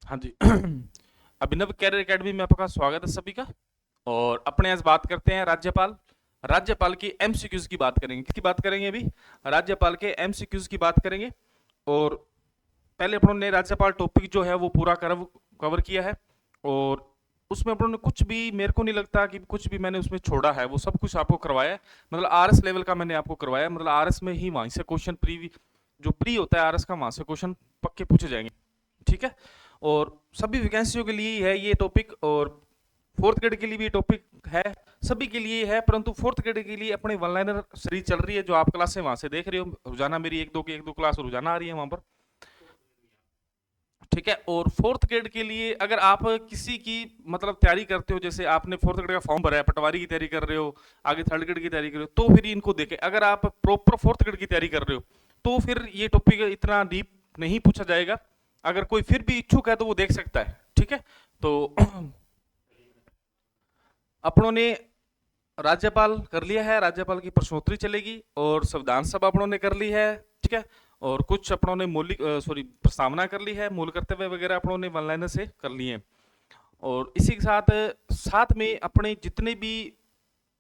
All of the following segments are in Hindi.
हाँ जी। अभिनव कैरियर एकेडमी में आपका स्वागत है सभी का। और अपने आज बात करते हैं राज्यपाल। राज्यपाल की एमसीक्यूज की बात करेंगे। किसकी बात करेंगे अभी? राज्यपाल के एमसीक्यूज की बात करेंगे। और पहले अपन ने राज्यपाल टॉपिक जो है वो पूरा कवर किया है। और उसमें अपन ने कुछ भी, मेरे को नहीं लगता कि कुछ भी मैंने उसमें छोड़ा है। वो सब कुछ आपको करवाया है। मतलब आरएस लेवल का मैंने आपको करवाया। मतलब आरएस में ही वहीं से क्वेश्चन जो प्री होता है आरएस का, वहां से क्वेश्चन पक्के पूछे जाएंगे। ठीक है। और सभी वैकेंसियों के लिए है ये टॉपिक। और फोर्थ ग्रेड के लिए भी टॉपिक है। सभी के लिए है, परंतु फोर्थ ग्रेड के लिए अपने वन लाइनर सीरीज चल रही है जो आप क्लास से वहां से देख रहे हो रोजाना। मेरी एक दो क्लास रोजाना आ रही है वहां पर। ठीक है। और फोर्थ ग्रेड के लिए अगर आप किसी की मतलब तैयारी करते हो, जैसे आपने फोर्थ ग्रेड का फॉर्म भरा है, पटवारी की तैयारी कर रहे हो, आगे थर्ड ग्रेड की तैयारी कर रहे हो, तो फिर इनको देखें। अगर आप प्रॉपर फोर्थ ग्रेड की तैयारी कर रहे हो तो फिर ये टॉपिक इतना डीप नहीं पूछा जाएगा। अगर कोई फिर भी इच्छुक है तो वो देख सकता है। ठीक है। तो अपनों ने राज्यपाल कर लिया है, राज्यपाल की प्रश्नोत्तरी चलेगी। और संविधान सभा अपनों ने कर ली है। ठीक है। और कुछ अपनों ने मौलिक प्रस्तावना कर ली है, मूल कर्तव्य वगैरह अपनों ने वन लाइनर से कर लिए हैं। और इसी के साथ साथ में अपने जितने भी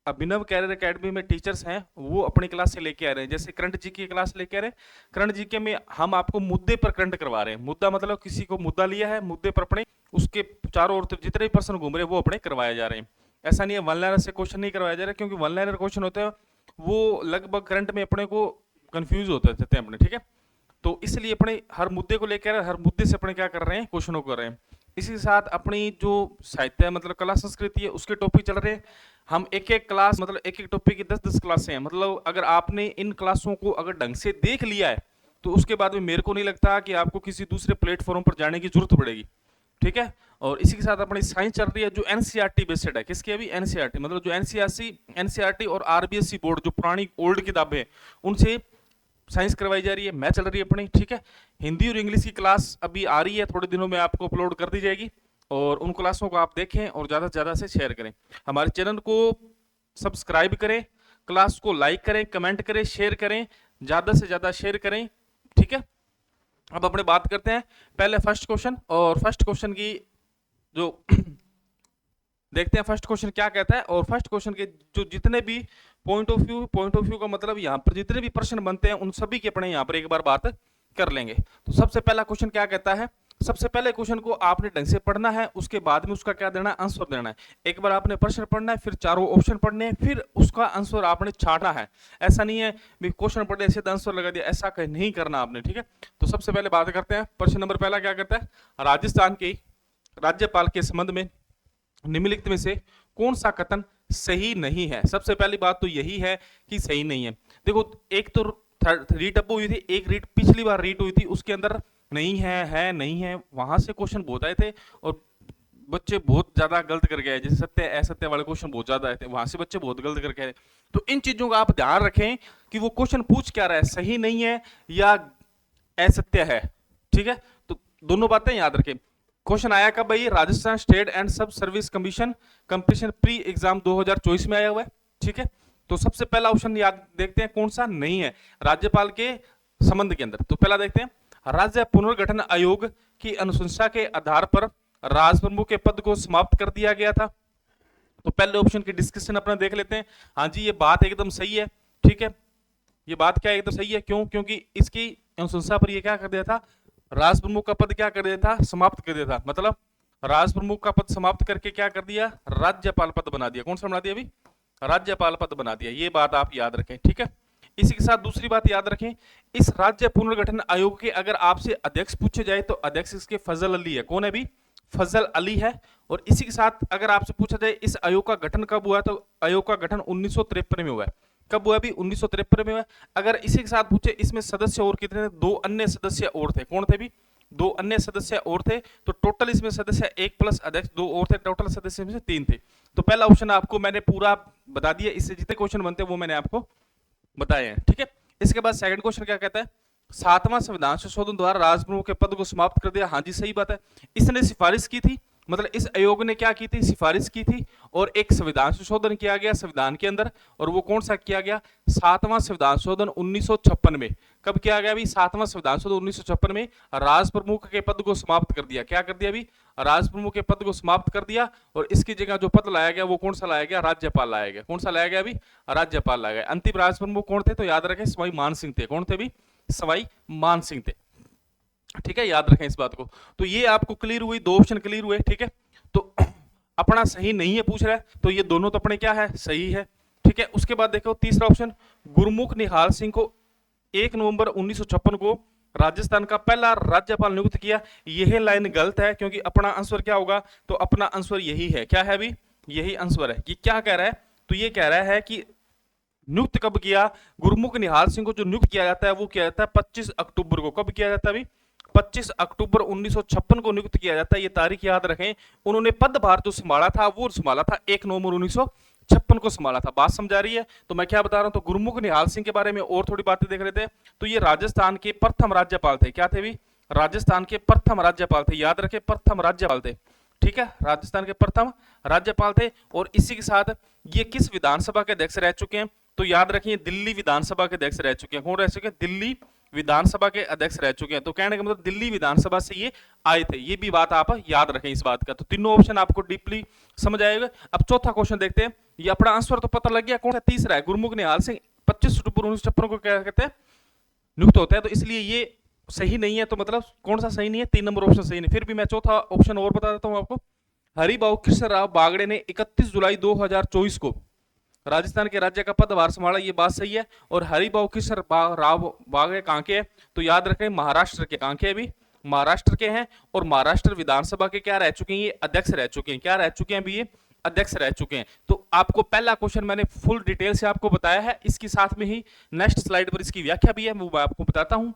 अभिनव कैरियर एकेडमी में टीचर्स हैं वो अपनी क्लास से लेके आ रहे हैं। जैसे करंट जी की क्लास लेके आ रहे हैं। करंट जी के में हम आपको मुद्दे पर करंट करवा रहे हैं। मुद्दा मतलब किसी को मुद्दा लिया है, मुद्दे पर अपने उसके चारों ओर जितने भी पर्सन घूम रहे हैं वो अपने करवाए जा रहे हैं। ऐसा नहीं है वन लाइनर से क्वेश्चन नहीं करवाया जा रहा, क्योंकि वन लाइनर क्वेश्चन होते हैं वो लगभग करंट में अपने को कंफ्यूज होते रहते हैं अपने। ठीक है। तो इसलिए अपने हर मुद्दे को लेकर हर मुद्दे से अपने क्या कर रहे हैं, क्वेश्चनों को कर रहे हैं। इसी के साथ अपनी जो साहित्य है मतलब कला संस्कृति है उसके टॉपिक चल रहे हैं। हम एक एक क्लास मतलब एक एक टॉपिक की 10-10 क्लासें हैं। मतलब अगर आपने इन क्लासों को अगर ढंग से देख लिया है तो उसके बाद में मेरे को नहीं लगता कि आपको किसी दूसरे प्लेटफॉर्म पर जाने की जरूरत पड़ेगी। ठीक है। और इसी के साथ अपनी साइंस चल रही है जो एनसीईआरटी बेस्ड है। किसकी? अभी एनसीईआरटी मतलब जो एनसीईआरटी और आरबीएसई बोर्ड जो पुरानी ओल्ड किताबें हैं उनसे साइंस करवाई जा रही है। मैथ चल रही है अपनी। ठीक है। हिंदी और इंग्लिश की क्लास अभी आ रही है, थोड़े दिनों में आपको अपलोड कर दी जाएगी। और उन क्लासों को आप देखें और ज़्यादा से ज़्यादा से शेयर करें। हमारे चैनल को सब्सक्राइब करें, क्लास को लाइक करें, कमेंट करें, शेयर करें, ज़्यादा से ज़्यादा शेयर करें। ठीक है। अब अपने बात करते हैं पहले फर्स्ट क्वेश्चन। और फर्स्ट क्वेश्चन की जो देखते हैं फर्स्ट क्वेश्चन क्या कहता है। और फर्स्ट क्वेश्चन के जो जितने भी पॉइंट ऑफ व्यू का मतलब यहाँ पर जितने भी प्रश्न बनते हैं उन सभी की अपने यहाँ पर एक बार बात कर लेंगे। तो सबसे पहला क्वेश्चन क्या कहता है? सबसे पहले क्वेश्चन को आपने ढंग से पढ़ना है, उसके बाद में उसका क्या देना है, आंसर देना है। एक बार आपने प्रश्न पढ़ना है, फिर चारों ऑप्शन पढ़ने हैं, फिर उसका आंसर आपने छांटना है। ऐसा नहीं है क्वेश्चन पढ़े सीधा आंसर लगा दिया, ऐसा नहीं करना आपने। ठीक है। तो सबसे पहले बात करते हैं प्रश्न नंबर पहला क्या कहता है। राजस्थान के राज्यपाल के संबंध में निम्नलिखित में से कौन सा कथन सही नहीं है? सबसे पहली बात तो यही है कि सही नहीं है। देखो, एक तो रीट अब हुई थी, एक रीट पिछली बार रीट हुई थी, उसके अंदर नहीं है नहीं है, वहां से क्वेश्चन बहुत आए थे और बच्चे बहुत ज्यादा गलत कर गए। जैसे सत्य असत्य वाले क्वेश्चन बहुत ज्यादा आए थे, वहां से बच्चे बहुत गलत करके आए। तो इन चीजों का आप ध्यान रखें कि वो क्वेश्चन पूछ क्या रहा है, सही नहीं है या असत्य है। ठीक है। तो दोनों बातें याद रखें। क्वेश्चन आया कब भाई? राजस्थान स्टेट एंड सब service commission competition pre exam 2024 में आया हुआ है। ठीक है। तो सबसे पहला ऑप्शन याद देखते हैं कौन सा नहीं है राज्यपाल के संबंध के अंदर। तो पहला देखते हैं, राज्य पुनर्गठन आयोग की अनुशंसा के आधार पर राज प्रमुख के पद को समाप्त कर दिया गया था। तो पहले ऑप्शन की डिस्कशन अपना देख लेते हैं। हाँ जी, ये बात एकदम सही है। ठीक है। ये बात क्या एकदम सही है, क्यों? क्योंकि इसकी अनुशंसा पर ये क्या कर दिया था, राज प्रमुख का पद क्या कर दिया था, समाप्त कर दिया था। मतलब राज प्रमुख का पद समाप्त करके क्या कर दिया, राज्यपाल पद बना दिया। कौन सा बना दिया अभी? राज्यपाल पद बना दिया। ये बात आप याद रखें। ठीक है। इसी के साथ दूसरी बात याद रखें, इस राज्य पुनर्गठन आयोग के अगर आपसे अध्यक्ष पूछे जाए तो अध्यक्ष इसके फजल अली है। कौन है अभी? फजल अली है। और इसी के साथ अगर आपसे पूछा जाए इस आयोग का गठन कब हुआ, तो आयोग का गठन 1953 में हुआ है। कब हुआ? अभी 1953 में हुआ। अगर इसी के साथ पूछे इसमें सदस्य और कितने थे, दो अन्य सदस्य और थे। कौन थे भी? दो अन्य सदस्य और थे। तो टोटल इसमें सदस्य एक प्लस अध्यक्ष दो और थे, टोटल सदस्य में से तीन थे। तो पहला ऑप्शन आपको मैंने पूरा बता दिया, इससे जितने क्वेश्चन बनते हैं वो मैंने आपको बताए हैं। ठीक है। इसके बाद सेकंड क्वेश्चन क्या कहता है, सातवां संविधान संशोधन द्वारा राजप्रमुख के पद को समाप्त कर दिया। हाँ जी, सही बात है। इसने सिफारिश की थी मतलब इस आयोग ने क्या की थी, सिफारिश की थी और एक संविधान संशोधन किया गया संविधान के अंदर, और वो कौन सा किया गया, 7वां संविधान संशोधन 1956 में। कब किया गया अभी, 7वां संविधान संशोधन 1956 में। राज प्रमुख के पद को समाप्त कर दिया, क्या कर दिया अभी, राज प्रमुख के पद को समाप्त कर दिया, और इसकी जगह जो पद लाया गया वो कौन सा लाया गया, राज्यपाल लाया गया। कौन सा लाया गया अभी, राज्यपाल लाया गया। अंतिम राज प्रमुख कौन थे, तो याद रखें सवाई मान सिंह थे। कौन थे अभी, सवाई मान सिंह थे। ठीक है, याद रखें इस बात को। तो ये आपको क्लियर हुई, दो ऑप्शन क्लियर हुए। ठीक है, तो अपना सही नहीं है पूछ रहा है, तो ये दोनों तो अपने क्या है, सही है। ठीक है, उसके बाद देखो तीसरा ऑप्शन, गुरमुख निहाल सिंह को 1 नवंबर 1956 को राजस्थान का पहला राज्यपाल नियुक्त किया। यह लाइन गलत है, क्योंकि अपना आंसर क्या होगा, तो अपना आंसर यही है। क्या है अभी, यही आंसर है। कि क्या कह रहा है, तो ये कह रहा है कि नियुक्त कब किया, गुरमुख निहाल सिंह को जो नियुक्त किया जाता है वो किया जाता है 25 अक्टूबर को। कब किया जाता है अभी, 25 अक्टूबर 1956 को नियुक्त किया जाता है। ये तारीख याद रखें। उन्होंने पदभार जो संभाला था वो संभाला था 1 नवंबर 1956 को संभाला था। बात समझा रही है। तो मैं क्या बता रहा हूं, तो गुरमुख निहाल सिंह के बारे में और थोड़ी बातें देख रहे थे। तो ये राजस्थान के प्रथम राज्यपाल थे। क्या थे भी, राजस्थान के प्रथम राज्यपाल थे। याद रखे, प्रथम राज्यपाल थे। ठीक है, राजस्थान के प्रथम राज्यपाल थे। और इसी के साथ ये किस विधानसभा के अध्यक्ष रह चुके हैं, तो याद रखिए दिल्ली विधानसभा के अध्यक्ष रह चुके हैं। कौन रह चुके हैं, दिल्ली विधानसभा के अध्यक्ष रह चुके हैं। तो कहने का मतलब दिल्ली विधानसभा से ये आए थे। ये भी बात आप याद रखें इस बात का। तो तीनों ऑप्शन आपको डीपली समझ आएगा। अब चौथा क्वेश्चन देखते हैं। ये अपना आंसर तो पता लग गया, कौन सा तीसरा है, गुरमुख निहाल सिंह 25 अक्टूबर 1956 को क्या कहते हैं, नियुक्त होता है। तो इसलिए ये सही नहीं है। तो मतलब कौन सा सही नहीं है, 3 नंबर ऑप्शन सही नहीं। फिर भी मैं चौथा ऑप्शन और बता देता हूं आपको। हरिभाऊ कृष्ण राव बागड़े ने 31 जुलाई 2024 को राजस्थान के राज्य का पदभार संभाला। ये बात सही है। और हरिभाऊ कृष्ण राव बागड़े कहां के हैं, तो याद रखें महाराष्ट्र के। कहां के अभी, महाराष्ट्र के हैं। और महाराष्ट्र विधानसभा के क्या रह चुके हैं, ये अध्यक्ष रह चुके हैं। क्या रह चुके हैं अभी, ये अध्यक्ष रह चुके हैं। तो आपको पहला क्वेश्चन मैंने फुल डिटेल से आपको बताया है। इसके साथ में ही नेक्स्ट स्लाइड पर इसकी व्याख्या भी है, वो मैं आपको बताता हूं।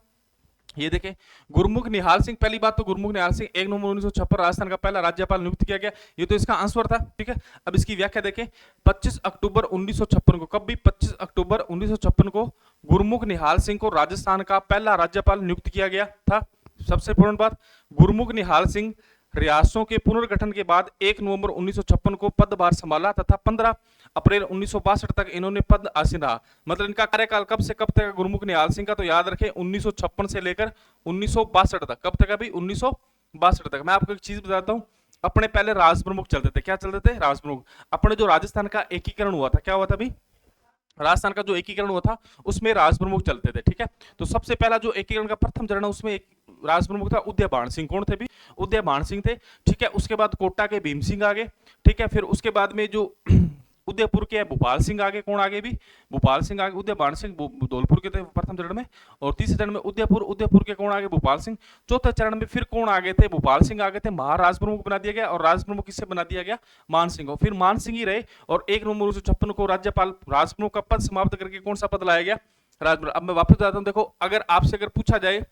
ये देखें, गुरमुख निहाल सिंह, पहली बात तो गुरमुख निहाल सिंह 1 नवंबर 1956 राजस्थान का पहला राज्यपाल नियुक्त किया गया। ये तो इसका आंसर था। ठीक है, अब इसकी व्याख्या देखें। 25 अक्टूबर 1956 को, कब भी 25 अक्टूबर 1956 को गुरमुख निहाल सिंह को राजस्थान का पहला राज्यपाल नियुक्त किया गया था। सबसे पूर्ण बात, गुरमुख निहाल सिंह रियासतों के पुनर्गठन के बाद 1 नवंबर 1956 को पदभार संभाला तथा 15 अप्रैल 1962 तक इन्होंने पद आसीन रहा। मतलब इनका कार्यकाल कब से कब तक, गुरमुख निहाल सिंह का, तो याद रखें 1956 से लेकर 1962 तक। कब तक अभी, 1962 तक। मैं आपको एक चीज बताता हूं, अपने पहले राज प्रमुख चलते थे। क्या चलते थे, राज प्रमुख। अपने जो राजस्थान का एकीकरण हुआ था, क्या हुआ था अभी, राजस्थान का जो एकीकरण हुआ था उसमें राज प्रमुख चलते थे। ठीक है, तो सबसे पहला जो एकीकरण का प्रथम चरण है उसमें एक राज प्रमुख था उदयभान सिंह। कौन थे भी, उदयभान सिंह थे। ठीक है, उसके बाद कोटा के भीम सिंह आगे। ठीक है, फिर उसके बाद में जो उदयपुर के भोपाल सिंह आगे। कौन आगे भी, भोपाल सिंह आगे। उदयभान सिंह धौलपुर के थे प्रथम चरण में। और तीसरे चरण में उदयपुर के कौन आगे, भोपाल सिंह। चौथे चरण में फिर कौन आगे थे, भोपाल सिंह आगे थे। महाराज प्रमुख बना दिया गया। और राज प्रमुख किससे बना दिया गया, मान सिंह को। फिर मान सिंह ही रहे। और 1 नवंबर 1956 को राज्यपाल राज प्रमुख का पद समाप्त करके कौन सा पद लाया गया, राज। अब मैं वापस जाता हूं। देखो, अगर आपसे अगर पूछा जाए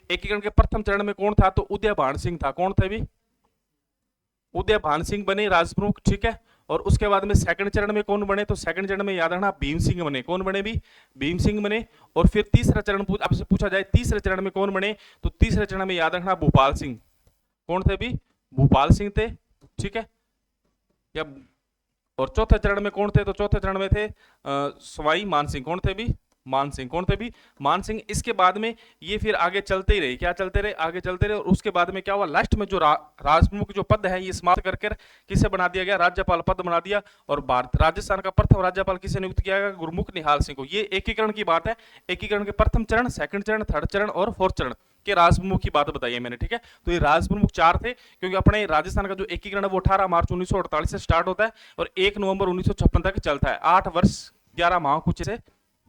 एकीकरण के प्रथम चरण में कौन था, तो उदयभान सिंह था। कौन थे भी, उदयभान सिंह बने राज प्रमुख। ठीक है, और उसके बाद में सेकंड चरण में कौन बने, तो सेकंड चरण में याद रखना भीम सिंह बने। कौन बने भी, भीम सिंह बने। और फिर तीसरा चरण आपसे पूछा जाए तीसरे चरण में कौन बने, तो तीसरे चरण में याद रखना भोपाल सिंह। कौन थे भी, भोपाल सिंह थे। ठीक है, या और चौथे चरण में कौन थे, तो चौथे चरण में थे सवाई मान सिंह। कौन थे भी, मान सिंह। कौन थे भी, मान सिंह। इसके बाद में ये फिर आगे चलते ही रहे। क्या चलते रहे, आगे चलते रहे। और उसके बाद में क्या हुआ, लास्ट में जो राज प्रमुख जो पद है ये समाप्त करके किसे बना दिया गया, राज्यपाल पद बना दिया। और भारत राजस्थान का प्रथम राज्यपाल किसे नियुक्त किया गया, गुरमुख निहाल सिंह को। ये एकीकरण की बात है। एकीकरण के प्रथम चरण, सेकंड चरण, थर्ड चरण और फोर्थ चरण के राज प्रमुख की बात बताई है मैंने। ठीक है, तो ये राज प्रमुख 4 थे, क्योंकि अपने राजस्थान का जो एकीकरण है वो 18 मार्च 1948 से स्टार्ट होता है और 1 नवंबर 1956 तक चलता है। 8 वर्ष 11 माह कुछ से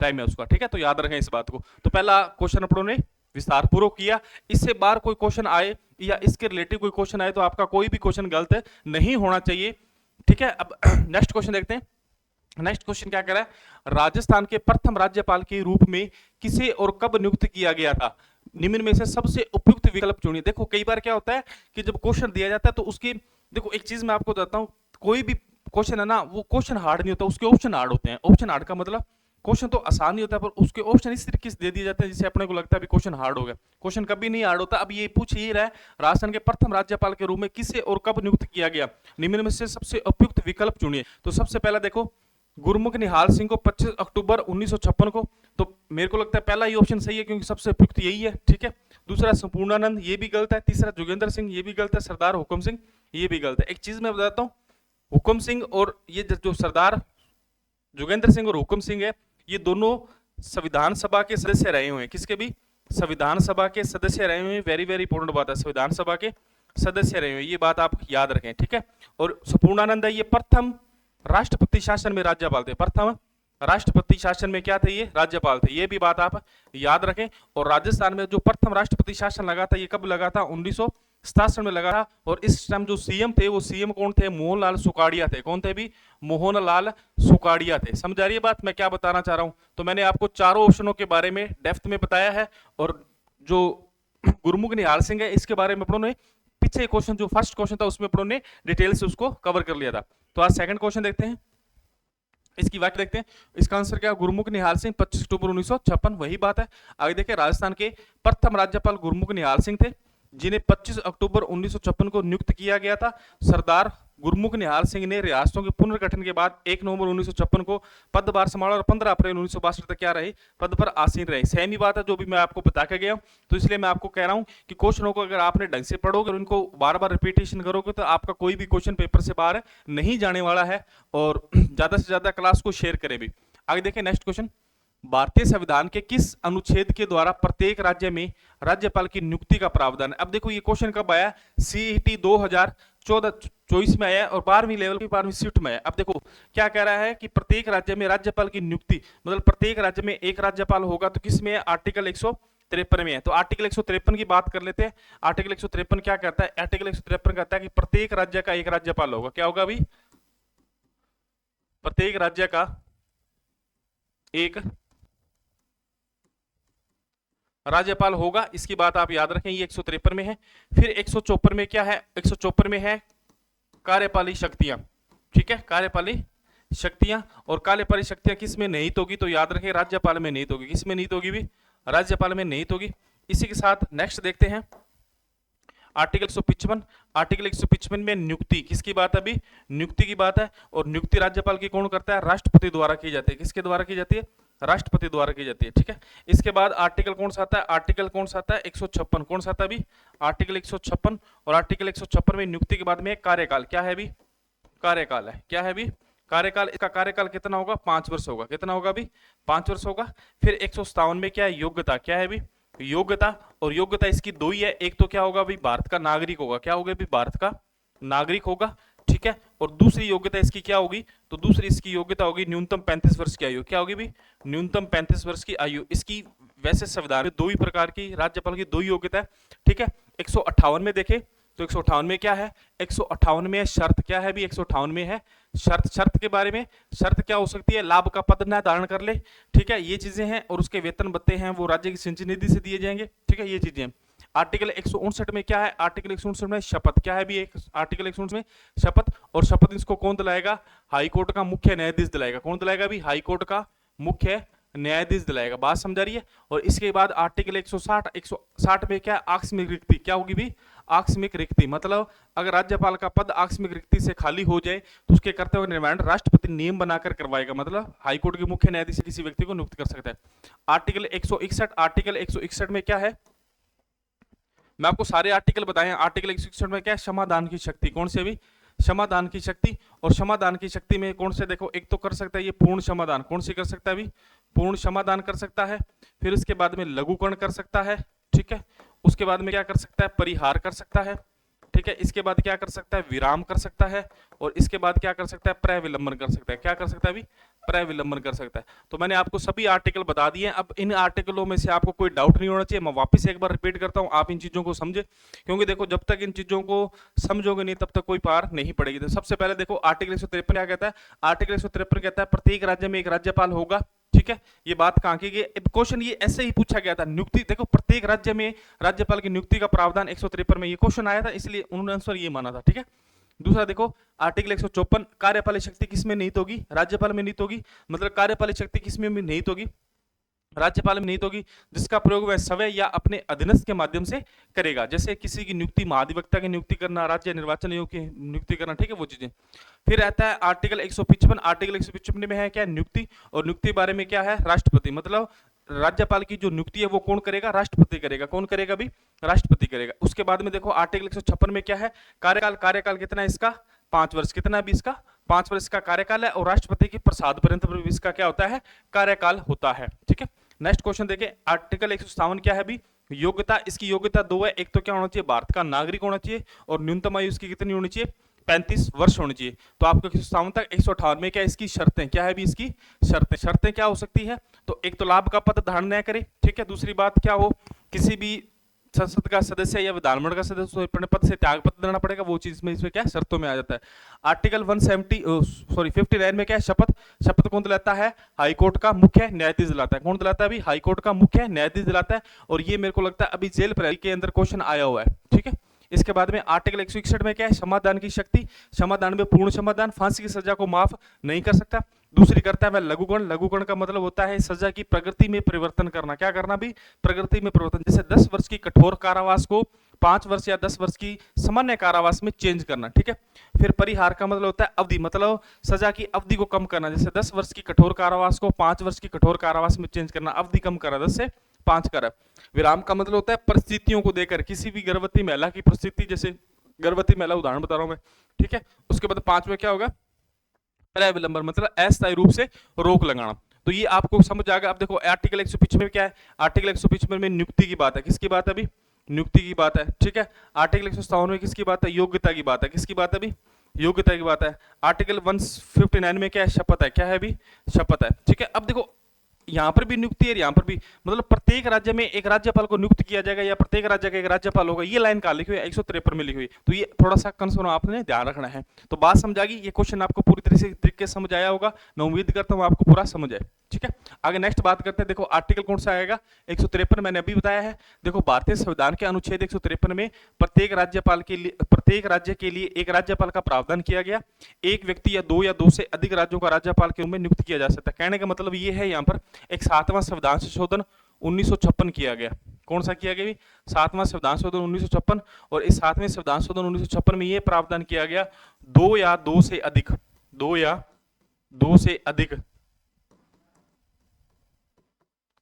टाइम है उसका। ठीक है, तो याद रखें इस बात को। तो पहला क्वेश्चन अपनों ने विस्तार पूर्वक किया। इससे बाहर कोई क्वेश्चन आए या इसके रिलेटिव कोई क्वेश्चन आए तो आपका कोई भी क्वेश्चन गलत नहीं होना चाहिए। ठीक है, अब नेक्स्ट क्वेश्चन देखते हैं। नेक्स्ट क्वेश्चन क्या कह रहा है, राजस्थान के प्रथम राज्यपाल के रूप में किसे और कब नियुक्त किया गया था, निम्न में से सबसे उपयुक्त विकल्प चुनिए। देखो, कई बार क्या होता है कि जब क्वेश्चन दिया जाता है तो उसकी, देखो एक चीज मैं आपको बताता हूं, कोई भी क्वेश्चन है ना, वो क्वेश्चन हार्ड नहीं होता, उसके ऑप्शन हार्ड होते हैं। ऑप्शन हार्ड का मतलब क्वेश्चन तो आसान ही होता है, पर उसके ऑप्शन इस तरीके से दे दिए जाते हैं जिससे अपने को लगता है अभी क्वेश्चन हार्ड हो गया। क्वेश्चन कभी नहीं हार्ड होता। अब ये पूछ ही रहा है, राजस्थान के प्रथम राज्यपाल के रूप में किसे और कब नियुक्त किया गया, निम्न में से सबसे उपयुक्त विकल्प चुनिए। तो सबसे पहला देखो, गुरमुख निहाल सिंह को 25 अक्टूबर 1956 को, तो मेरे को लगता है पहला ही ऑप्शन सही है क्योंकि सबसे उपयुक्त यही है, ठीक है। दूसरा संपूर्णानंद, ये भी गलत है। तीसरा जोगेंद्र सिंह, ये भी गलत है। सरदार हुकुम सिंह, ये भी गलत है। एक चीज मैं बताता हूँ, हुकुम सिंह और ये जो सरदार जोगेंद्र सिंह और हुकुम सिंह है, ये दोनों संविधान सभा के सदस्य रहे हुए हैं। किसके भी? संविधान सभा के सदस्य रहे हुए हैं। वेरी वेरी इंपॉर्टेंट बात है, संविधान सभा के सदस्य रहे हुए हैं, ये बात आप याद रखें, ठीक है। और संपूर्णानंद है, ये प्रथम राष्ट्रपति शासन में राज्यपाल थे। प्रथम राष्ट्रपति शासन में क्या थे? ये राज्यपाल थे, ये भी बात आप याद रखें। और राजस्थान में जो प्रथम राष्ट्रपति शासन लगा था, ये कब लगा था? 1967 में लगा था। और इस टाइम जो सीएम थे, वो सीएम कौन थे? मोहनलाल सुखाड़िया थे। कौन थे भी? मोहनलाल सुखाड़िया थे। समझ आ रही है बात मैं क्या बताना चाह रहा हूं? तो मैंने आपको चारों ऑप्शनों के बारे में डेप्थ में बताया है। और जो गुरमुख निहाल सिंह है, इसके बारे में अपनों ने पीछे क्वेश्चन, जो फर्स्ट क्वेश्चन था उसमें अपनों ने डिटेल से उसको कवर कर लिया था। तो आज सेकंड क्वेश्चन देखते हैं, इसकी व्याख्या देखते हैं। इसका आंसर क्या? गुरमुख निहाल सिंह, 25 अक्टूबर 1956, वही बात है। आगे देखिए, राजस्थान के प्रथम राज्यपाल गुरमुख निहाल सिंह थे, जिन्हें 25 अक्टूबर 1956 को नियुक्त किया गया था। सरदार गुरमुख निहाल सिंह ने रियासतों के पुनर्गठन के बाद 1 नवंबर 1956 को पदभार संभाला और 15 अप्रैल 1962 तक क्या रहे? पद पर आसीन रहे। सेम ही बात है जो भी मैं आपको बता के गया हूं। तो इसलिए मैं आपको कह रहा हूं कि क्वेश्चनों को अगर आपने ढंग से पढ़ोगे और उनको बार बार रिपीटेशन करोगे, तो आपका कोई भी क्वेश्चन पेपर से बाहर नहीं जाने वाला है। और ज्यादा से ज्यादा क्लास को शेयर करें भी। आगे देखें नेक्स्ट क्वेश्चन, भारतीय संविधान के किस अनुच्छेद के द्वारा प्रत्येक राज्य में राज्यपाल की नियुक्ति का प्रावधान है? अब देखो ये क्वेश्चन कब आया? सीईटी 2014-24 में आया और 12वीं लेवल की 12वीं शिफ्ट में आया। अब देखो क्या कह रहा है कि प्रत्येक राज्य में राज्यपाल की नियुक्ति, मतलब प्रत्येक राज्य में एक राज्यपाल होगा। तो किस में है? आर्टिकल 153 में है। तो आर्टिकल 153 की बात कर लेते हैं। आर्टिकल 153 क्या कहता है? आर्टिकल 153 कहता है कि प्रत्येक राज्य का एक राज्यपाल होगा। क्या होगा अभी? प्रत्येक राज्य का एक राज्यपाल होगा। इसकी बात आप याद रखें, ये 153 में है। फिर 154 में क्या है? 154 में है कार्यपाली शक्तियां, ठीक है, कार्यपाली शक्तियां। और कार्यपाली शक्तियां किस में निहित होगी? तो याद रखें, राज्यपाल में निहित होगी। किस में निहित होगी भी? राज्यपाल में निहित होगी। इसी के साथ नेक्स्ट देखते हैं आर्टिकल 155। आर्टिकल 155 में नियुक्ति किसकी बात है? अभी नियुक्ति की बात है। और नियुक्ति राज्यपाल की कौन करता है? राष्ट्रपति द्वारा की जाती है। किसके द्वारा की जाती है? राष्ट्रपति द्वारा की जाती है, ठीक है। इसके बाद आर्टिकल कौन सा आता है? आर्टिकल कौन सा आता है? 156। कौन सा आता है अभी? आर्टिकल 156। और आर्टिकल 156 में नियुक्ति के बाद में कार्यकाल क्या है अभी? कार्यकाल है। क्या है अभी? कार्यकाल। इसका कार्यकाल कितना होगा? 5 वर्ष होगा। कितना होगा अभी? 5 वर्ष होगा। फिर 157 में क्या है? योग्यता। क्या है अभी? योग्यता। और योग्यता इसकी दो ही है, एक तो क्या होगा अभी? भारत का नागरिक होगा। क्या होगा अभी? भारत का नागरिक होगा, ठीक है। और दूसरी योग्यता इसकी क्या होगी? तो दूसरी इसकी योग्यता होगी न्यूनतम 35 वर्ष की आयु। क्या होगी भी? न्यूनतम 35 वर्ष की आयु। इसकी वैसे संविधान में दो ही प्रकार की राज्यपाल की दो ही योग्यता है, ठीक है। 158 में देखें तो 158 में क्या है? 158 में शर्त। क्या है भी? 158 में है शर्त। शर्त के बारे में, शर्त क्या हो सकती है? लाभ का पद न धारण कर ले, ठीक है, ये चीजें हैं। और उसके वेतन भत्ते हैं वो राज्य की सिंचाई निधि से दिए जाएंगे, ठीक है, ये चीजें। आर्टिकल 159 में क्या है? आर्टिकल 159 में शपथ। क्या है भी? एक आर्टिकल 159 में शपथ। और शपथ इसको कौन दिलाएगा? हाईकोर्ट का मुख्य न्यायाधीश दिलाएगा। कौन दिलाएगा भी? हाईकोर्ट का मुख्य न्यायाधीश दिलाएगा। बात समझा रही है? और इसके बाद आर्टिकल 160 में क्या है? आकस्मिक रिक्ति। क्या होगी भी? आकस्मिक रिक्ति। मतलब अगर राज्यपाल का पद आकस्मिक रिक्ति से खाली हो जाए तो उसके कर्तव्य निर्वहन राष्ट्रपति नियम बनाकर करवाएगा। मतलब हाईकोर्ट के मुख्य न्यायाधीश किसी व्यक्ति को नियुक्त कर सकता है। आर्टिकल 161। आर्टिकल 161 में क्या है? मैं आपको सारे आर्टिकल बताए हैं। आर्टिकल 161 में क्या है? क्षमादान की शक्ति। कौन से भी? क्षमादान की शक्ति। और क्षमादान की शक्ति में कौन से? देखो, एक तो कर सकता है ये पूर्ण क्षमादान। कौन सी कर सकता है अभी? पूर्ण क्षमादान कर सकता है। फिर उसके बाद में लघुकरण कर सकता है, ठीक है। उसके बाद में क्या कर सकता है? परिहार कर सकता है, ठीक है। इसके बाद क्या कर सकता है? विराम कर सकता है। और इसके बाद क्या कर सकता है? प्रविलंबन कर सकता है। क्या कर सकता है अभी? प्रविलंबन कर सकता है। तो मैंने आपको सभी आर्टिकल बता दिए। अब इन आर्टिकलों में से आपको कोई डाउट नहीं होना चाहिए। मैं वापस एक बार रिपीट करता हूं, आप इन चीजों को समझे, क्योंकि देखो जब तक इन चीजों को समझोगे नहीं तब तक कोई पार नहीं पड़ेगी। तो सबसे पहले देखो आर्टिकल 153 क्या कहता है? आर्टिकल 153 कहता है प्रत्येक राज्य में एक राज्यपाल होगा, ठीक है। ये बात कहां की गई? क्वेश्चन ये ऐसे ही पूछा गया था। नियुक्ति देखो, प्रत्येक राज्य में राज्यपाल की नियुक्ति का प्रावधान 153 में ये क्वेश्चन आया था, इसलिए उन्होंने आंसर ये माना था, ठीक है। दूसरा देखो आर्टिकल 154, कार्यपालिक शक्ति किसमें निहित होगी? राज्यपाल में निहित होगी। मतलब कार्यपालिक शक्ति किसमें निहित होगी? राज्यपाल में निहित होगी, जिसका प्रयोग वह स्वयं या अपने अधीनस्थ के माध्यम से करेगा। जैसे किसी की नियुक्ति, महाधिवक्ता की नियुक्ति करना, राज्य निर्वाचन आयोग की नियुक्ति करना, ठीक है, वो चीजें। फिर रहता है आर्टिकल 155। आर्टिकल 155 में है क्या? नियुक्ति। और नियुक्ति के बारे में क्या है? राष्ट्रपति। मतलब राज्यपाल की जो नियुक्ति है वो कौन करेगा? राष्ट्रपति करेगा। कौन करेगा भी? राष्ट्रपति करेगा। उसके बाद में देखो आर्टिकल 156 में क्या है? कार्यकाल। कार्यकाल कितना है इसका? 5 वर्ष। कितना भी इसका? 5 वर्ष का कार्यकाल है। और राष्ट्रपति के प्रसाद पर्यंत इसका क्या होता है? कार्यकाल होता है। ठीक है, नेक्स्ट क्वेश्चन देखिए, आर्टिकल 157 क्या है भी? योग्यता। इसकी योग्यता 2 है। एक तो क्या होना चाहिए? भारत का नागरिक होना चाहिए। और न्यूनतम आयु इसकी कितनी होनी चाहिए? 35 वर्ष होनी चाहिए। तो आपको 157 तक 158 में क्या इसकी शर्तें? क्या है भी इसकी शर्तें? शर्तें क्या हो सकती है? तो एक तो लाभ का पद धारण न करे, ठीक है। दूसरी बात क्या हो? किसी भी संसद का सदस्य या विधानमंडल का सदस्य अपने पद से त्यागपत्र देना पड़ेगा। वो चीज में इसमें क्या शर्तों में आ जाता है। आर्टिकल 59 में क्या है? शपथ। शपथ कौन दिलाता है? हाईकोर्ट का मुख्य न्यायाधीश दिलाता है। कौन दिलाता है अभी? हाईकोर्ट का मुख्य न्यायाधीश दिलाता है। और ये मेरे को लगता है अभी जेल प्रहरी के अंदर क्वेश्चन आया हुआ है, ठीक है। इसके बाद में आर्टिकल 161 में क्या है? समाधान की शक्ति। समाधान में पूर्ण समाधान, फांसी की सजा को माफ नहीं कर सकता। दूसरी करता है वह लघुगण। लघुगण का मतलब होता है सजा की प्रगति में परिवर्तन करना। क्या करना भी? प्रगति में परिवर्तन। जैसे 10 वर्ष की कठोर कारावास को 5 वर्ष या 10 वर्ष की सामान्य कारावास में चेंज करना, ठीक है। फिर परिहार का मतलब होता है अवधि, मतलब सजा की अवधि को कम करना। जैसे 10 वर्ष की कठोर कारावास को 5 वर्ष की कठोर कारावास में चेंज करना, अवधि कम करना, 10 से 5 करा। विराम का मतलब होता है परिस्थितियों को देकर, किसी भी गर्भवती महिला की परिस्थिति, जैसे गर्भवती महिला उदाहरण बता रहा हूं मैं, ठीक है। उसके बाद 5 में क्या होगा? विलंबन, मतलब अस्थायी रूप से रोक लगाना। तो ये आपको समझ आ गया। अब देखो आर्टिकल 155 में क्या है? आर्टिकल 155 में नियुक्ति की बात है। किसकी बात है अभी? नियुक्ति की बात है, ठीक है। आर्टिकल 157 में किसकी बात है? योग्यता की बात है। किसकी बात है अभी? योग्यता की बात है। आर्टिकल 159 में क्या है? शपथ है। क्या है अभी? शपथ है, ठीक है। अब देखो यहाँ पर भी नियुक्ति है, यहाँ पर भी, मतलब प्रत्येक राज्य में एक राज्यपाल को नियुक्त किया जाएगा या प्रत्येक राज्य का एक राज्यपाल होगा। ये लाइन कहाँ लिखी हुई है? 153 में लिखी हुई। तो ये थोड़ा सा कंसर्न आपने ध्यान रखना है। तो बात समझ आ गई? ये क्वेश्चन आपको पूरी तरीके से समझ आया होगा। मैं उम्मीद करता हूँ आपको पूरा समझ आए, ठीक है। आगे नेक्स्ट बात करते हैं। देखो आर्टिकल कौन सा आएगा? 153 मैंने अभी बताया है। देखो भारतीय संविधान के अनुच्छेद 153 में प्रत्येक राज्य के लिए एक राज्यपाल का प्रावधान किया गया। एक व्यक्ति या 2 से अधिक राज्यों का राज्यपाल के रूप में नियुक्त किया जा सकता है। कहने का मतलब ये है, यहाँ पर एक 7वां संविधान संशोधन 1956 किया गया। कौन सा किया गया? 7वां संविधान संशोधन 1956। और इस 7वें संविधान संशोधन 1956 में यह प्रावधान किया गया 2 या 2 से अधिक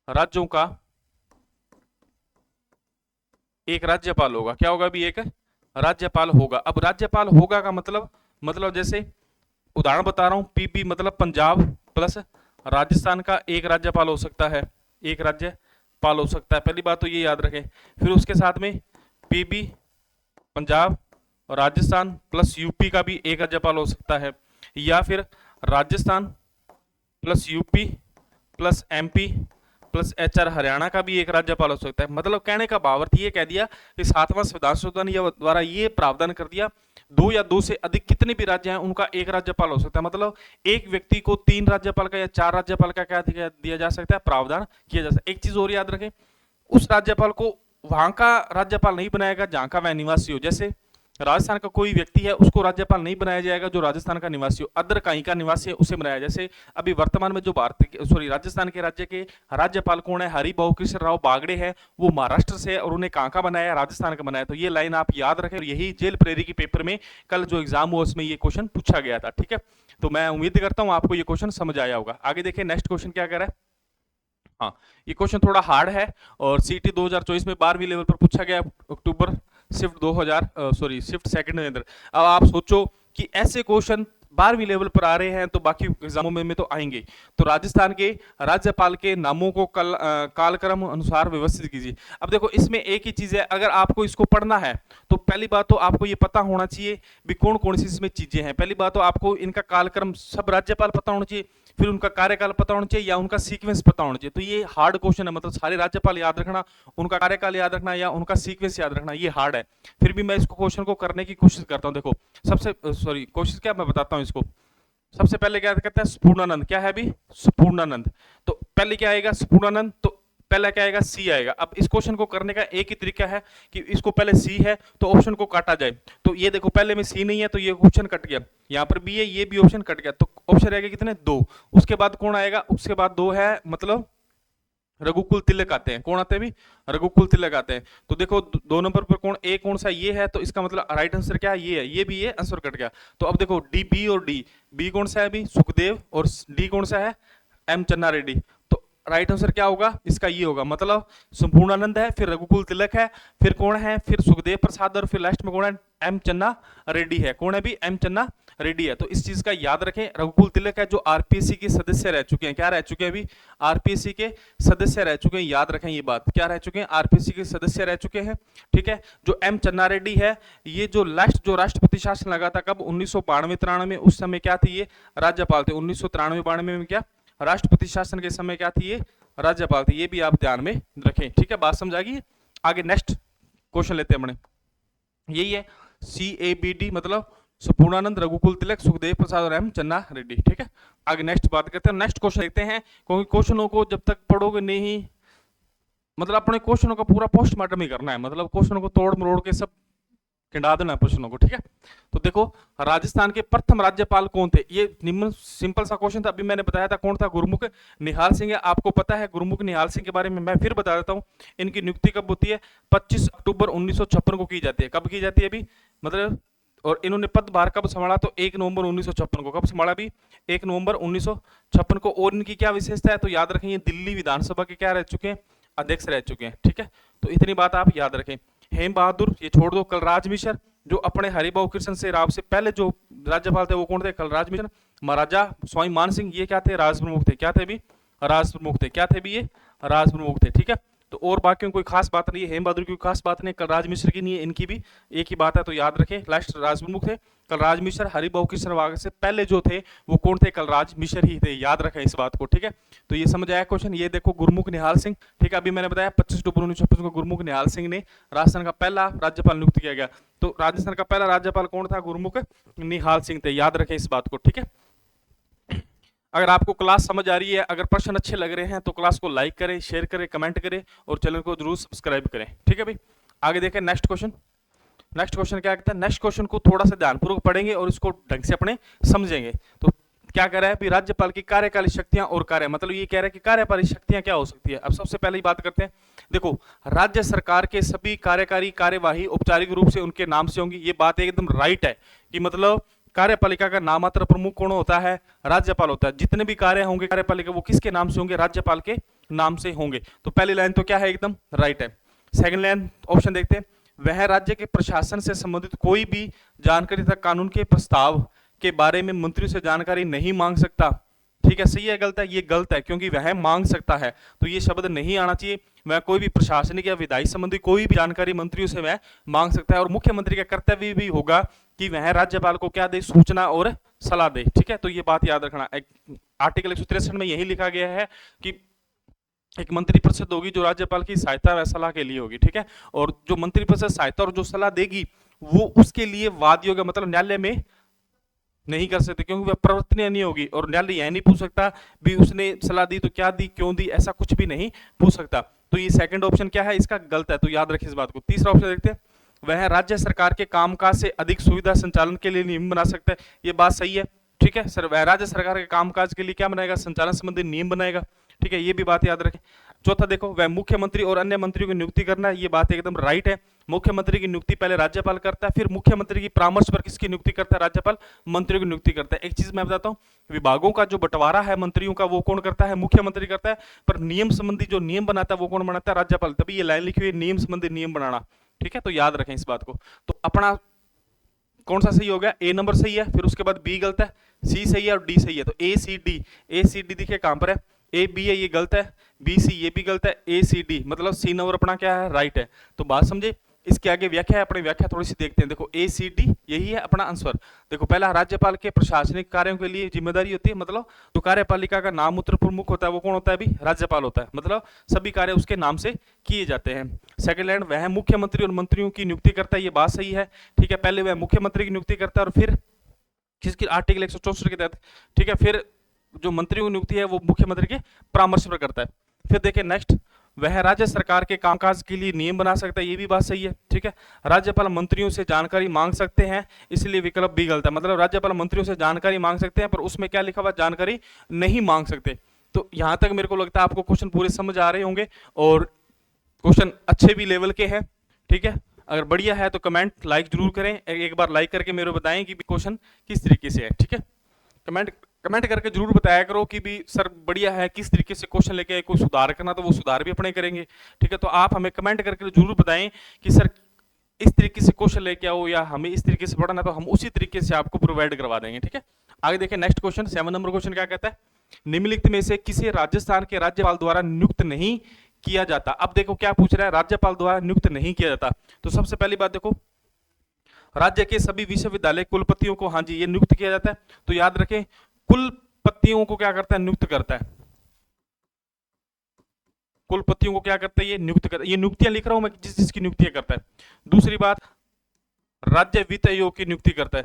राज्यों का एक राज्यपाल होगा। क्या होगा भी? एक राज्यपाल होगा। अब राज्यपाल होगा का मतलब जैसे उदाहरण बता रहा हूं, पीपी मतलब पंजाब प्लस राजस्थान का एक राज्यपाल हो सकता है। एक राज्यपाल हो सकता है, पहली बात तो ये याद रखें। फिर उसके साथ में पीबी पंजाब और राजस्थान प्लस यूपी का भी एक राज्यपाल हो सकता है। या फिर Rajasthan plus UP plus MP plus HR Haryana का भी एक राज्यपाल हो सकता है। मतलब कहने का भावार्थ ये कह दिया कि 7वां संविधान संशोधन द्वारा ये प्रावधान कर दिया 2 या 2 से अधिक कितने भी राज्य हैं उनका एक राज्यपाल हो सकता है। मतलब एक व्यक्ति को 3 राज्यपाल का या 4 राज्यपाल का क्या दिया जा सकता है? प्रावधान किया जा सकता है। एक चीज और याद रखें, उस राज्यपाल को वहां का राज्यपाल नहीं बनाएगा जहां का वह निवासी हो। जैसे राजस्थान का कोई व्यक्ति है उसको राज्यपाल नहीं बनाया जाएगा जो राजस्थान का निवासी हो, अदर कहीं का निवासी है उसे बनाया। जैसे अभी वर्तमान में जो राजस्थान के राज्य के राज्यपाल कौन है? हरिभाऊ कृष्ण राव बागड़े है, वो महाराष्ट्र से है और उन्हें कहाँ का बनाया? राजस्थान का बनाया। तो ये लाइन आप याद रखें। यही जेल प्रेरी के पेपर में कल जो एग्जाम हुआ उसमें ये क्वेश्चन पूछा गया था, ठीक है। तो मैं उम्मीद करता हूँ आपको ये क्वेश्चन समझ आया होगा। आगे देखिए नेक्स्ट क्वेश्चन क्या कह रहा है। हाँ, ये क्वेश्चन थोड़ा हार्ड है और सीटी 2024 में 12वीं लेवल पर पूछा गया अक्टूबर शिफ्ट सेकंड के अंदर। अब आप सोचो कि ऐसे क्वेश्चन 12वीं लेवल पर आ रहे हैं तो बाकी एग्जामों में तो आएंगे। तो राजस्थान के राज्यपाल के नामों को कालक्रम अनुसार व्यवस्थित कीजिए। अब देखो इसमें एक ही चीज है, अगर आपको इसको पढ़ना है तो पहली बात तो आपको ये पता होना चाहिए भी कौन कौन सी इसमें चीजें हैं। पहली बात तो आपको इनका कालक्रम सब राज्यपाल पता होना चाहिए, फिर उनका कार्यकाल पता होना चाहिए या उनका सीक्वेंस पता होना चाहिए। तो ये हार्ड क्वेश्चन है, मतलब सारे राज्यपाल याद रखना, उनका कार्यकाल याद रखना या उनका सीक्वेंस याद रखना, ये हार्ड है। फिर भी मैं इसको क्वेश्चन को करने की कोशिश करता हूं। देखो कोशिश क्या मैं बताता हूं इसको। सबसे पहले क्या कहते हैं? संपूर्णानंद। क्या है अभी? संपूर्णानंद। तो पहले क्या आएगा? संपूर्णानंद। तो पहला क्या आएगा, सी आएगा। अब इस क्वेश्चन को करने का एक ही तरीका है कि इसको पहले सी है तो ऑप्शन को काटा जाए। तो ये देखो पहले में सी नहीं है तो ये ऑप्शन कट गया, यहाँ पर बी है ये भी ऑप्शन कट गया, तो ऑप्शन रहेगा कितने, 2। उसके बाद कौन आएगा, उसके बाद 2 है मतलब रघुकुल तिलक आते हैं। कौन आते हैं भी, रघुकुल तिलक आते हैं। तो देखो 2 नंबर पर कौन, ए कौन सा, ये है, तो इसका मतलब राइट आंसर क्या है, ये है, ये भी ये आंसर कट गया। तो अब देखो डी, बी और डी, बी कौन सा है अभी, सुखदेव, और डी कौन सा है, एम चन्ना रेड्डी। तो राइट आंसर क्या होगा इसका, ये होगा, मतलब संपूर्णानंद है, फिर रघुकुल तिलक है, फिर कौन है, फिर सुखदेव प्रसाद, और फिर लास्ट में कौन है, एम चन्ना रेड्डी है। कौन है भी, एम चन्ना रेड्डी है। तो इस चीज का याद रखें। रघुकुल तिलक है जो आरपीएससी के सदस्य रह चुके हैं, क्या रह चुके हैं अभी, आरपीएससी के सदस्य रह चुके हैं। याद रखें ये बात, क्या रह चुके हैं, आरपीएससी के सदस्य रह चुके हैं। ठीक है, जो एम चन्ना रेड्डी है, ये जो लास्ट जो राष्ट्रपति शासन लगा था कब, 1992-93 में, उस समय क्या थी, ये राज्यपाल थे। 1993-92 में क्या, राष्ट्रपति शासन के समय क्या थी, ये राज्यपाल थे। ये भी आप ध्यान में रखें। ठीक है, बात समझ आ गई। आगे नेक्स्ट क्वेश्चन लेते हैं अपने, यही है CABD, मतलब संपूर्णानंद, रघुकुल तिलक, सुखदेव प्रसाद और एम चन्ना रेड्डी। ठीक है, आगे नेक्स्ट बात करते हैं, नेक्स्ट क्वेश्चन देखते हैं। क्योंकि क्वेश्चनों को जब तक पढ़ोगे नहीं, मतलब अपने क्वेश्चनों का पूरा पोस्टमार्टम ही करना है, मतलब क्वेश्चनों को तोड़ मरोड़ के सब खिंडा देना प्रश्नों को। ठीक है, तो देखो राजस्थान के प्रथम राज्यपाल कौन थे, ये निम्न सिंपल सा क्वेश्चन था। अभी मैंने बताया था कौन था, गुरमुख निहाल सिंह है। आपको पता है गुरमुख निहाल सिंह के बारे में, मैं फिर बता देता हूँ। इनकी नियुक्ति कब होती है, 25 अक्टूबर 1956 को की जाती है। कब की जाती है अभी, मतलब, और इन्होंने पदभार कब संभाला, तो 1 नवंबर 1956 को। कब संभाला भी, 1 नवंबर 1956 को। और इनकी क्या विशेषता है, तो याद रखें ये दिल्ली विधानसभा के क्या रह चुके हैं, अध्यक्ष रह चुके हैं। ठीक है, तो इतनी बात आप याद रखें। हेम बहादुर, ये छोड़ दो। कलराज मिश्र, जो अपने हरिभाऊ कृष्ण से राव से पहले जो राज्यपाल थे वो कौन थे, कलराज मिश्र। महाराजा स्वामी मान सिंह, ये क्या थे, राज प्रमुख थे। क्या थे भी, राज प्रमुख थे। क्या थे भी, ये राज प्रमुख थे। ठीक है, तो और बाकियों कोई खास बात नहीं है, हेम बहादुर की कोई खास बात नहीं, कलराज मिश्र की नहीं है, इनकी भी एक ही बात है। तो याद रखें, लास्ट राज प्रमुख थे कलराज मिश्र। हरिभाऊ कृष्ण वाघ से पहले जो थे वो कौन थे, कलराज मिश्र ही थे। याद रखें इस बात को। ठीक है, तो ये समझ आया क्वेश्चन। ये देखो गुरमुख निहाल सिंह, ठीक है, अभी मैंने बताया 25 अक्टूबर 1956 को गुरमुख निहाल सिंह ने राजस्थान का पहला राज्यपाल नियुक्त किया गया। तो राजस्थान का पहला राज्यपाल कौन था, गुरमुख निहाल सिंह थे। याद रखें इस बात को। ठीक है, अगर आपको क्लास समझ आ रही है, अगर प्रश्न अच्छे लग रहे हैं तो क्लास को लाइक करें, शेयर करें, कमेंट करें और चैनल को जरूर सब्सक्राइब करें। ठीक है भाई, आगे देखें नेक्स्ट क्वेश्चन। नेक्स्ट क्वेश्चन क्या कहता है, नेक्स्ट क्वेश्चन को थोड़ा सा ध्यानपूर्वक पढ़ेंगे और इसको ढंग से अपने समझेंगे। तो क्या कह रहा है, राज्यपाल की कार्यकाली शक्तियां और कार्य, मतलब ये कह रहा है कि कार्यपालिक शक्तियां क्या हो सकती है। अब सबसे पहले ही बात करते हैं, देखो राज्य सरकार के सभी कार्यकारी कार्यवाही औपचारिक रूप से उनके नाम से होंगी। ये बात एकदम राइट है कि मतलब कार्यपालिका का नामात्र प्रमुख कौन होता है, राज्यपाल होता है। जितने भी कार्य होंगे कार्यपालिका वो किसके नाम से होंगे, राज्यपाल के नाम से होंगे। तो पहली लाइन तो क्या है, एकदम राइट है। सेकंड लाइन ऑप्शन देखते हैं, वह राज्य के प्रशासन से संबंधित कोई भी जानकारी तथा कानून के प्रस्ताव के बारे में मंत्रियों से जानकारी नहीं मांग सकता। ठीक है, सही है गलत है, ये गलत है क्योंकि वह मांग सकता है, तो ये शब्द नहीं आना चाहिए। वह कोई भी प्रशासनिक या विधायी संबंधी कोई भी जानकारी मंत्रियों से वह मांग सकता है। और मुख्यमंत्री का कर्तव्य भी होगा कि वह राज्यपाल को क्या दे, सूचना और सलाह दे। ठीक है, तो ये बात याद रखना। आर्टिकल 163 में यही लिखा गया है कि एक मंत्रिपरिषद होगी जो राज्यपाल की सहायता व सलाह के लिए होगी। ठीक है, और जो मंत्रिपरिषद सहायता और जो सलाह देगी वो उसके लिए वाद योग्य, मतलब न्यायालय में नहीं कर सकते क्योंकि वह प्रवर्तनीय नहीं होगी। और न्यायालय यह नहीं पूछ सकता भी उसने सलाह दी तो क्या दी, क्यों दी, ऐसा कुछ भी नहीं पूछ सकता। तो ये सेकंड ऑप्शन क्या है, इसका गलत है, तो याद रखिए इस बात को। तीसरा ऑप्शन देखते हैं, वह राज्य सरकार के कामकाज से अधिक सुविधा संचालन के लिए नियम बना सकता है। ये बात सही है। ठीक है सर, वह राज्य सरकार के कामकाज के लिए क्या बनाएगा, संचालन संबंधी नियम बनाएगा। ठीक है, ये भी बात याद रखें। चौथा देखो, वह मुख्यमंत्री और अन्य मंत्रियों की नियुक्ति करना है। ये बात एकदम राइट है। मुख्यमंत्री की नियुक्ति पहले राज्यपाल करता है, फिर मुख्यमंत्री की परामर्श पर किसकी नियुक्ति करता है, राज्यपाल मंत्रियों की नियुक्ति करता है। एक चीज मैं बताता हूँ, विभागों का जो बंटवारा है मंत्रियों का वो कौन करता है, मुख्यमंत्री करता है। पर नियम संबंधी जो नियम बनाता है वो कौन बनाता है, राज्यपाल। तभी ये लाइन लिखी हुई है, नियम संबंधी नियम बनाना। ठीक है, तो याद रखें इस बात को। तो अपना कौन सा सही हो गया, ए नंबर सही है, फिर उसके बाद बी गलत है, सी सही है और डी सही है। तो ए सी डी देखिए कहां पर है, ए बी है, ये गलत है, बी सी ये भी गलत है, ए सी डी मतलब सी नंबर अपना क्या है, राइट है। तो बात समझे। इसके आगे व्याख्या है, अपनी व्याख्या थोड़ी सी देखते हैं। देखो ए सी डी यही है अपना आंसर। देखो पहला, राज्यपाल के प्रशासनिक कार्यों के लिए जिम्मेदारी होती है, मतलब जो कार्यपालिका का नाम उत्तर प्रमुख होता है वो कौन होता है, अभी राज्यपाल होता है, मतलब सभी कार्य उसके नाम से किए जाते हैं। सेकंड लाइन, वह मुख्यमंत्री और मंत्रियों की नियुक्ति करता है। ये बात सही है। ठीक है, पहले वह मुख्यमंत्री की नियुक्ति करता है और फिर किसकी, आर्टिकल 164 के तहत। ठीक है, फिर जो मंत्रियों की नियुक्ति है वो मुख्यमंत्री के परामर्श पर करता है। फिर देखिए नेक्स्ट, वह राज्य सरकार के कामकाज के लिए नियम बना सकता है, ये भी बात सही है, ठीक है। राज्यपाल मंत्रियों से जानकारी मांग सकते हैं, इसलिए विकल्प भी गलत है। मतलब राज्यपाल मंत्रियों से जानकारी मांग सकते हैं, पर उसमें क्या लिखा हुआ, जानकारी नहीं मांग सकते। तो यहां तक मेरे को लगता है आपको क्वेश्चन पूरे समझ आ रहे होंगे और क्वेश्चन अच्छे भी लेवल के हैं, ठीक है। अगर बढ़िया है तो कमेंट लाइक जरूर करें, एक बार लाइक करके मेरे को बताएं कि क्वेश्चन किस तरीके से है, ठीक है। कमेंट करके जरूर बताया करो कि भी सर बढ़िया है, किस तरीके से क्वेश्चन लेके आए, कोई सुधार करना तो वो सुधार भी अपने करेंगे, ठीक है। तो आप हमें कमेंट करके जरूर बताएं कि सर इस तरीके से क्वेश्चन लेके आओ या हमें इस तरीके से पढ़ना, तो हम उसी तरीके से आपको प्रोवाइड करवा देंगे, ठीक है। आगे देखें नेक्स्ट क्वेश्चन, 7 नंबर क्वेश्चन क्या कहता है, निम्नलिखित में से किसे राजस्थान के राज्यपाल द्वारा नियुक्त नहीं किया जाता। अब देखो क्या पूछ रहा है, राज्यपाल द्वारा नियुक्त नहीं किया जाता। तो सबसे पहली बात देखो, राज्य के सभी विश्वविद्यालय कुलपतियों को, हाँ जी, ये नियुक्त किया जाता है। तो याद रखें, कुलपतियों को क्या करता है, नियुक्त करता है। कुलपतियों को क्या करता है, ये नियुक्त करता है। ये नियुक्तियां लिख रहा हूं मैं, जिस जिसकी नियुक्तियां करता है। दूसरी बात, राज्य वित्त आयोग की नियुक्ति करता है,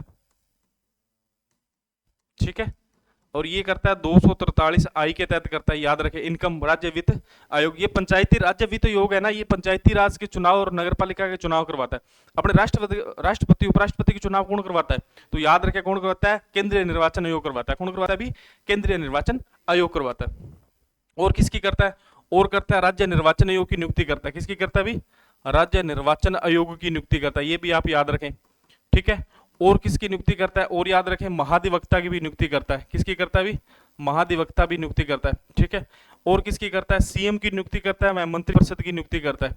ठीक है। और ये करता है 243 आई के तहत करता है, याद रखें, इनकम राज्य वित्त आयोग। ये पंचायती राज्य वित्त आयोग है ना, ये पंचायती राज के चुनाव और नगर पालिका के चुनाव करवाता है। अपने राष्ट्रपति उपराष्ट्रपति के चुनाव कौन करवाता है, तो याद रखें कौन करवाता है, केंद्रीय निर्वाचन आयोग करवाता है। कौन करवाता है अभी, केंद्रीय निर्वाचन आयोग करवाता है। और किसकी करता है, और करता है राज्य निर्वाचन आयोग की नियुक्ति करता है। किसकी करता है अभी, राज्य निर्वाचन आयोग की नियुक्ति करता है, ये भी आप याद रखें, ठीक है। और किसकी नियुक्ति करता है, और याद रखें, महाधिवक्ता की भी नियुक्ति करता है। किसकी करता है अभी, महाधिवक्ता भी नियुक्ति करता है, ठीक है। और किसकी करता है, सीएम की नियुक्ति करता है, मैं मंत्रिपरिषद की नियुक्ति करता है,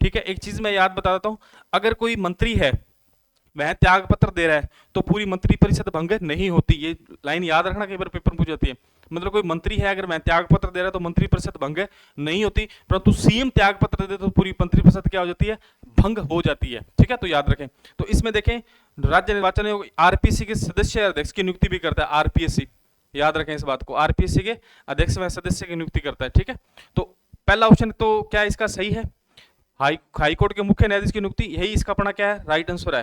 ठीक है। एक चीज मैं याद बता देता हूं, अगर कोई मंत्री है वह त्याग पत्र दे रहा है तो पूरी मंत्रिपरिषद भंग नहीं होती। ये लाइन याद रखना, कई बार पेपर में पूछ जाती है। मतलब कोई मंत्री है अगर वह त्याग पत्र दे रहा है तो मंत्रिपरिषद भंग नहीं होती, परंतु सीएम त्याग पत्र दे तो पूरी मंत्रिपरिषद क्या हो जाती है, भंग हो जाती है, ठीक है। तो याद रखें, तो इसमें देखें, राज्य निर्वाचन आयोग आरपीएससी के सदस्य अध्यक्ष की नियुक्ति भी करता है, आरपीएससी, याद रखें इस बात को, आरपीएससी के अध्यक्ष व सदस्य की नियुक्ति करता है, ठीक है। तो पहला ऑप्शन तो क्या इसका सही है, हाईकोर्ट के मुख्य न्यायाधीश की नियुक्ति, यही इसका अपना क्या है, राइट आंसर है,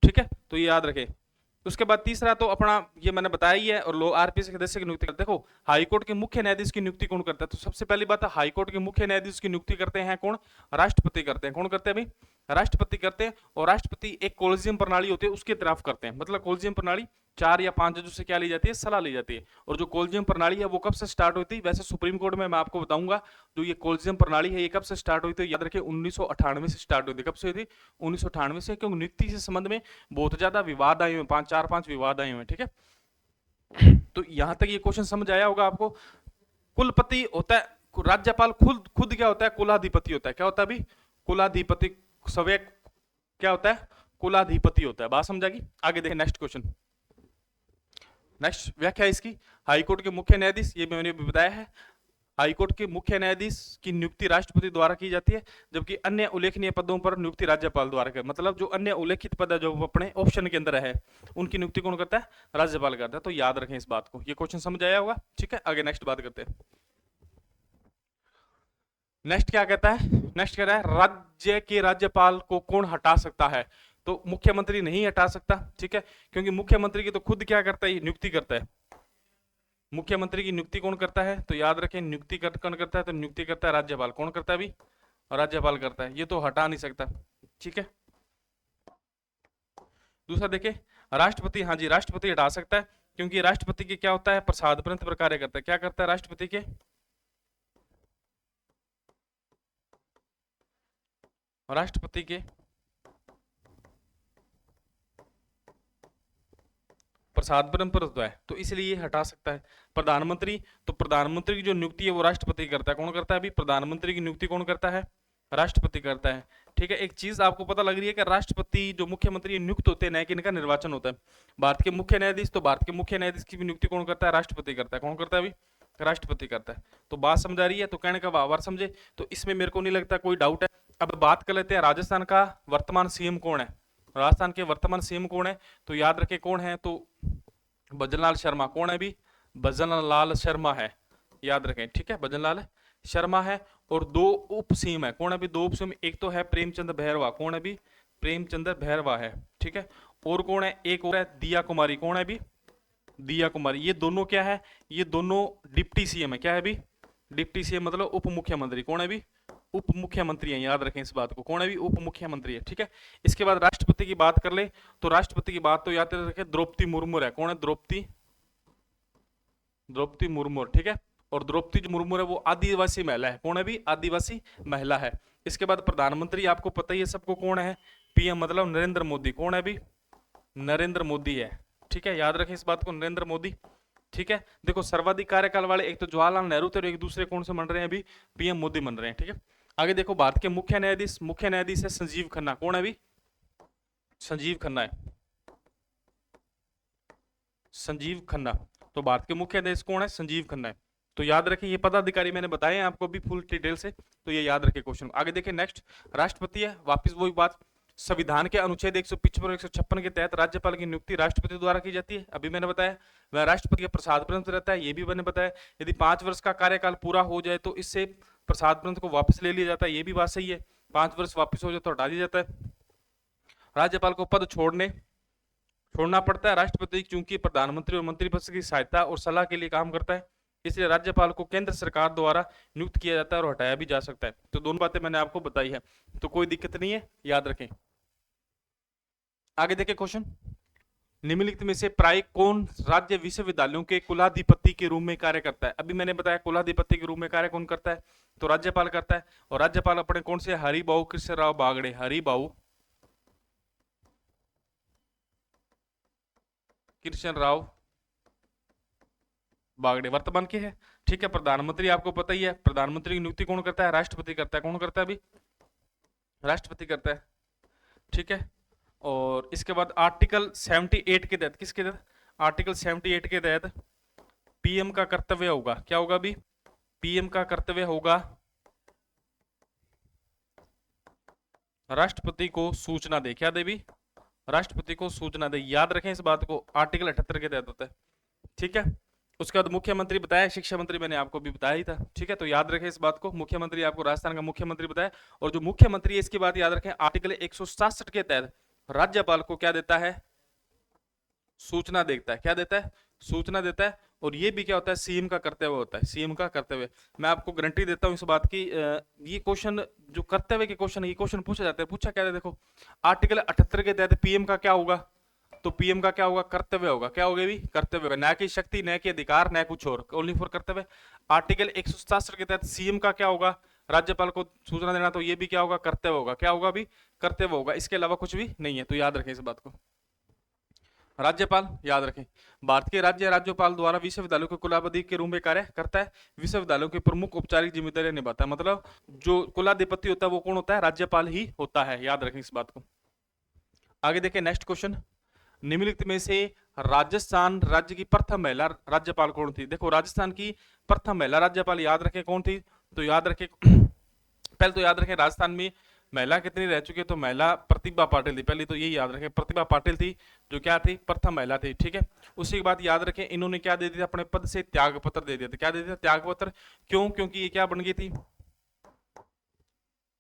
ठीक है। तो ये याद रखें। उसके बाद तीसरा तो अपना ये मैंने बताया ही है, और लोग आरपीएससी के सदस्य की नियुक्ति करते हैं। देखो हाईकोर्ट के मुख्य न्यायाधीश की नियुक्ति कौन करता है, तो सबसे पहली बात है, हाईकोर्ट के मुख्य न्यायाधीश की नियुक्ति करते हैं कौन, राष्ट्रपति करते हैं। कौन करते हैं भाई, राष्ट्रपति करते हैं। और राष्ट्रपति एक कोलिजियम प्रणाली होती है उसके तरफ करते हैं, मतलब कोलिजियम प्रणाली 4 या 5 जजों से क्या ली जाती है, सलाह ली जाती है। और जो कोलिजियम प्रणाली है वो कब से स्टार्ट हुई थी, वैसे सुप्रीम कोर्ट में मैं आपको बताऊंगा, जो ये कोलिजियम प्रणाली है ये कब से स्टार्ट हुई थी, याद रखिए 1998 से स्टार्ट हुई थी। कब से हुई थी, 1998 से, क्योंकि नियुक्ति से संबंध में बहुत ज्यादा विवाद आए हुए, 5 विवाद आए हुए, ठीक है। तो यहां तक ये क्वेश्चन समझ आया होगा आपको। कुलपति होता है, राज्यपाल खुद खुद क्या होता है, कुलाधिपति होता है। क्या होता है अभी, कुलाधिपति, सवै क्या होता है, कुलाधिपति होता है। बात समझा गई। आगे देखें नेक्स्ट क्वेश्चन, नेक्स्ट व्याख्या इसकी, हाईकोर्ट के मुख्य न्यायाधीश, ये मैंने भी बताया है, हाईकोर्ट के मुख्य न्यायाधीश की नियुक्ति राष्ट्रपति द्वारा की जाती है, जबकि अन्य उल्लेखनीय पदों पर नियुक्ति राज्यपाल द्वारा कर, मतलब जो अन्य उल्लेखित पद है जो अपने ऑप्शन के अंदर है उनकी नियुक्ति कौन करता है, राज्यपाल करता है। तो याद रखें इस बात को, ये क्वेश्चन समझ आया होगा, ठीक है। आगे नेक्स्ट बात करते हैं। नेक्स्ट क्या कहता है, नेक्स्ट कह रहा है राज्य के राज्यपाल को कौन हटा सकता है, तो मुख्यमंत्री नहीं हटा सकता, ठीक है, क्योंकि मुख्यमंत्री की तो खुद क्या करता है, नियुक्ति करता है। मुख्यमंत्री की नियुक्ति कौन करता है, तो याद रखें नियुक्ति कौन करता है, तो नियुक्ति करता है राज्यपाल। कौन करता है अभी, राज्यपाल करता है, ये तो हटा नहीं सकता, ठीक है। दूसरा देखें, राष्ट्रपति, हाँ जी राष्ट्रपति हटा सकता है, क्योंकि राष्ट्रपति के क्या होता है, प्रसाद पंथ पर कार्य करता है। क्या करता है राष्ट्रपति के, राष्ट्रपति के प्रसाद परंपरा है, तो इसलिए ये हटा सकता है। प्रधानमंत्री, तो प्रधानमंत्री की जो नियुक्ति है वो राष्ट्रपति करता है। कौन करता है अभी, प्रधानमंत्री की नियुक्ति कौन करता है, राष्ट्रपति करता है, ठीक है। एक चीज आपको पता लग रही है कि राष्ट्रपति जो मुख्यमंत्री नियुक्त होते हैं, न्याय इनका निर्वाचन होता है। भारत के मुख्य न्यायाधीश, तो भारत के मुख्य न्यायाधीश की भी नियुक्ति कौन करता है, राष्ट्रपति करता है। कौन करता है अभी, राष्ट्रपति करता है। तो बात समझा रही है, तो कहने का बार समझे, तो इसमें मेरे को नहीं लगता कोई डाउट है। अब बात कर लेते हैं राजस्थान का वर्तमान सीएम कौन है। राजस्थान के वर्तमान सीएम कौन है, तो याद रखें कौन है, तो भजनलाल शर्मा। कौन है अभी, भजनलाल शर्मा है, याद रखें, ठीक है, भजनलाल शर्मा है। और 2 उप सीएम है। कौन है अभी, 2 उप सीएम, एक तो है प्रेमचंद भैरवा। कौन है अभी, प्रेमचंद भैरवा है, ठीक है। और कौन है, एक और है दिया कुमारी। कौन है अभी, दिया कुमारी। ये दोनों क्या है, ये दोनों डिप्टी सीएम है। क्या है अभी, डिप्टी सीएम मतलब उप मुख्यमंत्री। कौन है भी? उप मुख्यमंत्री है, याद रखें इस बात को। कौन है भी? उप मुख्यमंत्री है, ठीक है। इसके बाद राष्ट्रपति की बात कर ले तो राष्ट्रपति की बात तो याद रखें द्रौपदी मुर्मू है। कौन है? द्रौपदी मुर्मू, ठीक है। और द्रौपदी जो मुर्मू है वो आदिवासी महिला है। कौन है भी? आदिवासी महिला है। इसके बाद प्रधानमंत्री आपको पता ही है सबको, कौन है? पीएम मतलब नरेंद्र मोदी। कौन है भी? नरेंद्र मोदी है, ठीक है। याद रखें इस बात को, नरेंद्र मोदी, ठीक है। देखो सर्वाधिक कार्यकाल वाले एक तो जवाहरलाल नेहरू थे और एक दूसरे कौन से बन रहे हैं अभी? पीएम मोदी बन रहे हैं, ठीक है। आगे देखो भारत के मुख्य न्यायाधीश है संजीव खन्ना। कौन है भी? संजीव खन्ना है, संजीव खन्ना। तो भारत के मुख्य न्यायाधीश कौन है? संजीव खन्ना है। तो याद रखें ये पदाधिकारी मैंने बताए हैं आपको भी फुल डिटेल से, तो ये याद रखें क्वेश्चन। आगे देखिए नेक्स्ट, राष्ट्रपति है, वापस वही बात। संविधान के अनुच्छेद 155 और 156 के तहत राज्यपाल की नियुक्ति राष्ट्रपति द्वारा की जाती है, अभी मैंने बताया। वह राष्ट्रपति का प्रसाद प्रंत रहता है, ये भी मैंने बताया। यदि 5 वर्ष का कार्यकाल पूरा हो जाए तो इससे प्रसाद प्रंत को वापस ले लिया जाता है, ये भी बात सही है। 5 वर्ष वापस हो जाए तो हटा दिया जाता है। राज्यपाल को पद छोड़ना पड़ता है राष्ट्रपति, क्योंकि प्रधानमंत्री और मंत्रिपरिषद की सहायता और सलाह के लिए काम करता है, इसलिए राज्यपाल को केंद्र सरकार द्वारा नियुक्त किया जाता है और हटाया भी जा सकता है। तो दोनों बातें मैंने आपको बताई है, तो कोई दिक्कत नहीं है, याद रखें। आगे देखिए क्वेश्चन, निम्नलिखित में से प्राय कौन राज्य विश्वविद्यालयों के कुलाधिपति के रूप में कार्य करता है? अभी मैंने बताया कुलाधिपति के रूप में कार्य कौन करता है? तो राज्यपाल करता है। और राज्यपाल अपने कौन से? हरिभाऊ कृष्णराव बागड़े, हरिभाऊ कृष्णराव बागड़े वर्तमान के है, ठीक है। प्रधानमंत्री आपको पता ही है, प्रधानमंत्री की नियुक्ति कौन करता है? राष्ट्रपति करता है। कौन करता है अभी? राष्ट्रपति करता है, ठीक है। और इसके बाद आर्टिकल 78 के तहत, किसके तहत? आर्टिकल 78 के तहत पीएम का कर्तव्य होगा, क्या होगा अभी? पीएम का कर्तव्य होगा राष्ट्रपति को सूचना दे, क्या दे भी? राष्ट्रपति को सूचना दे, याद रखें इस बात को, आर्टिकल 78 के तहत होता है, ठीक है। उसके बाद मुख्यमंत्री बताया, शिक्षा मंत्री मैंने आपको भी बताया ही था, ठीक है। तो याद रखें इस बात को, मुख्यमंत्री आपको राजस्थान का मुख्यमंत्री बताया। और जो मुख्यमंत्री है इसकी बात याद रखें, आर्टिकल 167 के तहत राज्यपाल को क्या देता है? सूचना देता है, क्या देता है? सूचना देता है। और ये भी क्या होता है? सीएम का कर्तव्य होता है, सीएम का कर्तव्य। मैं आपको गारंटी देता हूं इस बात की, ये क्वेश्चन जो कर्तव्य के क्वेश्चन है, ये क्वेश्चन पूछे जाते हैं। पूछा क्या है? देखो आर्टिकल 78 के तहत पीएम का क्या होगा? तो पीएम का क्या होगा? कर्तव्य होगा, क्या होगा भी? कर्तव्य होगा, न की शक्ति, न की अधिकार, न कुछ और, ओनली फॉर कर्तव्य। आर्टिकल 167 के तहत सीएम का क्या होगा? राज्यपाल को सूचना देना, तो ये भी क्या होगा? कर्तव्य होगा, क्या होगा भी? कर्तव्य होगा, इसके अलावा कुछ भी नहीं है, तो याद रखें इस बात को। राज्यपाल याद रखें, भारत के राज्यपाल द्वारा विश्वविद्यालयों के कुलाधिपति के रूप में कार्य करता है, विश्वविद्यालयों के प्रमुख औपचारिक जिम्मेदारियां निभाता है। मतलब जो कुलाधिपति होता है वो कौन होता है? राज्यपाल ही होता है, याद रखें इस बात को। आगे देखें नेक्स्ट क्वेश्चन, निम्नलिखित में से राजस्थान राज्य की प्रथम महिला राज्यपाल कौन थी? देखो राजस्थान की प्रथम महिला राज्यपाल याद रखें कौन थी? तो याद रखें पहले तो याद रखें राजस्थान में महिला कितनी रह चुकी है? तो महिला प्रतिभा पाटिल थी, पहले तो यही याद रखें, प्रतिभा पाटिल थी जो क्या थी? प्रथम महिला थी, ठीक है। उसी के बाद याद रखें इन्होंने क्या दे दिया? अपने पद से त्याग पत्र दे दिया था, क्या दे दिया? त्याग पत्र। क्यों? क्योंकि ये क्या बन गई थी?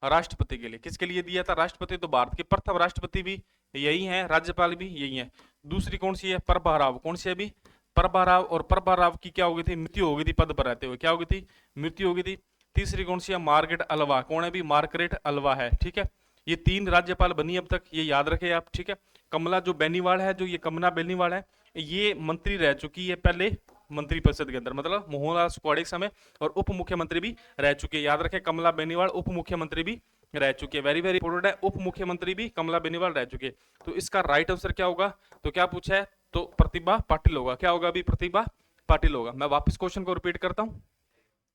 राष्ट्रपति के लिए। किसके लिए दिया था? राष्ट्रपति। तो भारत के प्रथम राष्ट्रपति भी यही है, राज्यपाल भी यही है। दूसरी कौन सी है? प्रभा राव। कौन सी अभी? प्रभा राव। और प्रभा राव की क्या हो गई थी? मृत्यु हो गई थी पद पर रहते हुए, क्या हो गई थी? मृत्यु हो गई थी। तीसरी कौन सी है? Margaret Alva. कौन है भी? मार्गरेट अल्वा है, ठीक है। ये 3 राज्यपाल बनी अब तक, ये याद रखे आप, ठीक है। कमला जो बेनीवाल है, जो ये कमला बेनीवाल है, ये मंत्री रह चुकी है पहले मंत्रिपरिषद के अंदर, मतलब मोहनलाल सुखाड़े के समय, और उप मुख्यमंत्री भी रह चुके हैं। याद रखें कमला बेनीवाल उप मुख्यमंत्री भी रह चुके हैं, वेरी वेरी इंपोर्टेंट है, उप मुख्यमंत्री भी कमला बेनीवाल रह चुके हैं। तो इसका राइट आंसर क्या होगा? तो क्या पूछा है? तो प्रतिभा पाटिल होगा, क्या होगा अभी? प्रतिभा पाटिल होगा। मैं वापस क्वेश्चन को रिपीट करता हूं,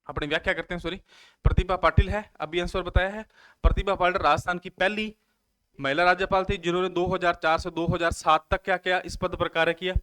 अपनी व्याख्या करते हैं, सॉरी। प्रतिभा पाटिल है, अभी आंसर बताया है। प्रतिभा पाटिल राजस्थान की पहली महिला राज्यपाल थी जिन्होंने 2004 से 2007 तक क्या किया? इस पद पर कार्य किया।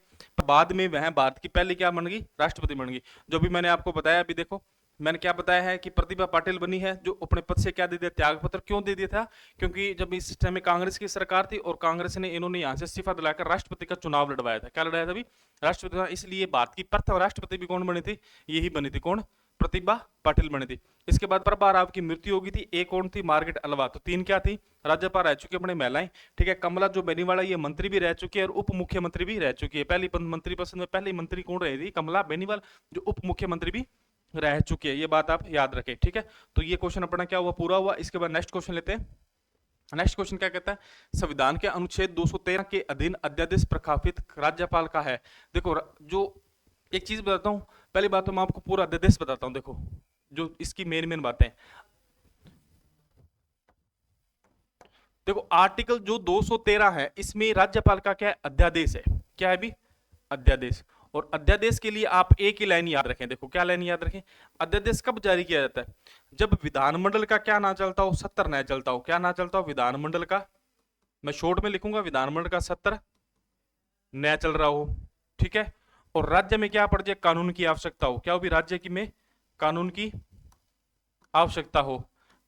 बाद में वह भारत की पहली क्या बन गई? राष्ट्रपति बन गई। जो भी मैंने आपको बताया, अभी देखो मैंने क्या बताया है कि प्रतिभा पाटिल बनी है जो अपने पद से क्या दे दिया? त्याग पत्र। क्यों दे दिया था? क्योंकि जब इस टाइम में कांग्रेस की सरकार थी और कांग्रेस ने इन्होंने यहां से इस्तीफा दिलाकर राष्ट्रपति का चुनाव लड़वाया था। क्या लड़ाया था अभी? राष्ट्रपति का। इसलिए भारत की प्रथम राष्ट्रपति भी कौन बनी थी? यही बनी थी, कौन? प्रतिभा पाटिल बनी थी। इसके बाद प्रभा राव की मृत्यु हो गई थी। एक कौन थी? Margaret Alva. तो 3 क्या थी? राज्यपाल रह चुकी अपने महिलाएं, ठीक है। कमला जो बेनीवाल है ये मंत्री भी रह चुकी है और उप मुख्यमंत्री भी रह चुकी है। पहली मंत्रिपरिषद में पहली मंत्री कौन रही थी? कमला बेनीवाल, जो उप मुख्यमंत्री भी रह चुके हैं, ये बात आप याद रखें, ठीक है। तो ये क्वेश्चन अपना क्या हुआ, पूरा हुआ। इसके बाद नेक्स्ट क्वेश्चन लेते हैं। नेक्स्ट क्वेश्चन क्या कहता है, संविधान के अनुच्छेद 213 के अधीन अध्यादेश प्रकाशित राज्यपाल का है। देखो जो एक चीज बताता हूं, पहली बात तो मैं आपको पूरा अध्यादेश बताता हूं। देखो जो इसकी मेन मेन बातें, देखो आर्टिकल जो 213 है इसमें राज्यपाल का क्या है, अध्यादेश है। क्या है भी, अध्यादेश। और अध्यादेश के लिए आप एक ही लाइन याद रखें, देखो क्या लाइन याद रखें, अध्यादेश कब जारी किया जाता है, जब विधानमंडल का क्या ना चलता हो, सत्र न चलता हो। क्या ना चलता हो, विधानमंडल का, मैं शॉर्ट में लिखूंगा, विधानमंडल का सत्र न चल रहा हो, ठीक है। और राज्य में क्या पड़ जाए, कानून की आवश्यकता हो। क्या हो भी, राज्य की में कानून की आवश्यकता हो,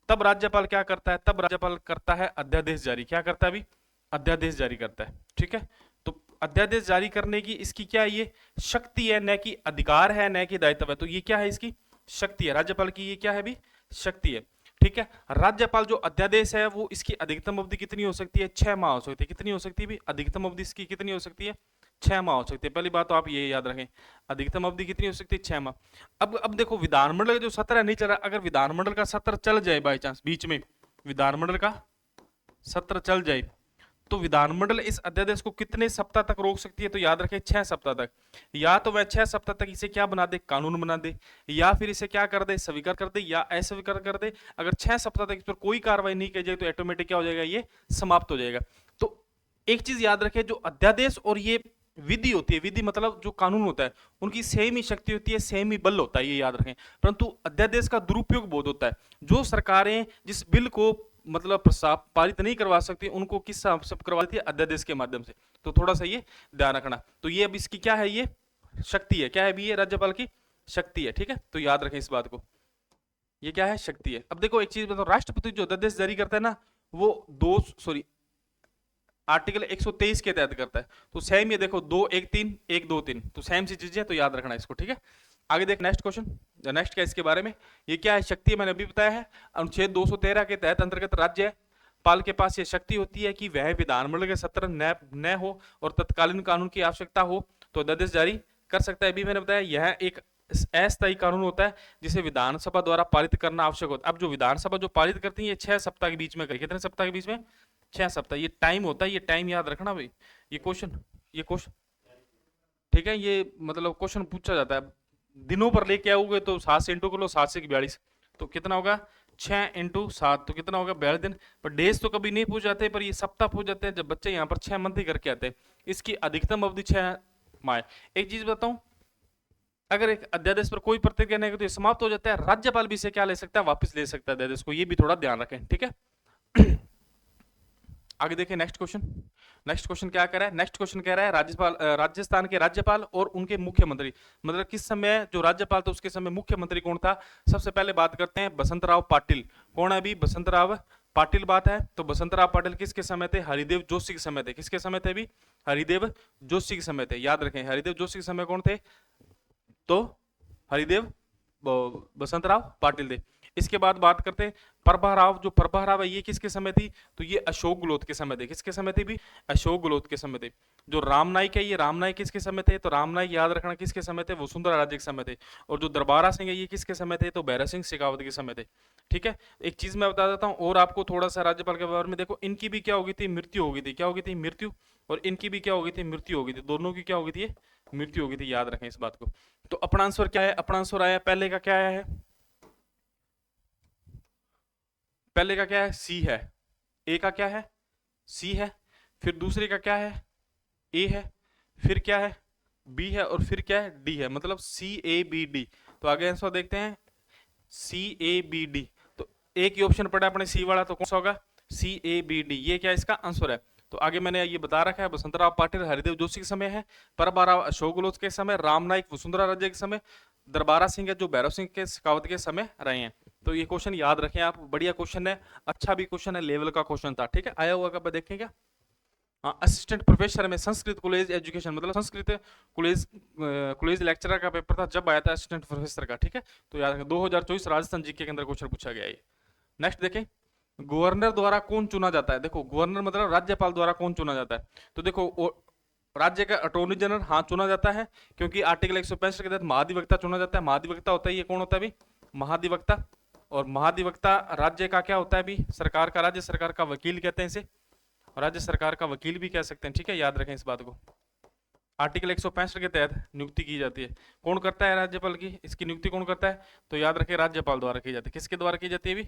तब राज्यपाल क्या करता है, तब राज्यपाल करता है अध्यादेश जारी। क्या करता है अभी, अध्यादेश जारी करता है, ठीक है। तो अध्यादेश जारी करने की इसकी क्या है, ये शक्ति है, न कि अधिकार है, न कि दायित्व है। तो ये क्या है, इसकी शक्ति है राज्यपाल की, ये क्या है भी, शक्ति है, ठीक है। राज्यपाल जो अध्यादेश है वो इसकी अधिकतम अवधि कितनी हो सकती है, 6 माह हो सकती है। कितनी हो सकती है भी, अधिकतम अवधि इसकी कितनी हो सकती है, 6 माह हो सकती है। पहली बात तो आप ये याद रखें, अधिकतम अवधि कितनी हो सकती है, 6 माह। अब देखो विधानमंडल का जो सत्र है नहीं चल रहा, अगर विधानमंडल का सत्र चल जाए बाई चांस, बीच में विधानमंडल का सत्र चल जाए, तो विधानमंडल इस अध्यादेश को कितने सप्ताह तक रोक सकती है, तो याद रखें 6 सप्ताह तक। या तो वह 6 सप्ताह तक इसे क्या बना दे, कानून बना दे, या फिर इसे क्या कर दे, स्वीकार कर दे, या अस्वीकार कर दे। अगर 6 सप्ताह तक इस पर कोई कार्रवाई नहीं की जाए तो ऑटोमेटिक क्या हो जाएगा, ये समाप्त हो जाएगा। तो एक चीज याद रखें, जो अध्यादेश और ये विधि होती है, विधि मतलब जो कानून होता है, उनकी सेम ही शक्ति होती है, सेम ही बल होता है, ये याद रखें। परंतु अध्यादेश का दुरुपयोग बहुत होता है। जो सरकारें जिस बिल को मतलब पारित नहीं करवा सकती, उनको किस सब करवा देती है, अध्यादेश के माध्यम से। तो थोड़ा सा ये ध्यान रखना। तो ये अब इसकी क्या है, ये शक्ति है। क्या है भी, ये राज्यपाल की शक्ति है, ठीक है। तो याद रखें इस बात को, ये क्या है, शक्ति है। अब देखो एक चीज बताओ, राष्ट्रपति जो अध्यादेश जारी करता है ना, वो आर्टिकल 123 के तहत करता है। तो सेम ये देखो 2 1 3 1 2 3, तो सेम सी चीजें, तो याद रखना इसको, ठीक है। आगे देख नेक्स्ट क्वेश्चन, नेक्स्ट क्या इसके बारे में, ये क्या है, शक्ति मैंने अभी बताया है। अनुच्छेद 213 के तहत अंतर्गत राज्यपाल के पास ये शक्ति होती है कि वह विधानमंडल के सत्र न हो और तत्कालीन कानून की आवश्यकता हो तो अध्यादेश जारी कर सकता है। अभी मैंने बताया यह एक अस्थायी कानून होता है जिसे विधानसभा द्वारा पारित करना आवश्यक होता है। अब जो विधानसभा जो पारित करती है, ये 6 सप्ताह के बीच में करेगी। कितने सप्ताह के बीच में, 6 सप्ताह। ये टाइम होता है, ये टाइम याद रखना भाई। ये क्वेश्चन ठीक है, ये मतलब क्वेश्चन पूछा जाता है। दिनों पर लेके आओगे तो 7 से इंटू कर लो, 7 से 42, तो कितना होगा, 6 इंटू 7, तो कितना होगा, 42 दिन। पर डेज तो कभी नहीं पूछ जाते, पर ये सप्ताह पूछ जाते हैं जब बच्चे यहाँ पर 6 मंथ ही करके आते हैं। इसकी अधिकतम अवधि 6 माह। एक चीज बताऊं, अगर एक अध्यादेश पर कोई प्रतिक्रिया नहीं तो ये समाप्त हो जाता है। राज्यपाल भी इसे क्या ले सकता है, वापस ले सकता है अध्यादेश को। ये भी थोड़ा ध्यान रखें, ठीक है। आगे देखें नेक्स्ट क्वेश्चन। नेक्स्ट क्वेश्चन क्या कह रहा है, नेक्स्ट क्वेश्चन कह रहा है राज्यपाल, राजस्थान के राज्यपाल और उनके मुख्यमंत्री, मतलब किस समय जो राज्यपाल था उसके समय मुख्यमंत्री कौन था। सबसे पहले बात करते हैं बसंतराव पाटिल। कौन है अभी, बसंतराव पाटिल बात है। तो बसंतराव पाटिल किसके समय थे, हरिदेव जोशी के समय थे। किसके समय थे अभी, हरिदेव जोशी के समय थे। याद रखें हरिदेव जोशी के समय कौन थे, तो हरिदेव बसंतराव पाटिल थे। इसके बाद बात करते हैं प्रभाराव। जो प्रभाराव है ये किसके समय थी, तो ये अशोक गहलोत के समय थे। किसके समय थे भी, अशोक गहलोत के समय थे। जो रामनाइक है, ये रामनाइक किसके समय थे, तो रामनाइक याद रखना किसके समय थे, वसुंधरा राजे के समय थे। और जो दरबारा सिंह है ये किसके समय थे, तो भैरव सिंह शेखावत के समय थे, ठीक है। एक चीज मैं बता देता हूँ और आपको थोड़ा सा राज्यपाल के बारे में। देखो इनकी भी क्या हो गई थी, मृत्यु हो गई थी। क्या हो गई थी, मृत्यु। और इनकी भी क्या हो गई थी, मृत्यु हो गई थी। दोनों की क्या हो गई थी, मृत्यु हो गई थी। याद रखें इस बात को। तो अपना आंसर क्या है, अपना आंसर आया पहले का क्या आया है, पहले का क्या है, सी है। ए का क्या है, सी है। फिर दूसरे का क्या है, ए है। फिर क्या है, बी है। और फिर क्या है, डी है। मतलब सी ए बी डी। तो आगे आंसर देखते हैं, सी ए बी डी। तो एक ही ऑप्शन पड़ा अपने सी वाला, तो कौन सा होगा, सी ए बी डी। ये क्या इसका आंसर है। तो आगे मैंने ये बता रखा है, बसंतराव पाटिल हरिदेव जोशी के समय है, प्रभाराव अशोक गहलोत के समय, रामनाइक वसुंधरा राजे के समय, दरबारा सिंह है जो भैरव सिंह के शेखावत के समय रहे हैं। तो ये क्वेश्चन याद रखें आप, बढ़िया क्वेश्चन है, अच्छा भी क्वेश्चन है, लेवल का क्वेश्चन था, ठीक है। आया हुआ कब देखें क्या, असिस्टेंट प्रोफेसर में संस्कृत कॉलेज एजुकेशन, मतलब संस्कृत कॉलेज लेक्चरर का पेपर था जब आया था असिस्टेंट प्रोफेसर का, ठीक है। तो याद रखें 2024 राजस्थान जीके के अंदर क्वेश्चन पूछा गया है। नेक्स्ट देखें, गवर्नर द्वारा कौन चुना जाता है। देखो गवर्नर मतलब राज्यपाल द्वारा कौन चुना जाता है। तो देखो राज्य का अटॉर्नी जनरल हाँ चुना जाता है, क्योंकि आर्टिकल 165 के तहत महाधिवक्ता चुना जाता है। महाधिवक्ता होता है, ये कौन होता है अभी? महाधिवक्ता। और महाधिवक्ता राज्य का क्या होता है अभी? सरकार का, राज्य सरकार का वकील कहते हैं इसे, राज्य सरकार का वकील भी कह सकते हैं, ठीक है, याद रखें इस बात को। आर्टिकल 165 के तहत नियुक्ति की जाती है। कौन करता है राज्यपाल की? इसकी नियुक्ति कौन करता है? तो याद रखें राज्यपाल द्वारा की जाती है। किसके द्वारा की जाती है अभी?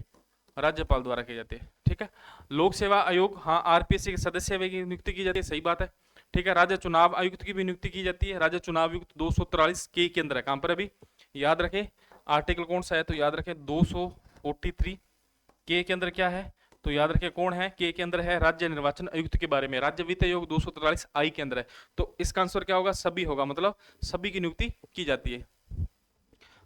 राज्यपाल द्वारा की जाती है, ठीक है। लोक सेवा आयोग, हाँ आरपीएससी के सदस्य की नियुक्ति की जाती है, सही बात है, ठीक है। राज्य चुनाव आयुक्त की भी नियुक्ति की जाती है। राज्य चुनाव आयुक्त 243 के अंदर है, कहां पर अभी? याद रखें आर्टिकल कौन सा है, तो याद रखें 243 के अंदर क्या है, तो याद रखें कौन है? के अंदर है राज्य निर्वाचन आयुक्त के बारे में। राज्य वित्त आयोग 243 आई के अंदर है। तो इसका आंसर क्या होगा? सभी होगा, मतलब सभी की नियुक्ति की जाती है।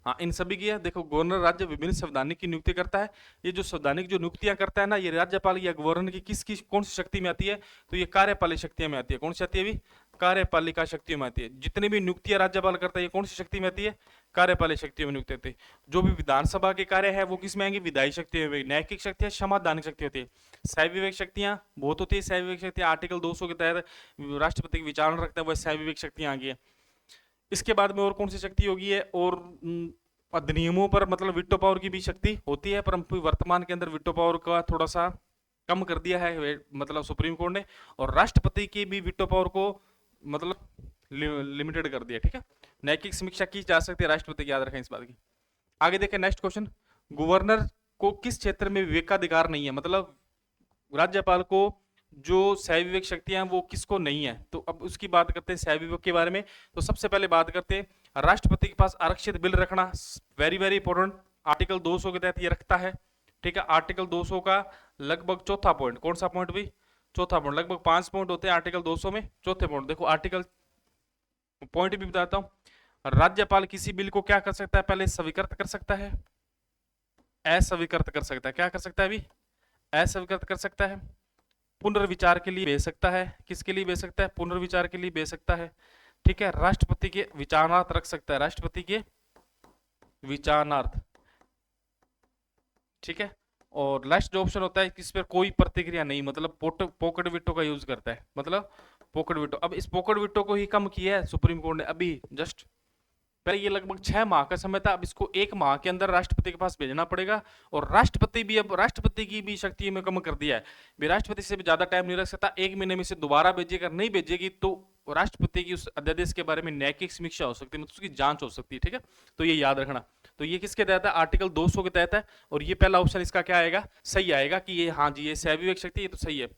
हाँ, इन सभी की है। देखो, गवर्नर राज्य विभिन्न संवैधानिक की नियुक्ति करता है। ये जो संवैधानिक जो नियुक्तियां करता है ना, ये राज्यपाल या गवर्नर की किसकी कौन सी शक्ति में आती है? तो ये कार्यपालिक शक्तियों में आती है। कौन सी आती है अभी? कार्यपालिका शक्तियों में आती है। जितनी भी नियुक्तियां राज्यपाल करता है, ये कौन सी शक्ति में आती है? कार्यपालिक शक्तियों में नियुक्ति होती है। जो भी विधानसभा के कार्य है वो किस में आएंगे? विधायी शक्तियों में। न्यायिक शक्तियां संवैधानिक शक्ति होती है। सह विवेक शक्तियां बहुत होती है। सह विवेक शक्तियां आर्टिकल 200 के तहत राष्ट्रपति की विचारणा रखता है, वह सह विवेक शक्तियां आ गई है। इसके बाद में और कौन सी शक्ति होगी है? और अधिनियमों पर मतलब विटो पावर की भी शक्ति होती है, परंतु वर्तमान के अंदर विटो पावर का थोड़ा सा कम कर दिया है मतलब सुप्रीम कोर्ट ने, और राष्ट्रपति की भी विटो पावर को मतलब लिमिटेड कर दिया, ठीक है। नैतिक समीक्षा की जा सकती है राष्ट्रपति की, याद रखें इस बात की। आगे देखें नेक्स्ट क्वेश्चन, गवर्नर को किस क्षेत्र में विवेकाधिकार नहीं है? मतलब राज्यपाल को जो सह विवेक शक्तियां हैं वो किसको नहीं है? तो अब उसकी बात करते हैं सह विवेक के बारे में। तो सबसे पहले बात करते हैं राष्ट्रपति के पास आरक्षित बिल रखना, वेरी वेरी इंपॉर्टेंट। आर्टिकल 200 के तहत ये रखता है, ठीक है। आर्टिकल 200 का लगभग चौथा पॉइंट, कौन सा पॉइंट भी? चौथा पॉइंट। लगभग 5 पॉइंट होते हैं आर्टिकल 200 में, चौथे पॉइंट देखो। आर्टिकल पॉइंट भी बताता हूं। राज्यपाल किसी बिल को क्या कर सकता है? पहले स्वीकृत कर सकता है, अस्वीकृत कर सकता है। क्या कर सकता है अभी? अस्वीकृत कर सकता है। पुनर्विचार के लिए भेज सकता है। किसके लिए भेज सकता है? पुनर्विचार के लिए भेज सकता है, ठीक है। राष्ट्रपति के विचारणार्थ रख सकता है, राष्ट्रपति के विचारणार्थ, ठीक है। और लास्ट जो ऑप्शन होता है किस पर कोई प्रतिक्रिया नहीं, मतलब पॉकेट विटो का यूज करता है, मतलब पॉकेट विटो। अब इस पॉकेट विटो को ही कम किया है सुप्रीम कोर्ट ने अभी जस्ट। पहले ये लगभग 6 माह का समय था, अब इसको 1 माह के अंदर राष्ट्रपति के पास भेजना पड़ेगा। और राष्ट्रपति भी अब राष्ट्रपति की भी शक्ति में कम कर दिया है, भी राष्ट्रपति से भी ज्यादा टाइम नहीं रख सकता। 1 महीने में से दोबारा भेजेगा, नहीं भेजेगी तो राष्ट्रपति की उस अध्यादेश के बारे में न्यायिक समीक्षा हो सकती है, मतलब उसकी जांच हो सकती है, ठीक है। तो ये याद रखना। तो ये किसके तहत है? आर्टिकल 200 के तहत है। और ये पहला ऑप्शन इसका क्या आएगा? सही आएगा कि ये हाँ जी ये सह विवेक शक्ति, ये तो सही है।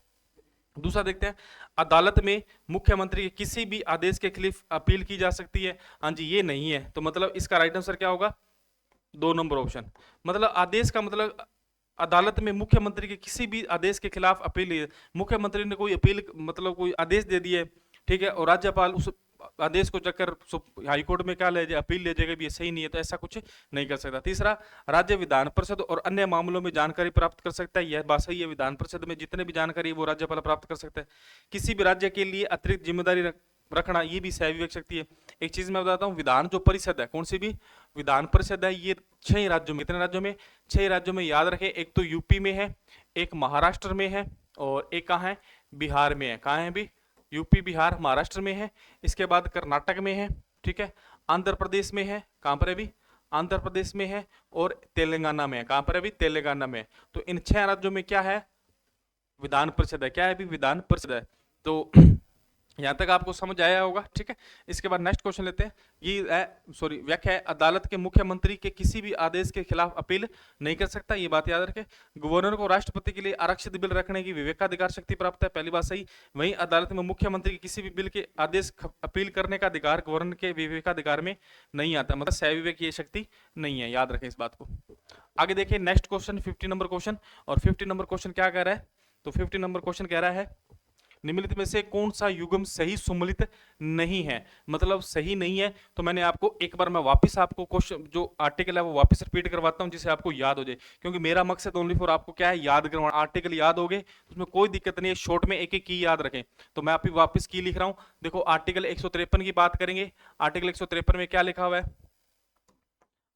दूसरा देखते हैं, अदालत में मुख्यमंत्री के किसी भी आदेश के खिलाफ अपील की जा सकती है। हाँ जी ये नहीं है, तो मतलब इसका राइट आंसर क्या होगा? 2 नंबर ऑप्शन। मतलब आदेश का मतलब अदालत में मुख्यमंत्री के किसी भी आदेश के खिलाफ अपील, मुख्यमंत्री ने कोई अपील मतलब कोई आदेश दे दिए, ठीक है, और राज्यपाल उस आदेश को चक्कर हाईकोर्ट में क्या ले जाए, अपील ले जाएगा, भी ये सही नहीं है, तो ऐसा कुछ नहीं कर सकता। तीसरा, राज्य विधान परिषद और अन्य मामलों में जानकारी प्राप्त कर सकता है, यह बात सही है। विधान परिषद में जितने भी जानकारी है वो राज्यपाल प्राप्त कर सकता है। किसी भी राज्य के लिए अतिरिक्त जिम्मेदारी रखना, ये भी सह विवेक शक्ति है। एक चीज मैं बताता हूँ, विधान जो परिषद है, कौन सी भी विधान परिषद है, ये 6 राज्यों में, कितने राज्यों में? 6 राज्यों में, याद रखें। एक तो यूपी में है, एक महाराष्ट्र में है, और एक कहाँ है? बिहार में है। कहाँ है भी? यूपी, बिहार, महाराष्ट्र में है। इसके बाद कर्नाटक में है, ठीक है। आंध्र प्रदेश में है, कहां पर है अभी? आंध्र प्रदेश में है। और तेलंगाना में है, कहां पर है अभी? तेलंगाना में है। तो इन 6 राज्यों में क्या है? विधान परिषद है। क्या है अभी? विधान परिषद है। तो यहां तक आपको समझ आया होगा, ठीक है। इसके बाद नेक्स्ट क्वेश्चन लेते हैं। ये सॉरी व्याख्या है, अदालत के मुख्यमंत्री के किसी भी आदेश के खिलाफ अपील नहीं कर सकता, ये बात याद रखें। गवर्नर को राष्ट्रपति के लिए आरक्षित बिल रखने की विवेकाधिकार शक्ति प्राप्त है, पहली बात सही। वहीं अदालत में मुख्यमंत्री के किसी भी बिल के आदेश अपील करने का अधिकार गवर्नर के विवेकाधिकार में नहीं आता, मतलब सह विवेक ये शक्ति नहीं है, याद रखें इस बात को। आगे देखिए नेक्स्ट क्वेश्चन, 50 नंबर क्वेश्चन। और 50 नंबर क्वेश्चन क्या कह रहा है? तो 50 नंबर क्वेश्चन कह रहा है, निम्नलिखित में से कौन सा युग्म सही सम्मिलित नहीं है? मतलब सही नहीं है। तो मैंने आपको एक बार मैं वापस आपको क्वेश्चन जो आर्टिकल है वो वापस रिपीट करवाता हूं, जिससे आपको याद हो जाए, क्योंकि मेरा मकसद ओनली फॉर आपको क्या है? याद करवाना। आर्टिकल याद हो गए उसमें कोई दिक्कत नहीं है, शॉर्ट में एक एक की याद रखें। तो मैं आप वापस की लिख रहा हूं। देखो आर्टिकल 153 की बात करेंगे। आर्टिकल 153 में क्या लिखा हुआ है?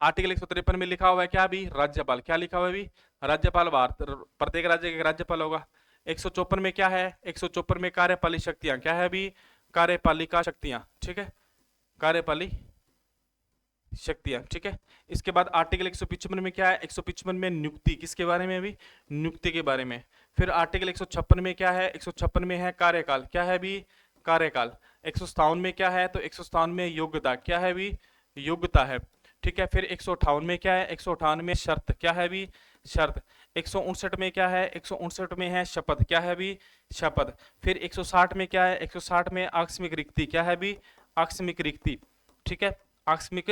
आर्टिकल 153 में लिखा हुआ है क्या भी? राज्यपाल। क्या लिखा हुआ है भी? राज्यपाल। भारत प्रत्येक राज्य का राज्यपाल होगा। 154 में क्या है? 154 में कार्यपालिक शक्तियां क्या है अभी? कार्यपालिका शक्तियां, ठीक है, कार्यपाली शक्तियां, ठीक है। इसके बाद आर्टिकल 155 में क्या है, 155 में नियुक्ति, किसके बारे में अभी, नियुक्ति के बारे में। फिर आर्टिकल 156 में क्या है, 156 में है कार्यकाल, क्या है अभी, कार्यकाल। 157 में क्या है, तो 157 में योग्यता, क्या है अभी, योग्यता है, ठीक है। फिर 158 में क्या है, 158 में शर्त, क्या है अभी, शर्त। 159 में क्या है, 159 में है शपथ, क्या है अभी, शपथ। फिर 160 में क्या है, 160 में आकस्मिक रिक्ति, क्या है अभी, आकस्मिक रिक्ति, ठीक है, आकस्मिक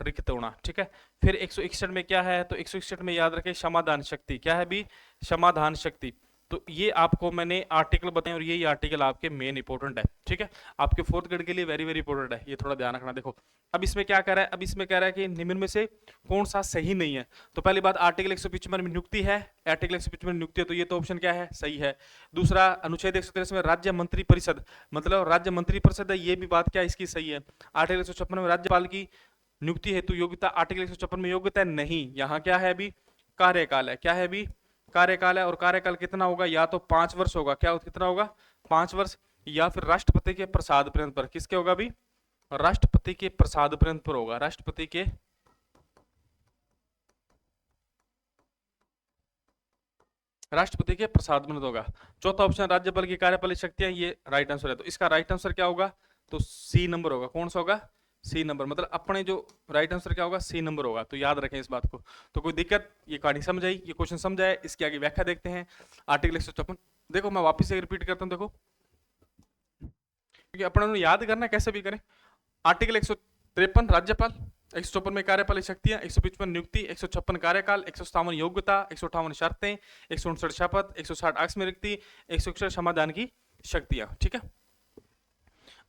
रिक्त होना, ठीक है। फिर 161 में क्या है, तो 161 में याद रखें समाधान शक्ति, क्या है भी, समाधान शक्ति। तो ये आपको मैंने आर्टिकल बताए और यही आर्टिकल आपके मेन इंपॉर्टेंट है, ठीक है, आपके फोर्थ ग्रेड के लिए वेरी वेरी इंपॉर्टेंट है, ये थोड़ा ध्यान रखना। देखो अब इसमें क्या कह रहा है, अब इसमें कह रहा है कि निम्न में से कौन सा सही नहीं है। तो पहली बात, आर्टिकल 155 में नियुक्ति है, आर्टिकल 155 में नियुक्ति है, तो ये तो ऑप्शन क्या है, सही है। दूसरा, अनुच्छेद 143 में राज्य मंत्री परिषद, मतलब राज्य मंत्री परिषद है, ये भी बात क्या इसकी सही है। आर्टिकल 156 में राज्यपाल की नियुक्ति हेतु योग्यता, आर्टिकल 156 में योग्यता नहीं, यहाँ क्या है अभी, कार्यकाल है, क्या है अभी, कार्यकाल है। और कार्यकाल कितना होगा, या तो 5 वर्ष होगा, क्या कितना होगा, 5 वर्ष, या फिर राष्ट्रपति के प्रसाद पर्यंत पर, किसके होगा अभी, राष्ट्रपति के प्रसाद पर्यंत पर होगा, राष्ट्रपति के प्रसाद पर्यंत होगा। चौथा ऑप्शन राज्यपाल की कार्यपालिक शक्तियां, ये राइट आंसर है। तो इसका राइट आंसर क्या होगा, तो सी नंबर होगा, कौन सा होगा, सी नंबर, मतलब अपने जो राइट आंसर क्या होगा, सी नंबर होगा। तो याद रखें इस बात को। तो कोई दिक्कत, ये कहानी समझ आई, ये क्वेश्चन समझ आए, इसकी आगे व्याख्या देखते हैं। आर्टिकल 156, देखो मैं वापस से रिपीट करता हूं, देखो क्योंकि अपन याद करना कैसे भी करें। आर्टिकल 153 राज्यपाल, 154 में कार्यपालिक शक्तियां, 155 नियुक्ति, 156 कार्यकाल, 157 योग्यता, 158 शर्तें, 159 शपथ, 160 आकस्मिक रिक्ति, 161 समाधान की शक्तियां, ठीक है।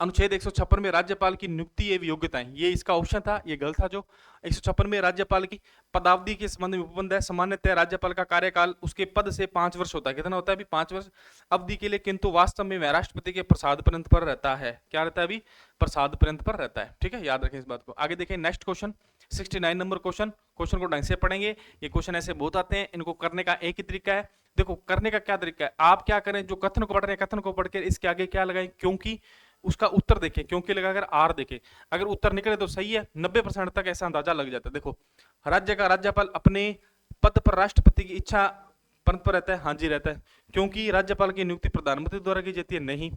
अनुच्छेद 156 में राज्यपाल की नियुक्ति एवं योग्यताएं, ये इसका ऑप्शन था, ये गलत था। जो 156 में राज्यपाल की पदावधि के संबंध में उपबंध है, सामान्यतः राज्यपाल का कार्यकाल उसके पद से 5 वर्ष होता है, कितना होता है अभी, 5 वर्ष अवधि के लिए, किंतु वास्तव में वह राष्ट्रपति के प्रसाद पर्यंत पर रहता है, क्या रहता है अभी, प्रसाद पर्यंत पर रहता है, ठीक है, याद रखें इस बात को। आगे देखें next question, 69 number question. Question को ढंग से पढ़ेंगे, ये क्वेश्चन ऐसे बहुत आते हैं, इनको करने का एक ही तरीका है। देखो करने का क्या तरीका है, आप क्या करें, जो कथन को पढ़ रहे हैं, कथन को पढ़ के इसके आगे क्या लगाएं, क्योंकि उसका उत्तर देखें, क्योंकि लगाकर आर देखें, अगर उत्तर निकले तो सही है, 90% तक ऐसा अंदाजा लग जाता है। देखो राज्य का राज्यपाल अपने पद पर राष्ट्रपति की इच्छा पर रहता है, हाँ जी रहता है। क्योंकि राज्यपाल की नियुक्ति प्रधानमंत्री द्वारा की जाती है, नहीं।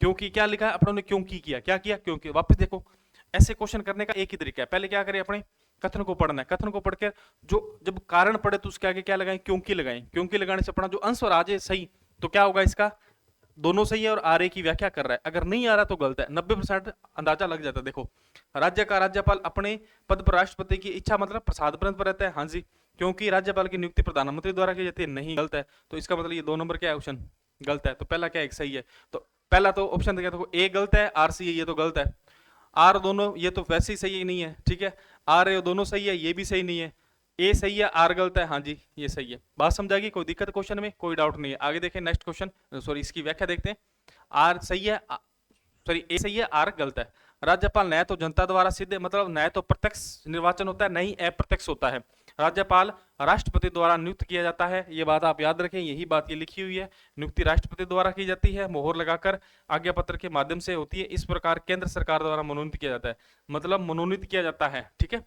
क्योंकि क्या लिखा है अपनों ने, क्योंकि किया, क्या किया, क्योंकि। वापस देखो, ऐसे क्वेश्चन करने का एक ही तरीका है, पहले क्या करें, अपने कथन को पढ़ना है, कथन को पढ़कर जो जब कारण पढ़े तो उसके आगे क्या लगाएं, क्योंकि लगाएं। क्योंकि लगाने से अपना जो आंसर आ जाए सही, तो क्या होगा, इसका दोनों सही है और आर ए की व्याख्या कर रहा है, अगर नहीं आ रहा तो गलत है, 90% अंदाजा लग जाता है। देखो राज्य का राज्यपाल अपने पद पर राष्ट्रपति की इच्छा मतलब प्रसाद पर्यंत पर रहता है, हाँ जी। क्योंकि राज्यपाल की नियुक्ति प्रधानमंत्री द्वारा की जाती है, नहीं, गलत है। तो इसका मतलब ये 2 नंबर क्या है, ऑप्शन गलत है। तो पहला क्या एक सही है, तो पहला तो ऑप्शन क्या, तो ए गलत है, आर सी है, ये तो गलत है। आर दोनों ये तो वैसे ही सही नहीं है, ठीक है, आर ए दोनों सही है, ये भी सही नहीं है। ए सही है, आर गलत है, हाँ जी ये सही है। बात समझाएगी, कोई दिक्कत क्वेश्चन में, कोई डाउट नहीं है। आगे देखें नेक्स्ट क्वेश्चन, सॉरी इसकी व्याख्या देखते हैं। आर सही है, सॉरी ए सही है, आर गलत है। राज्यपाल न तो जनता द्वारा सिद्ध, मतलब न तो प्रत्यक्ष निर्वाचन होता है, नहीं अप्रत्यक्ष होता है। राज्यपाल राष्ट्रपति द्वारा नियुक्त किया जाता है, ये बात आप याद रखें, यही बात ये लिखी हुई है, नियुक्ति राष्ट्रपति द्वारा की जाती है, मोहर लगाकर आज्ञा पत्र के माध्यम से होती है। इस प्रकार केंद्र सरकार द्वारा मनोनीत किया जाता है, मतलब मनोनीत किया जाता है, ठीक है।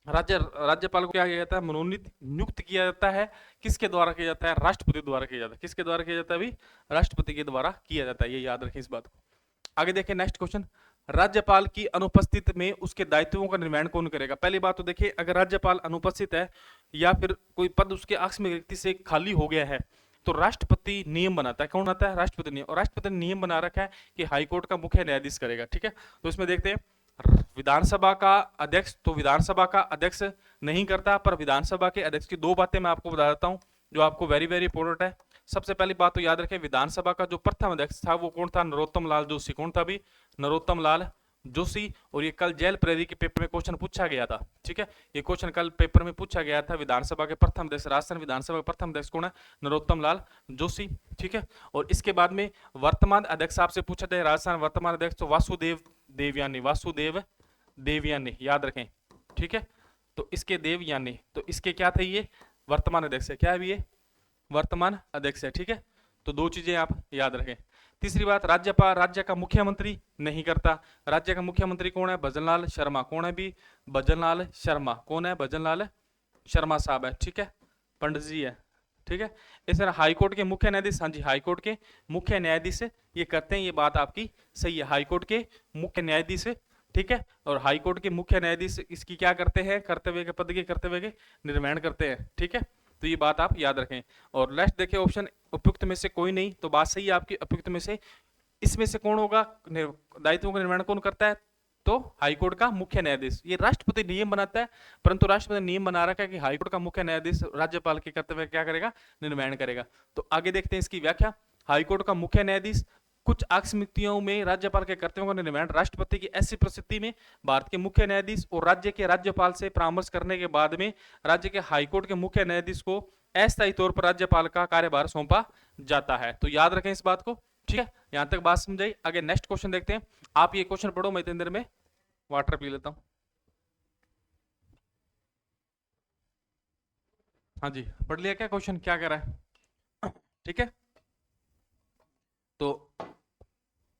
राज्यपाल को क्या किया जाता है, मनोनीत नियुक्त किया जाता है, किसके द्वारा किया जाता है, राष्ट्रपति द्वारा किया जाता है। किसके द्वारा किया जाता है अभी, राष्ट्रपति के द्वारा किया जाता है, ये याद रखें इस बात को। आगे देखें नेक्स्ट क्वेश्चन, राज्यपाल की अनुपस्थिति में उसके दायित्वों का निर्वहन कौन करेगा। पहली बात तो देखिए, अगर राज्यपाल अनुपस्थित है या फिर कोई पद उसके आकस्मिक रिक्ति से खाली हो गया है, तो राष्ट्रपति नियम बनाता है, कौन बनाता है, राष्ट्रपति नियम। और राष्ट्रपति ने नियम बना रखा है कि हाईकोर्ट का मुख्य न्यायाधीश करेगा, ठीक है। तो इसमें देखते हैं विधानसभा का अध्यक्ष, तो विधानसभा का अध्यक्ष नहीं करता, पर विधानसभा के अध्यक्ष की 2 बातें मैं आपको बता देता हूं जो आपको वेरी वेरी इंपॉर्टेंट है। सबसे पहली बात तो याद रखें, विधानसभा का जो प्रथम अध्यक्ष था वो कौन था, नरोत्तम लाल जोशी। कौन था भी, नरोत्तम लाल जोशी। और ये कल जेल प्रेरी के पेपर में क्वेश्चन पूछा गया था, ठीक है, ये क्वेश्चन कल पेपर में पूछा गया था। विधानसभा के प्रथम अध्यक्ष, राजस्थान विधानसभा के प्रथम अध्यक्ष कौन है, नरोत्तम लाल जोशी, ठीक है। और इसके बाद में वर्तमान अध्यक्ष आपसे पूछा जाए, राजस्थान वर्तमान अध्यक्ष तो वासुदेव देवयानी, वासुदेव देवयानी, याद रखें, ठीक है। तो इसके देवयानी, तो इसके क्या थे, ये वर्तमान अध्यक्ष है, क्या है ये वर्तमान अध्यक्ष है, ठीक है। तो 2 चीजें आप याद रखें। तीसरी बात, राज्यपाल राज्य का मुख्यमंत्री नहीं करता। राज्य का मुख्यमंत्री कौन है? भजनलाल शर्मा। कौन है भी? भजनलाल शर्मा। कौन है? भजनलाल शर्मा साहब है, ठीक है, पंडित जी है, ठीक है। इस तरह हाईकोर्ट के मुख्य न्यायाधीश, हाँ जी, हाईकोर्ट के मुख्य न्यायाधीश ये करते हैं, ये बात आपकी सही है, हाईकोर्ट के मुख्य न्यायाधीश, ठीक है। और हाईकोर्ट के मुख्य न्यायाधीश इसकी क्या करते हैं? कर्तव्य के पद के कर्तव्य के निर्वहन करते हैं, ठीक है। तो ये बात आप याद रखें। और लास्ट देखिए ऑप्शन, उपयुक्त में से कोई नहीं, तो बात सही है आपकी, उपयुक्त में से इसमें से कौन होगा? दायित्वों का निर्वहन कौन करता है? तो हाईकोर्ट का मुख्य न्यायाधीश। ये राष्ट्रपति नियम बनाता है, परंतु राष्ट्रपति नियम बना रखा है कि हाईकोर्ट का मुख्य न्यायाधीश राज्यपाल के कर्तव्य क्या करेगा? निर्वहन करेगा। तो आगे देखते हैं इसकी व्याख्या। हाईकोर्ट का मुख्य न्यायाधीश कुछ आकस्मिकताओं में राज्यपाल के कर्तव्यों का निर्वहन राष्ट्रपति की ऐसी परिस्थिति में भारत के मुख्य न्यायाधीश और राज्य के राज्यपाल से परामर्श करने के बाद में राज्य के हाईकोर्ट के मुख्य न्यायाधीश को अस्थायी तौर पर राज्यपाल का कार्यभार सौंपा जाता है। तो याद रखें इस बात को, ठीक है। यहां तक बात समझाई। आगे नेक्स्ट क्वेश्चन देखते हैं। आप ये क्वेश्चन पढ़ो, मैं इतने देर में वाटर पी लेता हूं। हाँ जी, पढ़ लिया क्या क्वेश्चन? क्या कह रहा है? ठीक है, तो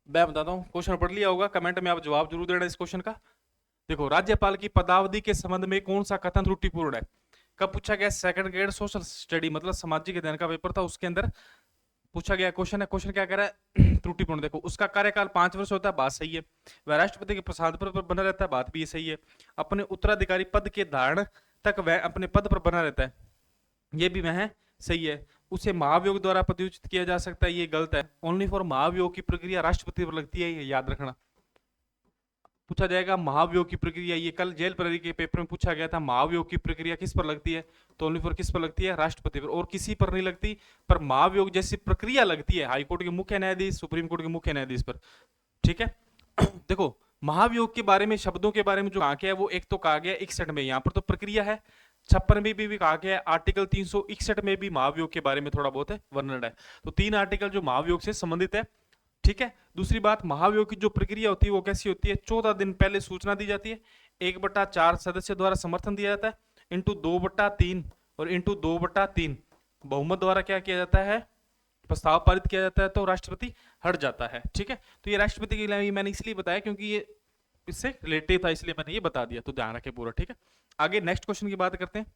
मैं बताता हूँ, क्वेश्चन पढ़ लिया होगा, कमेंट में आप जवाब जरूर देना इस क्वेश्चन का। देखो, राज्यपाल की पदावधि के संबंध में कौन सा कथन त्रुटिपूर्ण है? कब पूछा गया? सेकंड ग्रेड सोशल स्टडी मतलब सामाजिक अध्ययन का पेपर था, उसके अंदर पूछा गया क्वेश्चन है। क्वेश्चन क्या कह रहा है? त्रुटिपूर्ण। देखो, उसका कार्यकाल 5 वर्ष होता है, बात सही है। वह राष्ट्रपति के प्रसाद पर बना रहता है, बात भी ये सही है। अपने उत्तराधिकारी पद के धारण तक वह अपने पद पर बना रहता है, ये भी वह सही है। उसे महाभियोग द्वारा पदच्युत किया जा सकता है, ये गलत है। ओनली फॉर महाभियोग की प्रक्रिया राष्ट्रपति पर लगती है, ये याद रखना। पूछा जाएगा महाभियोग की प्रक्रिया, ये कल जेल प्रहरी के पेपर में पूछा गया था, महाभियोग की प्रक्रिया किस पर लगती है? तो ओनली फॉर किस पर लगती है? राष्ट्रपति पर, और किसी पर नहीं लगती। पर महाभियोग जैसी प्रक्रिया लगती है हाईकोर्ट के मुख्य न्यायाधीश, सुप्रीम कोर्ट के मुख्य न्यायाधीश पर, ठीक है। देखो, महाभियोग के बारे में, शब्दों के बारे में जो कहा गया है वो एक तो कहा गया 61 में, यहाँ पर तो प्रक्रिया है। 56 में भी कहा गया है, आर्टिकल 361 में भी महाभियोग के बारे में थोड़ा बहुत है वर्णन है। तो 3 आर्टिकल जो महाभियोग से संबंधित है, ठीक है। दूसरी बात, महाभियोग की जो प्रक्रिया होती है वो कैसी होती है? 14 दिन पहले सूचना दी जाती है, 1/4 सदस्य द्वारा समर्थन दिया जाता है, इंटू 2/3 और इंटू 2/3 बहुमत द्वारा क्या किया जाता है? प्रस्ताव पारित किया जाता है, तो राष्ट्रपति हट जाता है, ठीक है। तो ये राष्ट्रपति के लिए मैंने इसलिए बताया क्योंकि ये इससे रिलेटेड था, इसलिए मैंने ये बता दिया, तो ध्यान रखें पूरा, ठीक है। आगे नेक्स्ट क्वेश्चन की बात करते हैं,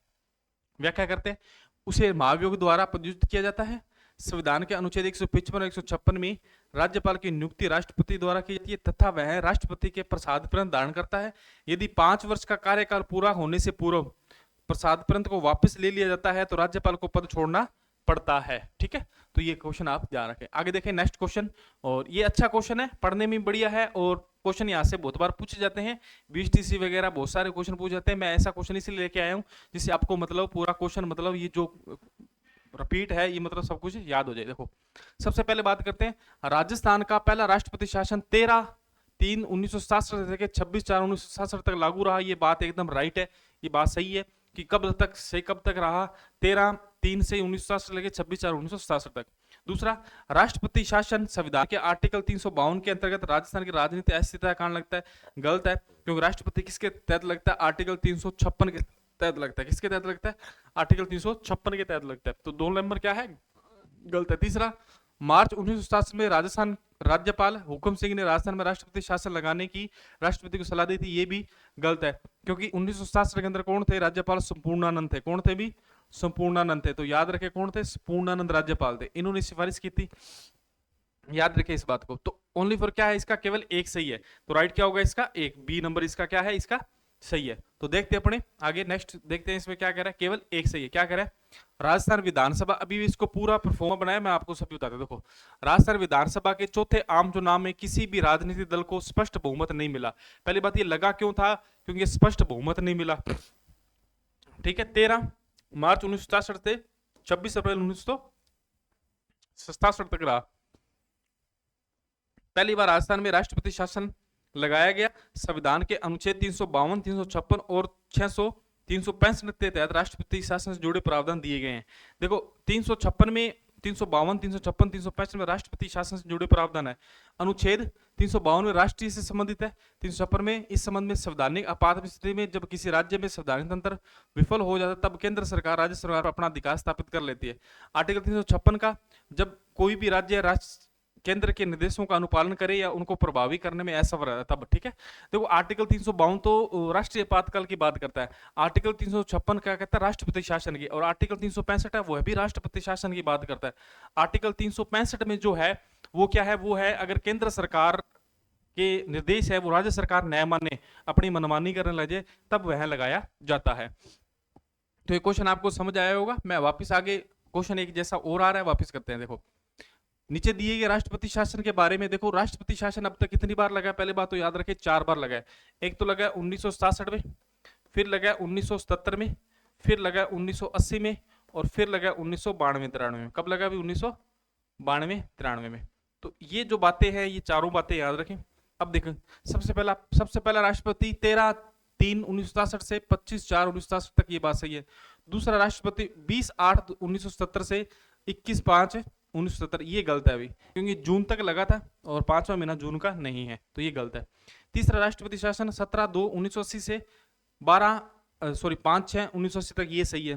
व्याख्या करते हैं। उसे महाभियोग द्वारा पदच्युत किया जाता है। संविधान के अनुच्छेद 155 और 156 में राज्यपाल की नियुक्ति राष्ट्रपति द्वारा की जाती है तथा वह राष्ट्रपति के प्रसाद पर्यंत धारण करता है। यदि 5 वर्ष का कार्यकाल पूरा होने से पूर्व प्रसाद पर्यंत को वापस ले लिया जाता है तो राज्यपाल को पद छोड़ना पड़ता है, ठीक है। तो ये क्वेश्चन आप ध्यान रखें। आगे देखें नेक्स्ट क्वेश्चन, और ये अच्छा क्वेश्चन है, पढ़ने में बढ़िया है, और क्वेश्चन यहाँ से बहुत बार पूछे जाते हैं, बीटीसी वगैरह बहुत सारे क्वेश्चन पूछ जाते हैं। मैं ऐसा क्वेश्चन इसलिए लेके आया हूँ जिससे आपको मतलब पूरा क्वेश्चन, मतलब ये जो रिपीट है, ये मतलब सब कुछ याद हो जाए। देखो, सबसे पहले बात करते हैं, राजस्थान का पहला राष्ट्रपति शासन 13/3/1967 से लेकर 26/4/1967 तक लागू रहा। ये बात एकदम राइट है, ये बात सही है कि कब तक से कब तक रहा? 13/3 से 1967 से लेकर 26/4/1967 तक। दूसरा, राष्ट्रपति शासन संविधान के आर्टिकल 352 के अंतर्गत राजस्थान की राजनीति अस्थिरता का कारण लगता है, गलत है, क्योंकि राष्ट्रपति किसके तहत लगता है? आर्टिकल 356 के तहत लगता है। किसके तहत लगता है? आर्टिकल 356 के तहत लगता है। तो 2 नंबर क्या है? गलत है। तीसरा, मार्च 1967 में राजस्थान राज्यपाल हुकुम सिंह ने राजस्थान में राष्ट्रपति शासन लगाने की राष्ट्रपति को सलाह दी थी, ये भी गलत है, क्योंकि 1967 के अंदर कौन थे? राज्यपाल संपूर्णानंद थे। कौन थे भी? संपूर्णानंद थे। तो याद रखे कौन थे? संपूर्णानंद राज्यपाल थे, इन्होंने सिफारिश की थी, याद रखे इस बात को। तो ओनली फॉर क्या है इसका? केवल एक सही है, तो राइट क्या होगा इसका? एक, बी नंबर इसका क्या है? इसका सही है। तो देखते हैं अपने आगे, नेक्स्ट देखते हैं इसमें क्या कह रहा है। केवल एक सही है। क्या कह रहा है? राजस्थान विधानसभा, अभी भी इसको पूरा परफॉर्मा बनाया, मैं आपको सभी बताता हूं। देखो, राजस्थान विधानसभा के चौथे आम चुनाव में किसी भी राजनीतिक दल को स्पष्ट बहुमत नहीं मिला। पहली बात, ये लगा क्यों था? क्योंकि स्पष्ट बहुमत नहीं मिला, ठीक है। 13 मार्च 1967 से 26 अप्रैल 1967 तक रहा। पहली बार राजस्थान में राष्ट्रपति शासन लगाया गया। संविधान के अनुच्छेद 352, 356 और 365 के तहत राष्ट्रपति शासन से जुड़े प्रावधान दिए गए हैं। देखो, 356 में, 352, 356, 365 में राष्ट्रपति शासन से जुड़े प्रावधान है। अनुच्छेद 352 में राष्ट्रीय से संबंधित है। 356 में इस संबंध में संवैधानिक आपात स्थिति में जब किसी राज्य में संवैधानिक तंत्र विफल हो जाता है तब केंद्र सरकार राज्य सरकार पर अपना अधिकार स्थापित कर लेती है। आर्टिकल 356 का, जब कोई भी राज्य केंद्र के निर्देशों का अनुपालन करे या उनको प्रभावी करने में असफल है तब, ठीक है। देखो आर्टिकल 352 तो राष्ट्रीय आपातकाल की बात करता है, आर्टिकल 356 क्या कहता है, राष्ट्रपति शासन की, और आर्टिकल 365 है वह भी राष्ट्रपति शासन की बात करता है। आर्टिकल 365 में जो है वो क्या है, वो है अगर केंद्र सरकार के निर्देश है वो राज्य सरकार न माने, अपनी मनमानी करने लगे, तब वह लगाया जाता है। तो ये क्वेश्चन आपको समझ आया होगा। मैं वापस आगे क्वेश्चन एक जैसा और आ रहा है, वापस करते हैं। देखो नीचे दिए गए राष्ट्रपति शासन के बारे में, देखो राष्ट्रपति शासन अब तक कितनी बार लगा है, पहले बात तो याद रखें 4 बार लगा है। एक तो लगा 1967 में, फिर लगा 1977 में, फिर लगा 1980 में, और फिर लगा 1992-93 में। कब लगा अभी 1992-93 में। तो ये जो बातें हैं ये चारों बातें याद रखें। अब देखें सबसे पहला राष्ट्रपति 13/3/1967 से 25/4/1967 तक, ये बात सही है। दूसरा राष्ट्रपति 20/8/1977 से 21/5/1977, ये गलत है अभी, क्योंकि जून तक लगा था और 5वां महीना जून का नहीं है, तो ये गलत है। तीसरा राष्ट्रपति शासन 17/2/1980 से 5/6/1980 तक, ये सही है।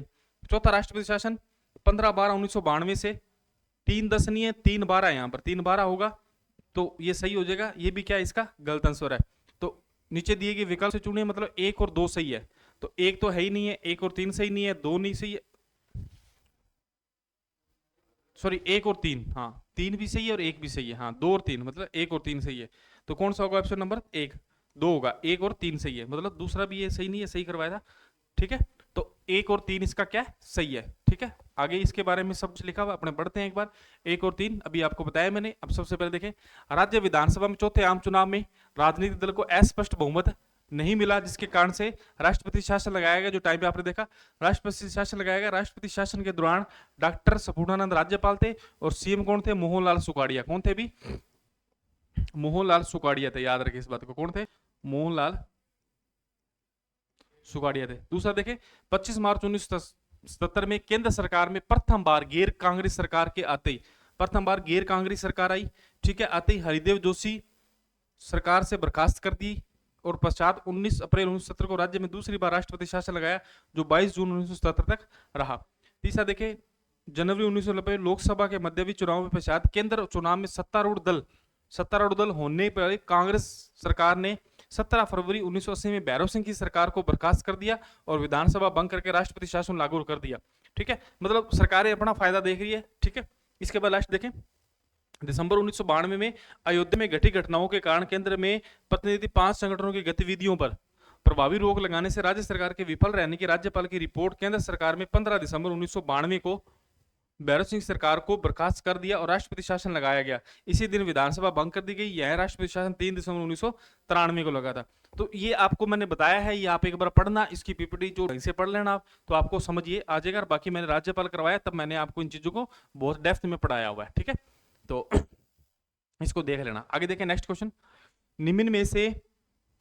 चौथा राष्ट्रपति शासन 15/12/1992 से 3/10 नहीं है, 3/12 यहाँ पर 3/12 होगा, तो ये सही हो जाएगा। ये भी क्या इसका गलत आंसर है। तो नीचे दिए गए विकल्प से चुनिए, मतलब 1 और 2 सही है, तो 1 तो है ही नहीं है, 1 और 3 सही नहीं है, 2 नहीं सही है, सॉरी 1 और 3, हाँ 3 भी सही है और 1 भी सही है, हाँ 2 और 3 मतलब 1 और 3 सही है। तो कौन सा होगा ऑप्शन नंबर 1, 2 होगा, 1 और 3 सही है, मतलब दूसरा भी ये सही नहीं है, सही करवाया था, ठीक है। तो 1 और 3 इसका क्या सही है, ठीक है। आगे इसके बारे में सब कुछ लिखा हुआ, अपने पढ़ते हैं एक बार। 1 और 3 अभी आपको बताया मैंने। अब सबसे पहले देखें, राज्य विधानसभा में चौथे आम चुनाव में राजनीतिक दल को अस्पष्ट बहुमत नहीं मिला, जिसके कारण से राष्ट्रपति शासन लगाया गया। जो टाइम पे आपने देखा राष्ट्रपति शासन लगाया गया, राष्ट्रपति शासन के दौरान डॉक्टर संपूर्णानंद राज्यपाल थे और सीएम कौन थे, मोहनलाल सुखाड़िया। कौन थे भी, मोहनलाल सुखाड़िया थे, याद रखिए इस बात को, कौन थे, मोहनलाल सुखाड़िया थे। दूसरा देखें 25 मार्च 1977 में केंद्र सरकार में प्रथम बार गैर कांग्रेस सरकार के आते ही, प्रथम बार गैर कांग्रेस सरकार आई, ठीक है, आते ही हरिदेव जोशी सरकार से बर्खास्त कर दी, और पश्चात 19 अप्रैल 1970 को राज्य में दूसरी बार राष्ट्रपति शासन लगाया, जो 22 जून 1977 तक रहा। तीसरा देखें जनवरी 1990 लोकसभा के मध्यावधि चुनाव में पश्चात केंद्र चुनाव में सत्तारूढ़ दल होने पर कांग्रेस सरकार ने 17 फरवरी 1980 में भैरव सिंह की सरकार को बर्खास्त कर दिया और विधानसभा भंग करके राष्ट्रपति शासन लागू कर दिया, ठीक है। मतलब सरकारें अपना फायदा देख रही है, ठीक है। इसके बाद लास्ट देखें, दिसंबर 1992 में अयोध्या में घटी घटनाओं के कारण केंद्र में प्रतिनिधि 5 संगठनों की गतिविधियों पर प्रभावी रोक लगाने से राज्य सरकार के विफल रहने की राज्यपाल की रिपोर्ट केंद्र सरकार में 15 दिसंबर 1992 को भैरव सिंह सरकार को बर्खास्त कर दिया और राष्ट्रपति शासन लगाया गया। इसी दिन विधानसभा भंग कर दी गई। यह राष्ट्रपति शासन 3 दिसंबर 1993 को लगा था। तो ये आपको मैंने बताया है, ये आप एक बार पढ़ना, इसकी पीपीटी जो ढंग से पढ़ लेना आप, तो आपको समझिए आ जाएगा। बाकी मैंने राज्यपाल करवाया तब मैंने आपको इन चीजों को बहुत डेप्थ में पढ़ाया हुआ है, ठीक है। तो इसको देख लेना। आगे देखें नेक्स्ट क्वेश्चन, निम्न में से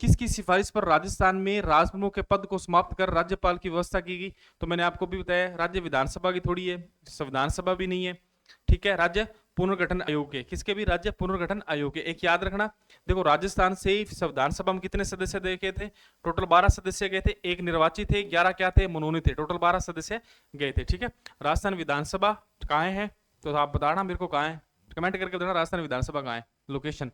किसकी सिफारिश पर राजस्थान में राजप्रमुख के पद को समाप्त कर राज्यपाल की व्यवस्था की गई। तो मैंने आपको भी बताया राज्य विधानसभा की थोड़ी है, संविधान सभा भी नहीं है, ठीक है। राज्य पुनर्गठन आयोग के, किसके भी, राज्य पुनर्गठन आयोग के। एक याद रखना, देखो राजस्थान से संविधान सभा में कितने सदस्य गए थे, टोटल 12 सदस्य गए थे, एक निर्वाचित थे, 11 क्या थे, मनोनीत थे, टोटल 12 सदस्य गए थे, ठीक है। राजस्थान विधानसभा कहाँ है, तो आप बताना मेरे को कहाँ है, कमेंट करके बताना राजस्थान विधानसभा कहाँ है, लोकेशन।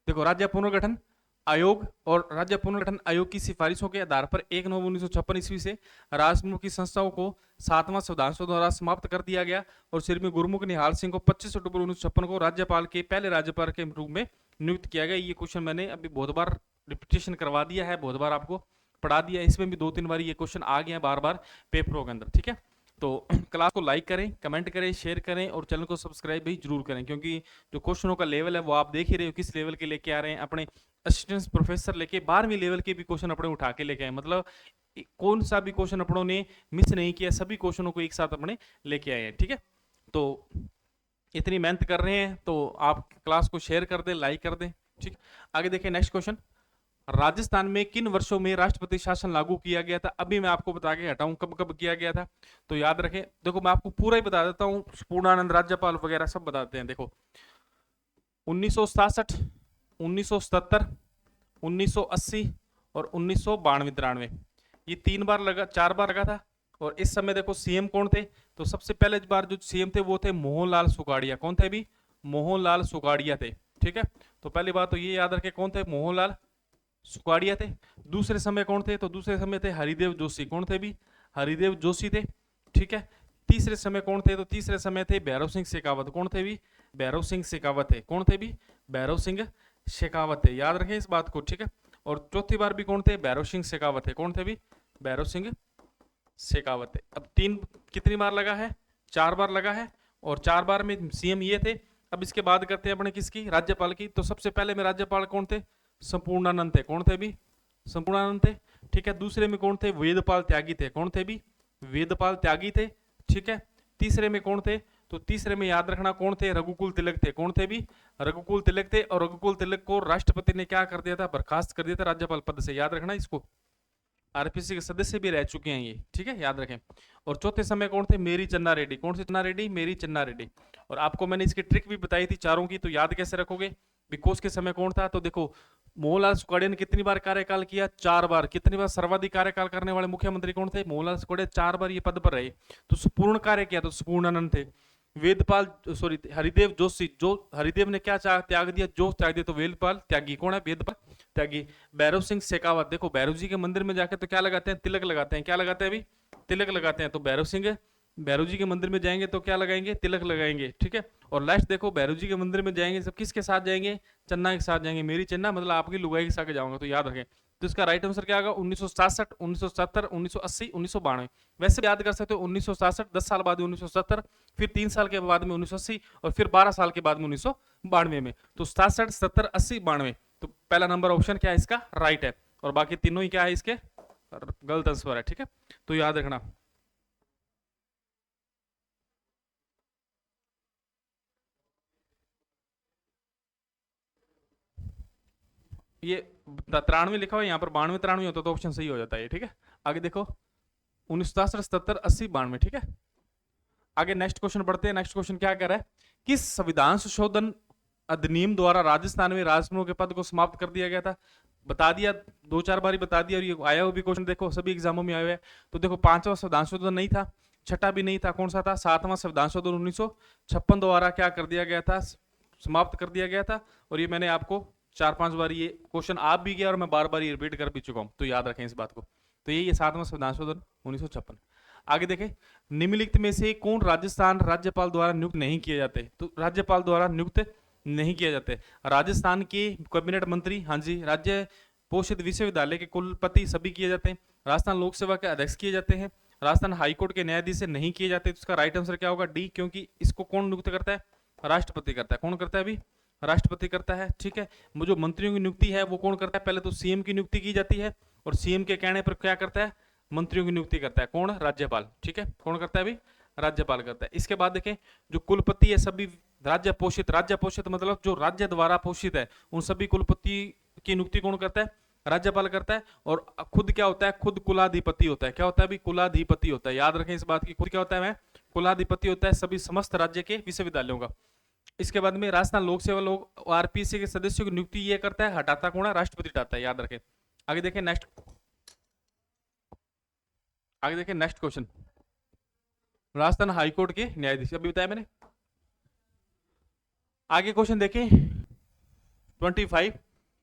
देखो राज्य पुनर्गठन आयोग, और राज्य पुनर्गठन आयोग की सिफारिशों के आधार पर 1 नवंबर 1956 ईस्वी से राजमुख की संस्थाओं को 7वां संविधान सभा द्वारा समाप्त कर दिया गया और श्री गुरुमुख निहाल सिंह को 25 अक्टूबर 1956 को राज्यपाल के पहले राज्यपाल के रूप में नियुक्त किया गया। ये क्वेश्चन मैंने अभी बहुत बार रिपीटेशन करवा दिया है, बहुत बार आपको पढ़ा दिया, इसमें भी 2-3 बार ये क्वेश्चन आ गया बार बार पेपरों के अंदर, ठीक है। तो क्लास को लाइक करें, कमेंट करें, शेयर करें और चैनल को सब्सक्राइब भी जरूर करें, क्योंकि जो क्वेश्चनों का लेवल है वो आप देख ही रहे हो किस लेवल के लेके आ रहे हैं। अपने असिस्टेंट प्रोफेसर लेके 12वीं लेवल के भी क्वेश्चन अपने उठा के लेके आए, मतलब कौन सा भी क्वेश्चन अपनों ने मिस नहीं किया, सभी क्वेश्चनों को एक साथ अपने लेके आए हैं, ठीक है। तो इतनी मेहनत कर रहे हैं तो आप क्लास को शेयर कर दें, लाइक कर दें, ठीक। आगे देखें नेक्स्ट क्वेश्चन, राजस्थान में किन वर्षों में राष्ट्रपति शासन लागू किया गया था। अभी मैं आपको बता के हटाऊं कब कब किया गया था, तो याद रखें। देखो मैं आपको पूरा ही बता देता हूं, पूर्णानंद राज्यपाल वगैरह सब बताते हैं। देखो 1967, 1977, 1980 और 1992-93, ये 3 बार लगा, 4 बार लगा था। और इस समय देखो सीएम कौन थे, तो सबसे पहले बार जो सीएम थे वो थे मोहनलाल सुखाड़िया। कौन थे भी, मोहनलाल सुखाड़िया थे। ठीक है, तो पहली बात तो ये याद रखें कौन थे, मोहनलाल सुखाड़िया थे। दूसरे समय कौन थे, तो दूसरे समय थे हरिदेव जोशी। कौन थे भी, हरिदेव जोशी थे। ठीक है, तीसरे समय कौन थे, तो तीसरे समय थे भैरव सिंह शेखावत। कौन थे भी, भैरव सिंह शेखावत थे। कौन थे भी, भैरव सिंह शेखावत थे, याद रखें इस बात को। ठीक है, और चौथी बार भी कौन थे, भैरव सिंह शेखावत थे। कौन थे भी, भैरव सिंह शेखावत थे। अब तीन कितनी बार लगा है, 4 बार लगा है, और 4 बार में सीएम ये थे। अब इसके बाद करते हैं अपने किसकी, राज्यपाल की। तो सबसे पहले में राज्यपाल कौन थे, संपूर्णानंद थे। कौन थे भी, संपूर्णानंद थे। ठीक है, दूसरे में कौन थे, वेदपाल त्यागी थे। कौन थे भी, वेदपाल त्यागी थे। ठीक है, तीसरे में कौन थे, तो तीसरे में याद रखना कौन थे, रघुकुल तिलक थे। कौन थे भी, रघुकुल तिलक थे। और रघुकुल तिलक को राष्ट्रपति ने क्या कर दिया था, बर्खास्त कर दिया था राज्यपाल पद से, याद रखना इसको। आरपीसी के सदस्य भी रह चुके हैं ये, ठीक है, याद रखें। और चौथे समय कौन थे, मेरी चन्ना रेड्डी। कौन सी चन्ना रेड्डी, मेरी चन्ना रेड्डी। और आपको मैंने इसकी ट्रिक भी बताई थी चारों की, तो याद कैसे रखोगे, बिकॉज के समय कौन था, तो देखो मोहनलाल सुखाड़िया ने कितनी बार कार्यकाल किया, 4 बार। कितनी बार सर्वाधिक कार्यकाल करने वाले मुख्यमंत्री कौन थे, मोहनलाल सुखाड़िया 4 बार ये पद पर रहे। तो पूर्ण कार्य किया तो संपूर्णानंद थे। वेदपाल सॉरी हरिदेव जोशी, जो हरिदेव ने क्या त्याग दिया, जो त्याग दिया, तो वेदपाल त्यागी। कौन है, वेदपाल त्यागी। भैरव सिंह शेखावत, देखो भैरव जी के मंदिर में जाके तो क्या लगाते हैं, तिलक लगाते हैं। क्या लगाते हैं अभी, तिलक लगाते हैं। तो भैरव जी के मंदिर में जाएंगे तो क्या लगाएंगे, तिलक लगाएंगे। ठीक है, और लास्ट देखो भैरव जी के मंदिर में जाएंगे सब किसके साथ जाएंगे, चन्ना के साथ जाएंगे। मेरी चन्ना मतलब आपकी लुगाई के साथ जाऊंगा, तो याद रखें। तो इसका राइट आंसर क्या होगा, 1967, 1970, 1980, 1992। वैसे याद कर सकते हो 1967, 10 साल बाद 1970, फिर 3 साल के बाद में 1980, और फिर 12 साल के बाद में 1992 में। तो 67, 70, 80, 92। तो पहला नंबर ऑप्शन क्या है इसका, राइट है। और बाकी तीनों ही क्या है इसके गलत आंसर है। ठीक है, तो याद रखना। ये 93 लिखा हुआ है यहाँ पर, 92 93 होता तो ऑप्शन सही हो जाता है। ठीक है, आगे देखो 1967, 70, 80, 92। ठीक है, आगे नेक्स्ट क्वेश्चन पढ़ते हैं। नेक्स्ट क्वेश्चन क्या कह रहा है, किस संविधान संशोधन अधिनियम द्वारा राजस्थान में राजभवनों के पद को समाप्त कर दिया गया था। बता दिया, 2-4 बार ही बता दिया, और ये आया हुआ भी क्वेश्चन देखो सभी एग्जामों में आया हुआ है। तो देखो 5वां संविधान संशोधन नहीं था, छठा भी नहीं था, कौन सा था, 7वां संविधान संशोधन 1956 द्वारा क्या कर दिया गया था, समाप्त कर दिया गया था। और ये मैंने आपको 4-5 बार ये क्वेश्चन आप भी किया और मैं बार बार ये रिपीट कर भी चुका हूँ, तो याद रखें इस बात को। तो ये 7वां संविधान संशोधन 1956। आगे देखें, निम्नलिखित में से कौन राजस्थान राज्यपाल द्वारा नियुक्त नहीं किए जाते। तो राज्यपाल द्वारा नियुक्त नहीं किए जाते। राजस्थान के कैबिनेट मंत्री, हाँ जी, राज्य पोषित विश्वविद्यालय के कुलपति सभी किए जाते हैं। राजस्थान लोक सेवा के अध्यक्ष किए जाते हैं। राजस्थान हाईकोर्ट के न्यायाधीश से नहीं किए जाते। तो इसका राइट आंसर क्या होगा, डी, क्योंकि इसको कौन नियुक्त करता है, राष्ट्रपति करता है। कौन करता है अभी, राष्ट्रपति करता है। ठीक है, जो मंत्रियों की नियुक्ति है वो कौन करता है, पहले तो सीएम की नियुक्ति की जाती है, और सीएम के कहने पर क्या करता है, मंत्रियों की नियुक्ति करता है कौन, राज्यपाल। ठीक है, कौन करता है अभी, राज्यपाल करता है। इसके बाद देखें, जो कुलपति है सभी राज्य पोषित मतलब जो राज्य द्वारा पोषित है, उन सभी कुलपति की नियुक्ति कौन करता है, राज्यपाल करता है। और खुद क्या होता है, खुद कुलाधिपति होता है। क्या होता है अभी, कुलाधिपति होता है। याद रखें इस बात की, खुद क्या होता है, कुलाधिपति होता है सभी समस्त राज्य के विश्वविद्यालयों का। इसके बाद में राजस्थान लोक सेवा लोग आरपीसी के सदस्यों की नियुक्ति ये करता है, हटाता कौन है, राष्ट्रपति हटाता है, याद रखें। आगे देखें नेक्स्ट, आगे देखें नेक्स्ट क्वेश्चन, राजस्थान हाईकोर्ट के न्यायाधीश अभी बताया मैंने। आगे क्वेश्चन देखें 25,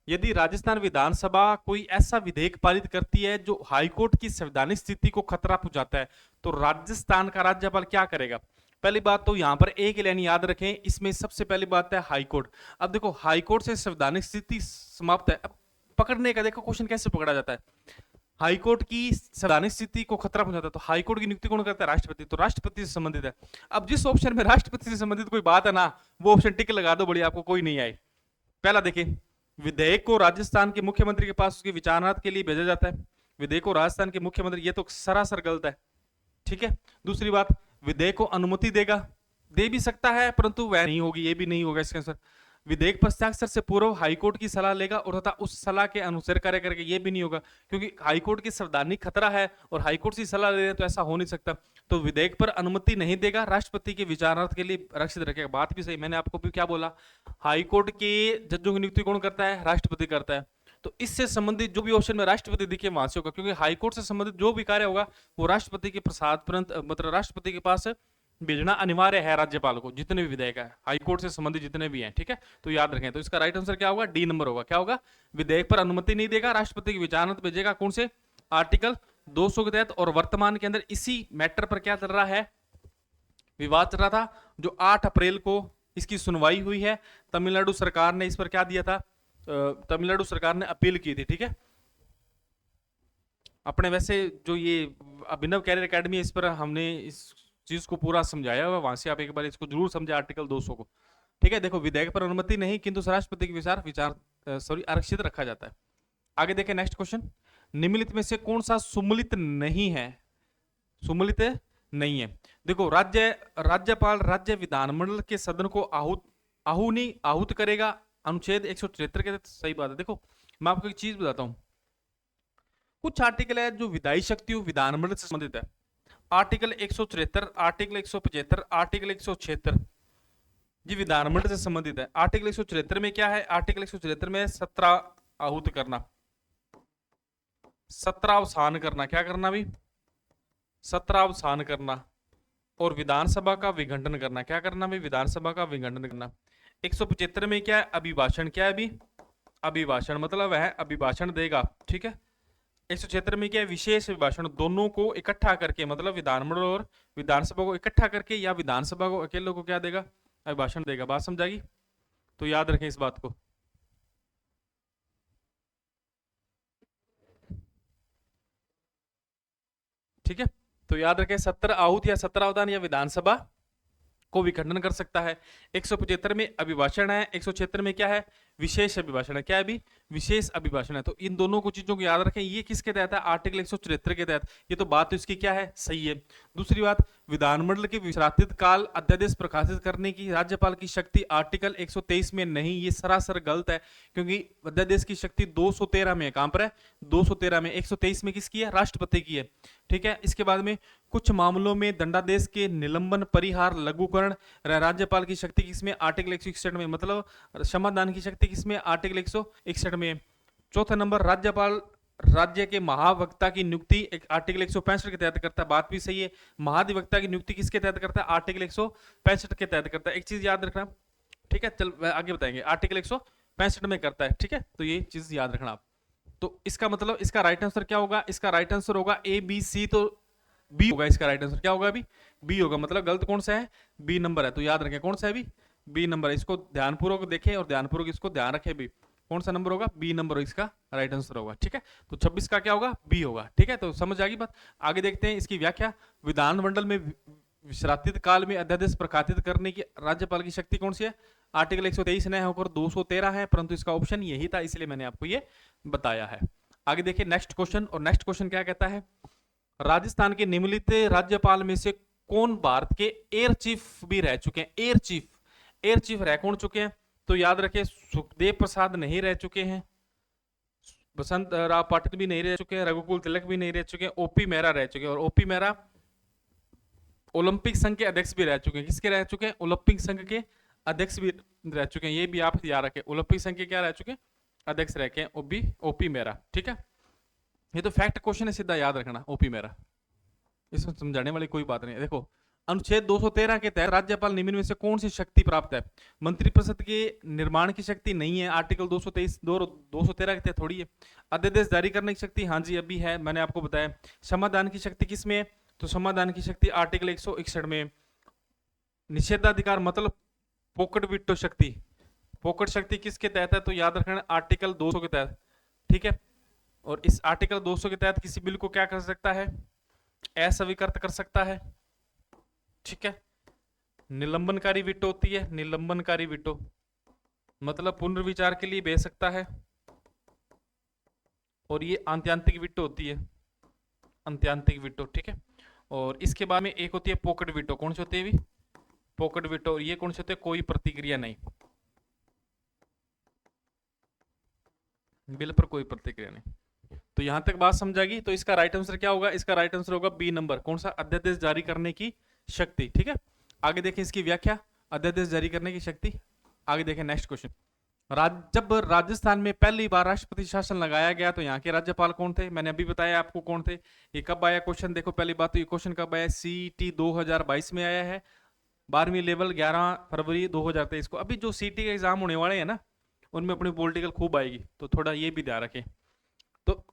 यदि राजस्थान विधानसभा कोई ऐसा विधेयक पारित करती है जो हाईकोर्ट की संवैधानिक स्थिति को खतरा पहुंचाता है, तो राजस्थान का राज्यपाल क्या करेगा। पहली बात तो यहां पर एक लाइन याद रखें, इसमें सबसे पहली बात है हाईकोर्ट। अब देखो हाईकोर्ट से संवैधानिक स्थिति समाप्त है, अब पकड़ने का देखो क्वेश्चन कैसे पकड़ा जाता है। हाईकोर्ट की संवैधानिक स्थिति को खतरा पहुंचाता है, तो हाईकोर्ट की नियुक्ति कौन करता है, राष्ट्रपति। तो राष्ट्रपति से संबंधित है। अब जिस ऑप्शन में राष्ट्रपति से संबंधित कोई बात है ना, वो ऑप्शन टिक लगा दो, बढ़िया, आपको कोई नहीं आए। पहला देखिए, विधेयक को राजस्थान के मुख्यमंत्री के पास उसके विचारणार्थ के लिए भेजा जाता है। विधेयक को राजस्थान के मुख्यमंत्री, ये तो सरासर गलत है। ठीक है, दूसरी बात, विधेयक को अनुमति देगा, दे भी सकता है परंतु वह नहीं होगी, ये भी नहीं होगा इसके आंसर। विधेयक पर हस्ताक्षर से पूर्व हाईकोर्ट की सलाह लेगा और तथा उस सलाह के अनुसार कार्य करेगा, ये भी नहीं होगा, क्योंकि हाईकोर्ट की संवैधानिक खतरा है और हाईकोर्ट से सलाह ले रहे हैं, तो ऐसा हो नहीं सकता। तो विधेयक पर अनुमति नहीं देगा, राष्ट्रपति के विचारार्थ के लिए रक्षित रखेगा। बात भी सही, मैंने आपको भी क्या बोला, हाईकोर्ट के जजों की नियुक्ति कौन करता है, राष्ट्रपति करता है। तो इससे संबंधित जो भी ऑप्शन में राष्ट्रपति दिखे वहां से होगा, क्योंकि हाईकोर्ट से संबंधित जो भी कार्य होगा वो राष्ट्रपति के प्रसाद मतलब राष्ट्रपति के पास भेजना अनिवार्य है राज्यपाल को, जितने भी विधेयक है हाईकोर्ट से संबंधित जितने भी हैं, ठीक है। तो याद रखें, तो इसका राइट आंसर क्या होगा, डी नंबर होगा। क्या होगा, विधेयक पर अनुमति नहीं देगा, राष्ट्रपति की विचाराधीन भेजेगा, कौन से आर्टिकल 200 के तहत। और वर्तमान के अंदर इसी मैटर पर क्या चल रहा है, विवाद चल रहा था, जो 8 अप्रैल को इसकी सुनवाई हुई है। तमिलनाडु सरकार ने इस पर क्या दिया था, तमिलनाडु सरकार ने अपील की थी, ठीक है। अपने वैसे जो ये अभिनव कैरियर एकेडमी है, इस पर हमने इस चीज को पूरा समझाया हुआ, वहां से आप एक बार इसको जरूर समझे आर्टिकल 200 को, ठीक है। देखो, विधेयक पर अनुमति नहीं, किंतु राष्ट्रपति के विचार आरक्षित रखा जाता है। आगे देखें नेक्स्ट क्वेश्चन, निम्नलिखित में से कौन सा सुमलित नहीं है, सुमलित नहीं है। देखो, राज्यपाल राज्य विधानमंडल के सदन को आहूत करेगा, अनुच्छेद 173 के तहत, सही बात है। देखो, मैं आपको एक चीज बताता हूं, कुछ आर्टिकल है जो विधायी शक्ति विधानमंडल से संबंधित है। आर्टिकल 173, आर्टिकल 175, आर्टिकल 176 ये विधानमंडल से संबंधित है। आर्टिकल 173 में क्या है, आर्टिकल 173 में 17 आहूत करना, 17 अवसान करना, क्या करना भी, 17 अवसान करना, और विधानसभा का विघटन करना, क्या करना भी, विधानसभा का विघटन करना। 175 में क्या है, अभिभाषण, क्या है अभी, अभिभाषण, मतलब वह अभिभाषण देगा, ठीक है। 176 में क्या है, विशेष अभिभाषण, दोनों को इकट्ठा करके, मतलब विधानमंडल और विधानसभा को इकट्ठा करके, या विधानसभा को अकेले को क्या देगा, अभिभाषण देगा। बात समझागी, तो याद रखें इस बात को। ठीक है, तो याद रखें, 17 आहूत या 17 अवदान या विधानसभा को विखंडन कर सकता है। 175 में अभिभाषण है, 176 में क्या है, विशेष अभिभाषण है, क्या है अभी, विशेष अभिभाषण है। तो इन दोनों को चीजों को याद रखें, ये किसके तहत है, आर्टिकल 174 के तहत। ये तो बात तो इसकी क्या है, सही है। दूसरी बात, विधानमंडल के विश्रांतित काल अध्यादेश प्रकाशित करने की राज्यपाल की शक्ति आर्टिकल 123 में नहीं, ये सरासर गलत है, क्योंकि अध्यादेश की शक्ति 213 में है। कहां पर है, 213 में। 123 में किसकी है, राष्ट्रपति की है, ठीक है। इसके बाद में कुछ मामलों में दंडादेश के निलंबन, परिहार, लघुकरण राज्यपाल की शक्ति किसमें, आर्टिकल 161 में, मतलब क्षमादान की शक्ति किसमें, आर्टिकल 161 में। चौथा नंबर, राज्यपाल राज्य के महावक्ता की नियुक्ति आर्टिकल 165 के तहत करता है, बात भी सही है। महाधिवक्ता की नियुक्ति किसके तहत करता है, आर्टिकल 165 के तहत करता है। एक चीज याद रखना, ठीक है, चल आगे बताएंगे, आर्टिकल 165 में करता है, ठीक है। तो ये चीज याद रखना आप। तो इसका मतलब इसका राइट आंसर क्या होगा, इसका राइट आंसर होगा ए बी सी, तो बी होगा इसका राइट आंसर। क्या होगा अभी, बी होगा, मतलब गलत कौन सा है, बी नंबर है। तो याद रखें कौन सा है अभी, बी नंबर। इसको ध्यानपूर्वक देखें और ध्यानपूर्वक इसको ध्यान रखें भी, कौन सा नंबर होगा, बी नंबर इसका राइट आंसर होगा, ठीक है। तो 26 का क्या होगा, बी होगा, ठीक है। तो समझ आ गई बात। आगे देखते हैं इसकी व्याख्या। विधानमंडल में विश्रांतित काल में अध्यादेश प्रकाशित करने की राज्यपाल की शक्ति कौन सी है, आर्टिकल 123 न होकर 213 है, परंतु इसका ऑप्शन यही था, इसलिए मैंने आपको ये बताया है। आगे देखिए नेक्स्ट क्वेश्चन, और नेक्स्ट क्वेश्चन क्या कहता है, राजस्थान के निम्नलिखित राज्यपाल में से कौन भारत के एयर चीफ भी रह चुके हैं, एयर चीफ रह कौन चुके हैं। तो याद रखें, सुखदेव प्रसाद नहीं रह चुके हैं, बसंत राव पाटिल भी नहीं रह चुके हैं, रघुकुल तिलक भी नहीं रह चुके हैं, ओपी मेहरा रह चुके हैं। और ओपी मेहरा ओलंपिक संघ के अध्यक्ष भी रह चुके हैं। किसके रह चुके हैं, ओलंपिक संघ के अध्यक्ष भी रह चुके हैं। ये भी आप याद रखें, ओलंपिक संघ के क्या रह चुके हैं, अध्यक्ष रह के ओपी मेहरा, ठीक है। ये तो फैक्ट क्वेश्चन है, सीधा याद रखना, ओपी मेहरा, इसमें समझाने वाली कोई बात नहीं है। देखो, अनुच्छेद 213 के तहत राज्यपाल निम्न में से कौन सी शक्ति प्राप्त है, मंत्रिपरिषद के निर्माण की शक्ति नहीं है, आर्टिकल 213 के तहत थोड़ी है। अध्यादेश जारी करने की शक्ति, हाँ जी अभी है, मैंने आपको बताया। क्षमादान की शक्ति किसमें है, तो क्षमादान की शक्ति आर्टिकल 161 में। निषेधाधिकार मतलब पोकट विटो शक्ति, पोकट शक्ति किसके तहत है, तो याद रखना आर्टिकल 200 के तहत, ठीक है। और इस आर्टिकल 200 के तहत किसी बिल को क्या कर सकता है, अस्वीकृत कर सकता है, ठीक है। निलंबनकारी विटो होती है, निलंबनकारी विटो मतलब पुनर्विचार के लिए भेज सकता है। और ये आंत्यांतिक विटो होती है, आंत्यांतिक विटो, ठीक है। और इसके बाद में एक होती है पॉकेट विटो, कौन सी होती है भी, पॉकेट विटो। ये कौन सी होती है, कोई प्रतिक्रिया नहीं, बिल पर कोई प्रतिक्रिया नहीं। तो यहां तक बात समझागी। तो इसका राइट आंसर क्या होगा, इसका राइट आंसर होगा बी नंबर, कौन सा, अध्यादेश जारी करने की शक्ति, ठीक है। आगे देखें इसकी व्याख्या, अध्यादेश जारी करने की शक्ति। आगे देखें नेक्स्ट क्वेश्चन, जब राजस्थान में पहली बार राष्ट्रपति शासन लगाया गया तो यहाँ के राज्यपाल कौन थे? मैंने अभी बताया आपको कौन थे। ये कब आया क्वेश्चन? देखो पहली बात तो ये क्वेश्चन कब आया? सीटी 2022 में आया है, 12वीं लेवल 11 फरवरी 2023 को। अभी जो सीटी के एग्जाम होने वाले हैं ना, उनमें अपनी पॉलिटिकल खूब आएगी, तो थोड़ा ये भी ध्यान रखें। तो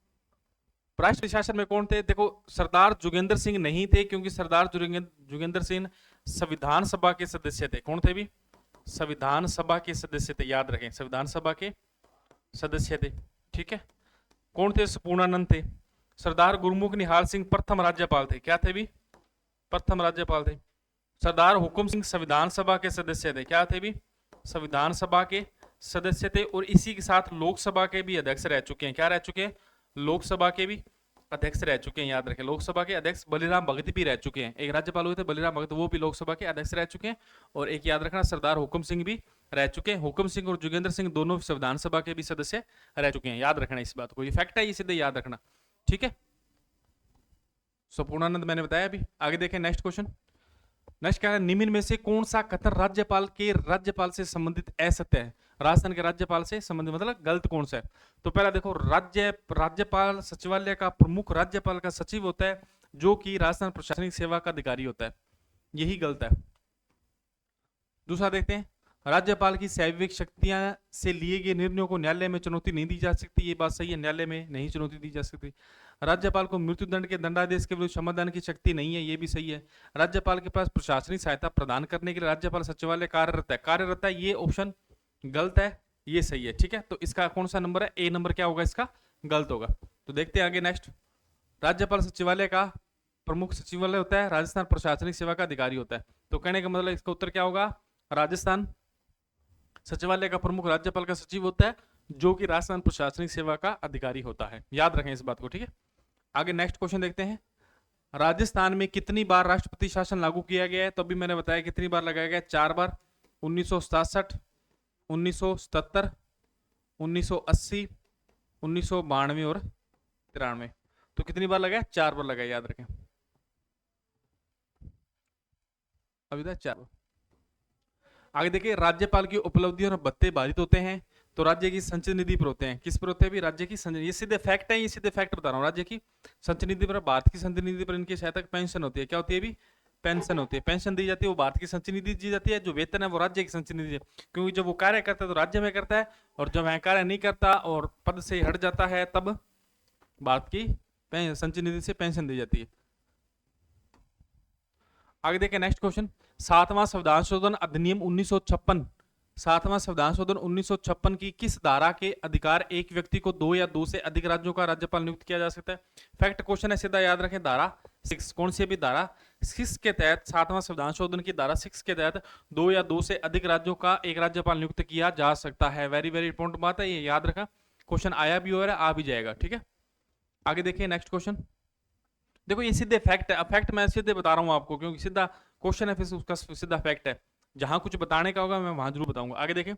राष्ट्रपति शासन में कौन थे? देखो सरदार जोगेंद्र सिंह नहीं थे, क्योंकि सरदार जोगेंद्र सिंह संविधान सभा के सदस्य थे। कौन थे भी? संविधान सभा के सदस्य थे, याद रखें, संविधान सभा के सदस्य थे। ठीक है। कौन थे? संपूर्णानंद थे। सरदार गुरमुख निहाल सिंह प्रथम राज्यपाल थे। क्या थे भी? प्रथम राज्यपाल थे। सरदार हुकुम सिंह संविधान सभा के सदस्य थे। क्या थे भी? संविधान सभा के सदस्य थे। और इसी के साथ लोकसभा के भी अध्यक्ष रह चुके हैं। क्या रह चुके हैं? लोकसभा के भी अध्यक्ष रह चुके हैं, याद रखें। लोकसभा के अध्यक्ष बलिराम भगत भी रह चुके हैं। एक राज्यपाल हुए थे बलिराम भगत, वो भी लोकसभा के अध्यक्ष रह चुके हैं। और एक याद रखना, सरदार हुकुम सिंह भी रह चुके हैं। हुकुम सिंह और जोगेंद्र सिंह दोनों संविधान सभा के भी सदस्य रह चुके हैं, याद रखना इस बात को। ये फैक्ट है, ये सीधे याद रखना। ठीक है। संपूर्णानंद मैंने बताया अभी। आगे देखें नेक्स्ट क्वेश्चन। नेक्स्ट क्या है? निम्न में से कौन सा कथन राज्यपाल से संबंधित असत्य है? राजस्थान के राज्यपाल से संबंधित मतलब गलत कौन सा है? तो पहला देखो, राज्यपाल सचिवालय का प्रमुख राज्यपाल का सचिव होता है, जो कि राजस्थान प्रशासनिक सेवा का अधिकारी होता है। यही गलत है। दूसरा देखते हैं, राज्यपाल की स्वाभाविक शक्तियां से लिए गए निर्णयों को न्यायालय में चुनौती नहीं दी जा सकती। ये बात सही है, न्यायालय में नहीं चुनौती दी जा सकती। राज्यपाल को मृत्युदंड के दंडादेश के विरुद्ध समाधान की शक्ति नहीं है। ये भी सही है। राज्यपाल के पास प्रशासनिक सहायता प्रदान करने के लिए राज्यपाल सचिवालय कार्यरत है। ये ऑप्शन गलत है, ये सही है। ठीक है। तो इसका कौन सा नंबर है? ए नंबर क्या होगा इसका? गलत होगा। तो देखते हैं आगे नेक्स्ट। राज्यपाल सचिवालय का प्रमुख सचिवालय होता है, राजस्थान प्रशासनिक सेवा का अधिकारी होता है। तो कहने का मतलब इसका उत्तर क्या होगा? राजस्थान सचिवालय का प्रमुख राज्यपाल का सचिव होता है, जो कि राजस्थान प्रशासनिक सेवा का अधिकारी होता है। याद रखें इस बात को। ठीक है। आगे नेक्स्ट क्वेश्चन देखते हैं। राजस्थान में कितनी बार राष्ट्रपति शासन लागू किया गया है? तो अभी मैंने बताया कितनी बार लगाया गया? 4 बार। 1967, 1977, 1980, 1992 और 93। तो कितनी बार लगाया? 4 बार लगाया, याद रखें। अभी तक 4 बार। आगे देखिए, राज्यपाल की उपलब्धि और भत्ते बाधित होते हैं तो राज्य की संचित निधि पर होते हैं। किस पर होते हैं भी? राज्य की संचित। ये सीधे फैक्ट है, ये सीधे फैक्ट बता रहा हूँ। राज्य की संचित निधि पर, भारत की संचित निधि पर इनकी सहायता पेंशन होती है। क्या होती है भी? पेंशन होती है। पेंशन दी जाती है, वो भारत की संचित निधि दी जाती है। जो वेतन है वो राज्य की संचित निधि है, क्योंकि जब वो कार्य करता है तो राज्य में करता है, और जब वह कार्य नहीं करता और पद से हट जाता है तब भारत की संचित निधि से पेंशन दी जाती है। आगे देखें नेक्स्ट क्वेश्चन। 7वां संविधान संशोधन अधिनियम 1956, 7वां संविधान संशोधन 1956 की किस धारा के अधिकार एक व्यक्ति को 2 या 2 से अधिक राज्यों का राज्यपाल नियुक्त किया जा सकता है? फैक्ट क्वेश्चन है, सीधा याद रखें। धारा 6, कौन सी भी? धारा 6 के तहत, 7वां संविधान संशोधन की धारा 6 के तहत 2 या 2 से अधिक राज्यों का एक राज्यपाल नियुक्त किया जा सकता है। वेरी वेरी इंपॉर्टेंट बात है, ये याद रखा। क्वेश्चन आया भी हो रहा है, आ भी जाएगा। ठीक है। आगे देखिए नेक्स्ट क्वेश्चन। देखो ये सीधे फैक्ट है, फैक्ट मैं सीधे बता रहा हूं आपको, क्योंकि सीधा क्वेश्चन है, फिर उसका सीधा फैक्ट है। जहां कुछ बताने का होगा मैं वहां जरूर बताऊंगा। आगे देखें,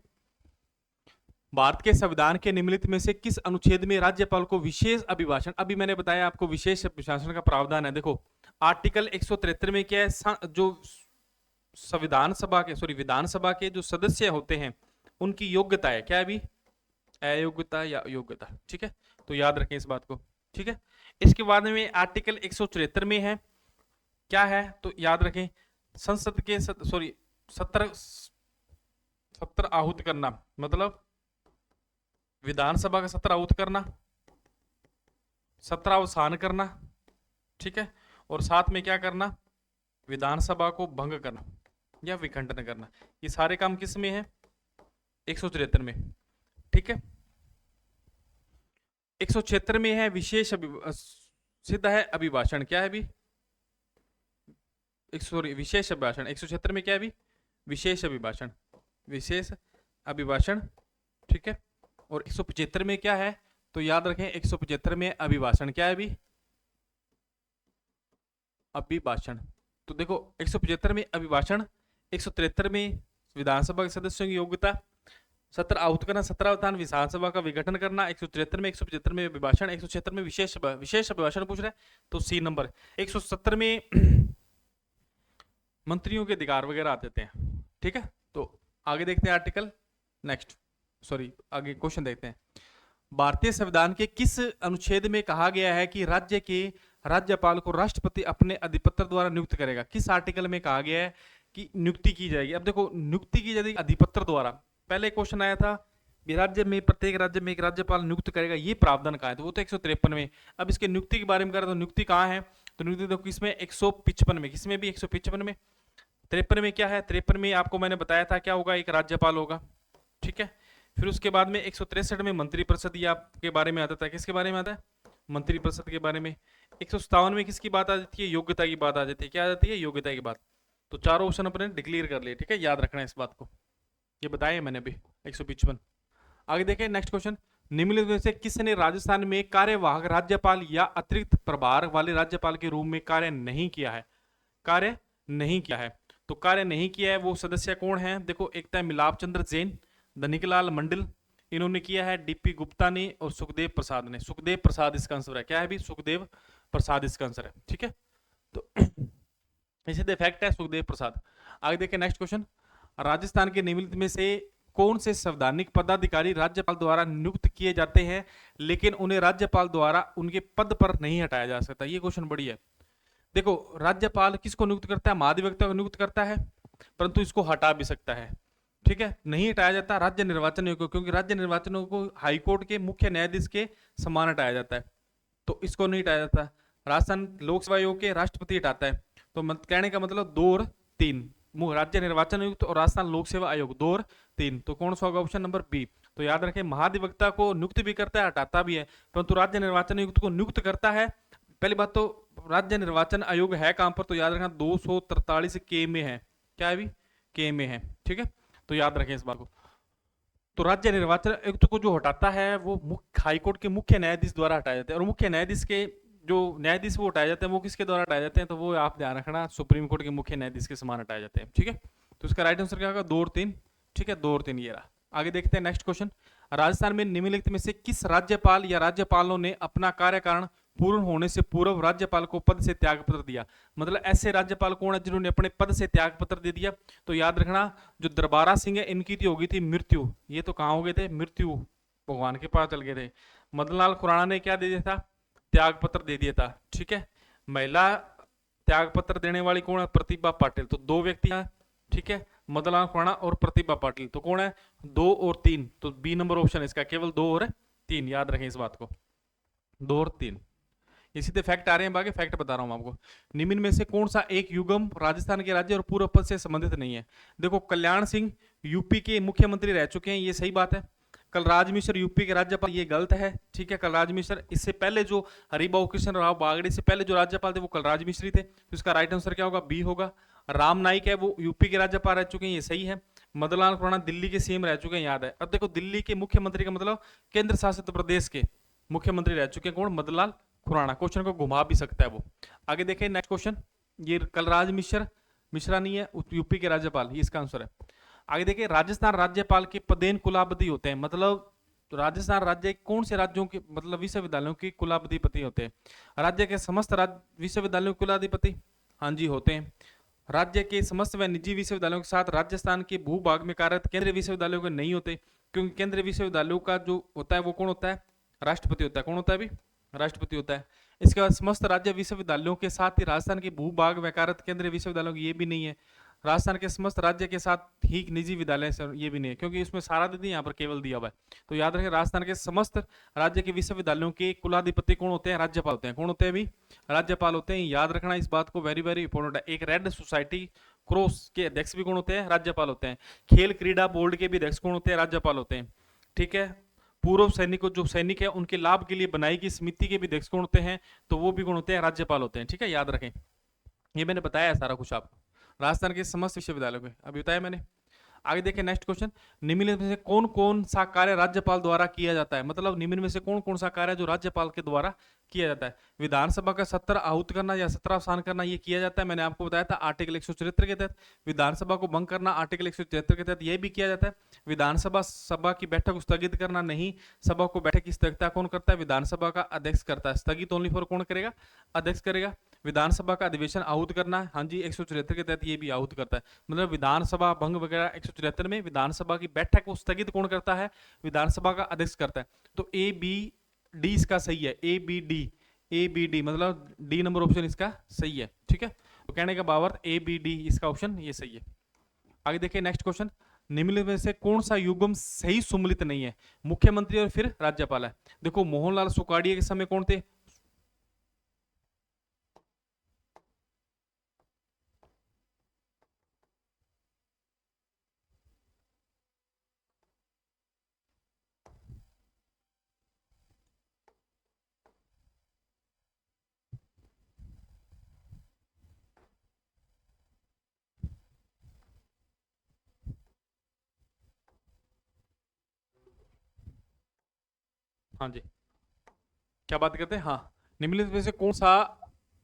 भारत के संविधान के निम्नलिखित में से किस अनुच्छेद में राज्यपाल को विशेष अभिभाषण, अभी मैंने बताया आपको विशेष अभिभाषण का प्रावधान है। देखो आर्टिकल 173 में क्या है? जो विधानसभा के जो सदस्य होते हैं उनकी योग्यता है। क्या है अभी? अयोग्यता या योग्यता। ठीक है। तो याद रखें इस बात को। ठीक है। इसके बाद में आर्टिकल 174 में है, क्या है? तो याद रखें, संसद के सत्र आहूत करना, मतलब विधानसभा का सत्र आहूत करना, सत्रावसान करना। ठीक है। और साथ में क्या करना? विधानसभा को भंग करना या विखंडन करना। ये सारे काम किस में है? 173 में। ठीक है। 176 में है विशेष सीधा है अभिभाषण। क्या है अभी? विशेष अभिभाषण। 176 में क्या है अभी? विशेष अभिभाषण, विशेष अभिभाषण। ठीक है। और 175 में क्या है? तो याद रखें 175 में अभिभाषण। क्या है अभी? अभिभाषण। तो देखो 175 में अभिभाषण, 173 में विधानसभा के सदस्यों की योग्यता, सत्र आहूत करना, सत्रावधान, विधानसभा का विघटन करना। 173 में, 175 में अभिभाषण, 176 में विशेष अभिभाषण पूछ रहे हैं, तो सी नंबर। 170 में मंत्रियों के अधिकार वगैरह आ जाते हैं। ठीक है। तो आगे देखते हैं आर्टिकल नेक्स्ट। सॉरी आगे क्वेश्चन देखते हैं। भारतीय संविधान के किस अनुच्छेद में कहा गया है कि राज्य के राज्यपाल को राष्ट्रपति अपने अधिपत्र द्वारा नियुक्त करेगा? किस आर्टिकल में कहा गया है कि नियुक्ति की जाएगी? अब देखो, नियुक्ति की जाएगी अधिपत्र द्वारा। पहले क्वेश्चन आया था राज्य में, प्रत्येक राज्य में एक राज्यपाल नियुक्त करेगा, ये प्रावधान कहा है, तो वो तो 153 में। अब इसके नियुक्ति के बारे में करें तो नियुक्ति कहाँ है? तो नियुक्ति देखो किसमें, 155 में। किसमें भी? 155 में। 53 में क्या है? 53 में आपको मैंने बताया था क्या होगा, एक राज्यपाल होगा, ठीक है। फिर उसके बाद में 163 में मंत्रिपरिषद ये आपके बारे में आता था। किसके बारे में आता है? मंत्रिपरिषद के बारे में। 157 में किसकी बात आ जाती है? योग्यता की बात आ जाती है। क्या आ जाती है? योग्यता की बात। तो चारों ऑप्शन अपने डिक्लेयर कर लिए, ठीक है, याद रखना है इस बात को, ये बताया मैंने अभी। 155। आगे देखें नेक्स्ट क्वेश्चन। निम्नलिखित में से किसने राजस्थान में कार्यवाहक राज्यपाल या अतिरिक्त प्रभार वाले राज्यपाल के रूप में कार्य नहीं किया है? कार्य नहीं किया है, तो कार्य नहीं किया है वो सदस्य कौन है? देखो, एक था मिलाप चंद्र जैन, धनिकलाल मंडल, इन्होंने किया है, डीपी गुप्ता ने, और सुखदेव प्रसाद ने। सुखदेव प्रसाद इसका आंसर है। क्या है भी? सुखदेव प्रसाद इसका आंसर है, ठीक है। तो इसे द फैक्ट है सुखदेव प्रसाद। आगे देखें नेक्स्ट क्वेश्चन। राजस्थान के निम्नलिखित में से कौन से संवैधानिक पदाधिकारी राज्यपाल द्वारा नियुक्त किए जाते हैं लेकिन उन्हें राज्यपाल द्वारा उनके पद पर नहीं हटाया जा सकता? ये क्वेश्चन बड़ी है। देखो, राज्यपाल किसको नियुक्त करता है? महाधिवक्ता को नियुक्त करता है, परंतु इसको हटा भी सकता है, ठीक है। नहीं हटाया जाता राज्य निर्वाचन आयोग को, क्योंकि राज्य निर्वाचन आयोग को हाईकोर्ट के मुख्य न्यायाधीश के समान हटाया जाता है, तो इसको नहीं हटाया जाता। राजस्थान लोक सेवा आयोग के राष्ट्रपति हटाता है। तो कहने का मतलब 2 और 3, राज्य निर्वाचन आयुक्त और राजस्थान लोक सेवा आयोग, 2 और 3। तो कौन सा होगा? Option number B. तो याद रखें, महाधिवक्ता को नियुक्त भी करता है, हटाता भी है, परंतु राज्य निर्वाचन आयुक्त को नियुक्त करता है। पहली बात तो राज्य निर्वाचन आयोग है कहां पर? तो याद रखना 243 के में है। क्या है भी? के में है, ठीक है। तो याद रखें इस बात को। तो राज्य निर्वाचन आयुक्त को जो हटाता है वो मुख्य हाईकोर्ट के मुख्य न्यायाधीश द्वारा हटाया जाता है, और मुख्य न्यायाधीश के जो न्यायाधीश वो हटाए जाते हैं वो किसके द्वारा हटाए जाते हैं? तो वो आप ध्यान रखना, सुप्रीम कोर्ट के मुख्य न्यायाधीश के समान हटाए जाते हैं, ठीक है। तो इसका राइट आंसर क्या होगा? 2 और 3, ठीक है, 2 और 3 ये रहा। आगे देखते हैं नेक्स्ट क्वेश्चन। राजस्थान में निम्नलिखित में से किस राज्यपाल या राज्यपालों ने अपना कार्यकाल पूर्ण होने से पूर्व राज्यपाल को पद से त्यागपत्र दिया? मतलब ऐसे राज्यपाल कौन है जिन्होंने अपने पद से त्यागपत्र दे दिया? तो याद रखना, जो दरबारा सिंह है इनकी तो होगी थी मृत्यु। ये तो कहां हो गए थे? मृत्यु, भगवान के पास चल गए थे। मदन लाल खुराना ने क्या दे दिया था? त्यागपत्र दे दिया था, ठीक है। महिला त्यागपत्र देने वाली कौन है? प्रतिभा पाटिल। तो 2 व्यक्ति हैं, ठीक है, मदन लाल खुराना और प्रतिभा पाटिल। तो कौन है? 2 और 3। तो बी नंबर ऑप्शन इसका, केवल 2 और 3, याद रखें इस बात को, 2 और 3। ये सीधे फैक्ट आ रहे हैं, बाकी फैक्ट बता रहा हूं आपको। निम्न में से कौन सा एक युगम राजस्थान के राज्य और पूर्व पद से संबंधित नहीं है? देखो, कल्याण सिंह यूपी के मुख्यमंत्री रह चुके हैं, ये सही बात है। कलराज मिश्र यूपी के राज्यपाल, ये गलत है, ठीक है। कलराज मिश्र, इससे पहले जो हरिभाऊ कृष्ण राव बागड़े से पहले जो राज्यपाल थे वो कलराज मिश्र थे, तो इसका राइट आंसर क्या होगा? बी होगा। राम नाईक है वो यूपी के राज्यपाल रह चुके हैं, ये सही है। मदन लाल खुराना दिल्ली के सीएम रह चुके हैं, याद है। अब देखो, दिल्ली के मुख्यमंत्री का मतलब केंद्र शासित प्रदेश के मुख्यमंत्री रह चुके हैं, कौन? मदन लाल खुराना। क्वेश्चन को घुमा भी सकता है वो। आगे देखें नेक्स्ट क्वेश्चन। ये कलराज मिश्रा नहीं है, यूपी के राज्यपाल, ये इसका आंसर है। आगे देखिए, राजस्थान राज्यपाल के पदेन कुलाधिपति होते हैं, मतलब राजस्थान राज्य कौन से राज्यों के, मतलब विश्वविद्यालयों के कुलाधिपति होते हैं? राज्य के समस्त विश्वविद्यालयों के कुलाधिपति, हाँ जी, होते हैं। राज्य के समस्त व निजी विश्वविद्यालयों के साथ राजस्थान के भूभाग में कार्यरत केंद्रीय विश्वविद्यालयों के नहीं होते, क्योंकि केंद्रीय विश्वविद्यालयों का जो होता है वो कौन होता है? राष्ट्रपति होता है। कौन होता है? अभी राष्ट्रपति होता है। इसके बाद समस्त राज्य विश्वविद्यालयों के साथ ही राजस्थान के भूभाग में कार्यरत केंद्रीय विश्वविद्यालयों की, ये भी नहीं है। राजस्थान के समस्त राज्य के साथ ही निजी विद्यालय, ये भी नहीं है, क्योंकि इसमें सारा दे दिया, यहाँ पर केवल दिया हुआ है। तो याद रखें, राजस्थान के समस्त राज्य के विश्वविद्यालयों के कुलाधिपति कौन होते हैं? राज्यपाल होते हैं। कौन होते हैं? अभी राज्यपाल होते हैं, याद रखना इस बात को, वेरी वेरी इंपॉर्टेंट है। एक रेड सोसाइटी क्रॉस के अध्यक्ष भी कौन होते हैं? राज्यपाल होते हैं। खेल क्रीड़ा बोर्ड के भी अध्यक्ष कौन होते हैं? राज्यपाल होते हैं, ठीक है। पूर्व सैनिकों, जो सैनिक है उनके लाभ के लिए बनाई गई समिति के भी अध्यक्ष कौन होते हैं? तो वो भी कौन होते हैं? राज्यपाल होते हैं, ठीक है, याद रखें। ये मैंने बताया है सारा कुछ आपको, राजस्थान के समस्त विश्वविद्यालयों में अभी बताया मैंने। आगे देखें नेक्स्ट क्वेश्चन। निम्न में से कौन कौन सा कार्य राज्यपाल द्वारा किया जाता है? मतलब निम्न में से कौन कौन सा कार्य जो राज्यपाल के द्वारा किया जाता है? विधानसभा का सत्र आहूत करना या सत्र अवसान करना, ये किया जाता है। मैंने आपको बताया था आर्टिकल 174 के तहत। विधानसभा को भंग करना आर्टिकल 173 के तहत, यह भी किया जाता है। विधानसभा सभा की बैठक स्थगित करना नहीं, सभा को बैठक की स्थगितता कौन करता है? विधानसभा का अध्यक्ष करता है। स्थगित ओनली फॉर कौन करेगा? अध्यक्ष करेगा। विधानसभा का अधिवेशन आहूत करना, हाँ जी, 174 के तहत ये भी आहूत करता है। मतलब विधानसभा भंग वगैरह 1973 में विधानसभा की बैठक को स्थगित कौन करता है? विधानसभा का अध्यक्ष करता है। तो ए बी डी इसका सही है, A B D, A B D मतलब डी नंबर ऑप्शन इसका सही है। ठीक है, तो कहने का भावार्थ ए बी डी इसका ऑप्शन ये सही है। आगे देखिए नेक्स्ट क्वेश्चन, निम्नलिखित में से कौन सा युग्म सही सुमेलित नहीं है? मुख्यमंत्री और फिर राज्यपाल है। देखो मोहनलाल सुखाड़िया के समय कौन थे? हाँ जी, क्या बात करते हैं? हाँ, निम्नलिखित में से कौन सा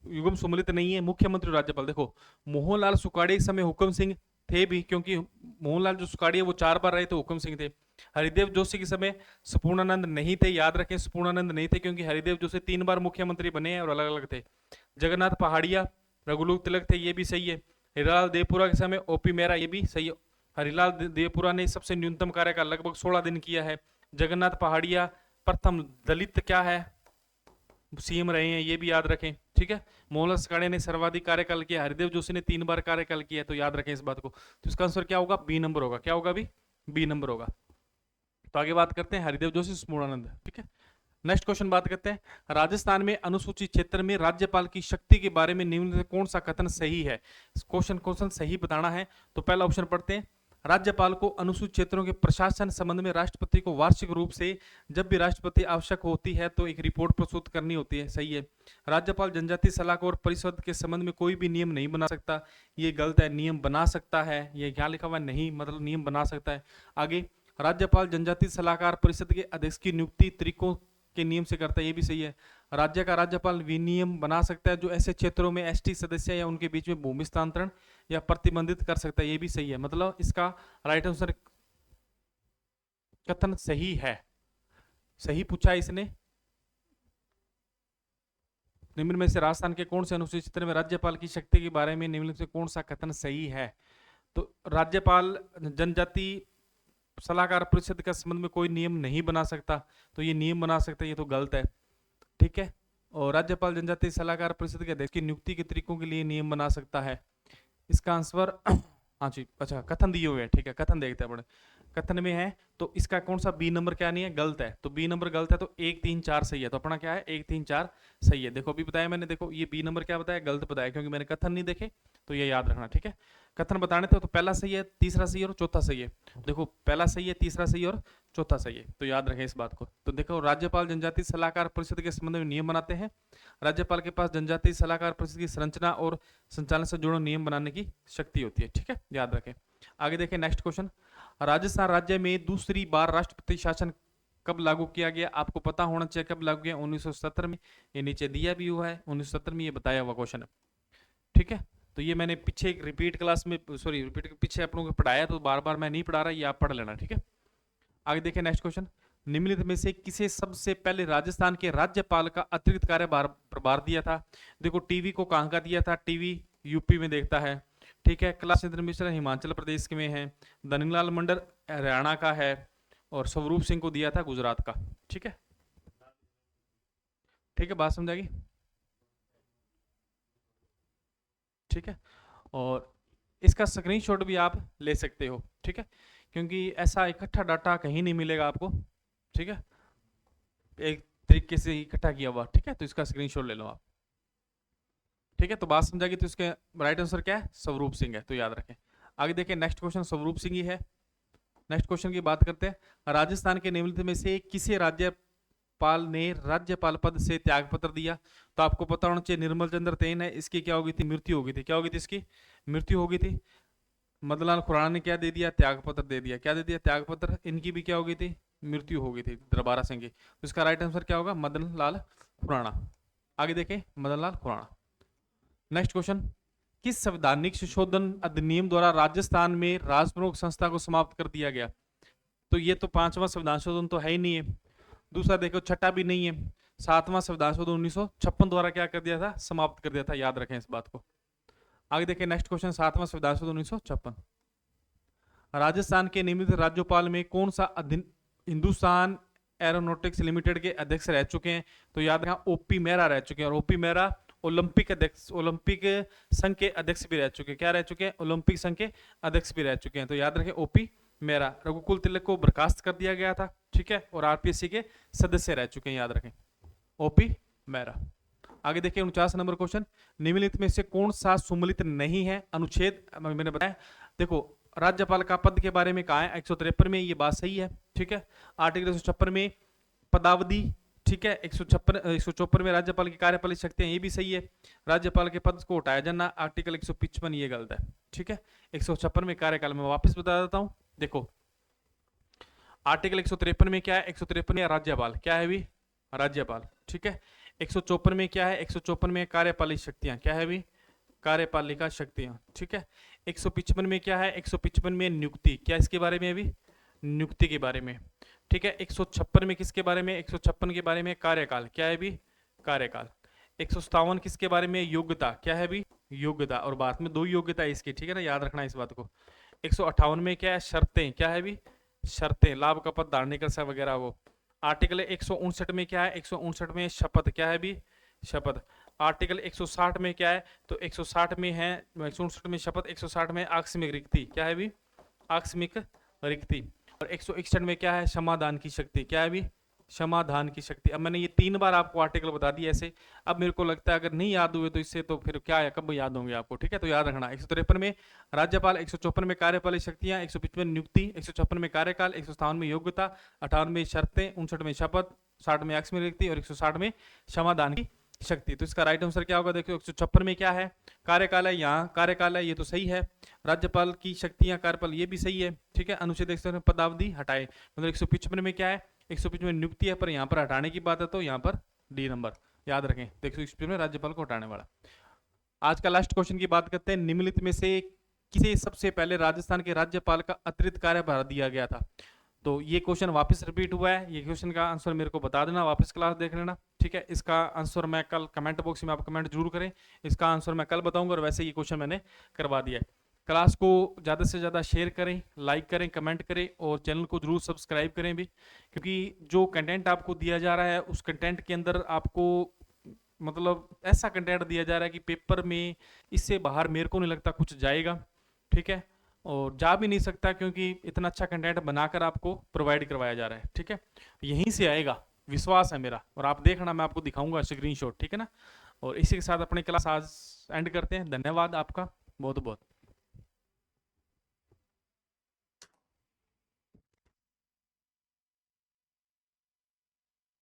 युग्म सुमेलित नहीं है? मुख्यमंत्री और राज्यपाल। देखो मोहनलाल सुखाड़िया के समय हुक्म सिंह थे भी, क्योंकि मोहनलाल जो सुखाड़िया वो 4 बार रहे थे, हुक्म सिंह थे। हरिदेव जोशी के समय संपूर्णानंद नहीं थे, याद रखें संपूर्णानंद नहीं थे, क्योंकि हरिदेव जोशी 3 बार मुख्यमंत्री बने हैं और अलग अलग थे। जगन्नाथ पहाड़िया, रघुलोक तिलक थे, ये भी सही है। हरिलाल देवपुरा के समय ओपी मेहरा, ये भी सही है। हरिलाल देवपुरा ने सबसे न्यूनतम कार्यकाल लगभग 16 दिन किया है। जगन्नाथ पहाड़िया प्रथम दलित क्या है सीएम रहे हैं, ये भी याद रखें। ठीक है, मोहनलाल सुखाड़िया ने सर्वाधिक कार्यकाल किया, हरिदेव जोशी ने 3 बार कार्यकाल किया, तो याद रखें इस बात को। तो इसका आंसर क्या होगा? बी नंबर होगा। क्या होगा? भी बी नंबर होगा। तो आगे बात करते हैं हरिदेव जोशी, संपूर्णानंद। ठीक है, नेक्स्ट क्वेश्चन बात करते हैं, राजस्थान में अनुसूचित क्षेत्र में राज्यपाल की शक्ति के बारे में निम्न में कौन सा कथन सही है? क्वेश्चन सही बताना है। तो पहला ऑप्शन पढ़ते हैं, राज्यपाल को अनुसूचित क्षेत्रों के प्रशासन संबंध में राष्ट्रपति को वार्षिक रूप से जब भी राष्ट्रपति आवश्यक होती है तो एक रिपोर्ट प्रस्तुत करनी होती है, सही है। राज्यपाल जनजातीय सलाहकार परिषद के संबंध में कोई भी नियम नहीं बना सकता, ये गलत है। नियम बना सकता है, ये क्या लिखा हुआ है? नहीं, मतलब नियम बना सकता है। आगे, राज्यपाल जनजातीय सलाहकार परिषद के अध्यक्ष की नियुक्ति तरीकों के नियम से करता है, ये भी सही है। राज्य का राज्यपाल विनियम बना सकता है जो ऐसे क्षेत्रों में एसटी सदस्य या उनके बीच में भूमि स्थानांतरण या प्रतिबंधित कर सकता है, ये भी सही है। मतलब इसका राइट आंसर कथन सही है। सही पूछा है इसने। निम्न में से राजस्थान के कौन से अनुसूचित क्षेत्र में राज्यपाल की शक्ति के बारे में निम्न से कौन सा कथन सही है? तो राज्यपाल जनजाति सलाहकार परिषद का संबंध में कोई नियम नहीं बना सकता, तो ये नियम बना सकता है, ये तो गलत है। ठीक है, और राज्यपाल जनजातीय सलाहकार परिषद के अध्यक्ष की नियुक्ति के तरीकों के लिए नियम बना सकता है। इसका आंसर हाँ जी, अच्छा कथन दिए हुए हैं। ठीक है, कथन देखते हैं बड़े कथन में है, तो इसका कौन सा बी नंबर क्या नहीं है? गलत है। तो बी नंबर गलत है, तो 1 3 4 सही है। तो अपना क्या है? 1 3 4 सही है। देखो अभी बताया मैंने, देखो ये बी नंबर क्या बताया? गलत बताया, क्योंकि मैंने कथन नहीं देखे, तो ये याद रखना। ठीक है, कथन बताने थे, तो पहला सही है, तीसरा सही है और चौथा सही है। देखो पहला सही है, तीसरा सही है और चौथा सही है, तो याद रखें इस बात को। तो देखो राज्यपाल जनजातीय सलाहकार परिषद के संबंध में नियम बनाते हैं। राज्यपाल के पास जनजातीय सलाहकार परिषद की संरचना और संचालन से जुड़े नियम बनाने की शक्ति होती है। ठीक है, याद रखें। आगे देखें नेक्स्ट क्वेश्चन, राजस्थान राज्य में दूसरी बार राष्ट्रपति शासन कब लागू किया गया? आपको पता होना चाहिए कब लागू किया। 1970 में, ये नीचे दिया भी हुआ है 1970 में, ये बताया हुआ क्वेश्चन है। ठीक है, तो ये मैंने पीछे एक रिपीट क्लास में, सॉरी रिपीट पीछे आप लोगों को पढ़ाया, तो बार बार मैं नहीं पढ़ा रहा, ये आप पढ़ लेना। ठीक है, आगे देखें नेक्स्ट क्वेश्चन, निम्नलिखित में से किसे सबसे पहले राजस्थान के राज्यपाल का अतिरिक्त कार्यभार प्रभार दिया था? देखो टीवी को कहां का दिया था? टीवी यूपी में देखता है। ठीक है, कैलाश चंद्र मिश्र हिमाचल प्रदेश में है, धनीलाल मंडल हरियाणा का है, और स्वरूप सिंह को दिया था गुजरात का। ठीक है, ठीक है, बात समझाएगी? ठीक है, और इसका स्क्रीनशॉट भी आप ले सकते हो। ठीक है, क्योंकि ऐसा इकट्ठा डाटा कहीं नहीं मिलेगा आपको। ठीक है, एक तरीके से इकट्ठा किया हुआ। ठीक है, तो इसका स्क्रीनशॉट ले लो आप। ठीक है, तो बात समझा गई। तो इसके राइट आंसर क्या है? स्वरूप सिंह है, तो याद रखें। आगे देखें नेक्स्ट क्वेश्चन, स्वरूप सिंह ही है। नेक्स्ट क्वेश्चन की बात करते हैं, राजस्थान के निम्नलिखित में से किसे राज्यपाल ने राज्यपाल पद से त्यागपत्र दिया? तो आपको पता होना चाहिए निर्मल चंद्र तैन है, इसकी क्या हो गई थी? मृत्यु हो गई थी। क्या हो गई थी? इसकी मृत्यु हो गई थी। मदनलाल खुराना ने क्या दे दिया? त्यागपत्र दे दिया। क्या दे दिया? त्यागपत्र। इनकी भी क्या हो गई थी? मृत्यु हो गई थी, दरबारा सिंह की। तो इसका राइट आंसर क्या होगा? मदनलाल खुराना। आगे देखें, मदनलाल खुराना। नेक्स्ट क्वेश्चन, किस संवैधानिक संशोधन अधिनियम द्वारा राजस्थान में राजप्रमुख संस्था को समाप्त कर दिया गया? तो ये तो 5वां संविधान संशोधन तो है ही नहीं है। दूसरा देखो, छठा भी नहीं है। 7वां संविधान संशोधन 1956 द्वारा क्या कर दिया था? समाप्त कर दिया था, याद रखें इस बात को। आगे देखें नेक्स्ट क्वेश्चन, 7वां संविधान संशोधन 1956। राजस्थान के नियमित राज्यपाल में कौन सा हिंदुस्तान एरोनॉटिक्स लिमिटेड के अध्यक्ष रह चुके हैं? तो याद रखना ओपी मेहरा रह चुके हैं, और ओपी मेहरा ओलंपिक अध्यक्ष, ओलंपिक संघ के अध्यक्ष भी रह चुके हैं। क्या रह चुके हैं? ओलंपिक संघ के अध्यक्ष भी रह चुके हैं। तो याद रखें ओपी मेहरा। रघुकुल तिलक को बर्खास्त कर दिया गया था, ठीक है, और आरपीएससी के सदस्य रह चुके हैं, याद रखें ओपी मेहरा। आगे देखिए 49 नंबर क्वेश्चन, निम्नलिखित में से कौन सा सुमलित नहीं है? अनुच्छेद मैंने बताया, देखो राज्यपाल का पद के बारे में कहा है 153 में, ये बात सही है, ठीक है। आर्टिकल 156 में पदावधि, ठीक है। 154 में राज्यपाल की कार्यपालिक शक्तियां, ये भी सही है। राज्यपाल के पद को हटाया जाना आर्टिकल 155, ये गलत है, ठीक है। 156 में कार्यकाल में वापस बता देता हूं, देखो आर्टिकल 153 में क्या है? 153 में राज्यपाल क्या है भी? राज्यपाल, ठीक है। 154 में क्या है? 154 में कार्यपालिक शक्तियां क्या है भी? कार्यपालिका शक्तियां, ठीक है। 155 में क्या है? 155 में नियुक्ति, क्या इसके बारे में अभी? नियुक्ति के बारे में, ठीक है। 156 में किसके बारे में? 156 के बारे में कार्यकाल, क्या है भी? कार्यकाल। 157 किसके बारे में? योग्यता, क्या है भी? योग्यता, और बाद में 2 योग्यता है इसकी, ठीक है ना, याद रखना इस बात को। 158 में क्या है? शर्तें, क्या है भी? शर्तें, लाभ का पद धारण कर वगैरह वो। आर्टिकल 159 में क्या है? 159 में शपथ, क्या है भी? शपथ। आर्टिकल 160 में क्या है? तो 160 में है, 159 में शपथ, 160 में आकस्मिक रिक्ति, क्या है भी? आकस्मिक रिक्ति। और 161 में क्या है? समाधान की शक्ति, क्या है भी? समाधान की शक्ति। अब मैंने ये 3 बार आपको आर्टिकल बता दिया ऐसे। अब मेरे को लगता है अगर नहीं याद हुए तो इससे तो फिर क्या है, कब याद होंगे आपको, ठीक है। तो याद रखना 153 में राज्यपाल, 154 में कार्यपालिक शक्तियां, 155 में नियुक्ति, 156 में कार्यकाल, 157 में योग्यता, 58 में शर्तें, 59 में शपथ, 60 में आकस्मिक रिक्ति और 160 में समाधान की शक्ति। तो इसका राइट आंसर क्या होगा? देखो 156 में क्या है? कार्यकाल है, यहाँ कार्यकाल है, ये तो सही है। राज्यपाल की शक्तियां, कार्यपाल, ये भी सही है, ठीक है। अनुच्छेद 157 में पदावधि हटाए, मतलब 155 में क्या है? 155 में नियुक्ति है, पर यहाँ पर हटाने की बात है, तो यहाँ पर डी नंबर याद रखें। 155 में राज्यपाल को हटाने वाला। आज का लास्ट क्वेश्चन की बात करते हैं, निम्नलिखित में से किसे सबसे पहले राजस्थान के राज्यपाल का अतिरिक्त कार्यभार दिया गया था? तो ये क्वेश्चन वापस रिपीट हुआ है, ये क्वेश्चन का आंसर मेरे को बता देना, वापस क्लास देख लेना, ठीक है। इसका आंसर मैं कल कमेंट बॉक्स में आप कमेंट जरूर करें, इसका आंसर मैं कल बताऊंगा, और वैसे ये क्वेश्चन मैंने करवा दिया है। क्लास को ज़्यादा से ज़्यादा शेयर करें, लाइक करें, कमेंट करें, और चैनल को जरूर सब्सक्राइब करें भी, क्योंकि जो कंटेंट आपको दिया जा रहा है उस कंटेंट के अंदर आपको मतलब ऐसा कंटेंट दिया जा रहा है कि पेपर में इससे बाहर मेरे को नहीं लगता कुछ जाएगा, ठीक है, और जा भी नहीं सकता, क्योंकि इतना अच्छा कंटेंट बनाकर आपको प्रोवाइड करवाया जा रहा है, ठीक है। यहीं से आएगा, विश्वास है मेरा, और आप देखना मैं आपको दिखाऊंगा स्क्रीनशॉट, ठीक है ना। और इसी के साथ अपनी क्लास आज एंड करते हैं। धन्यवाद आपका बहुत बहुत।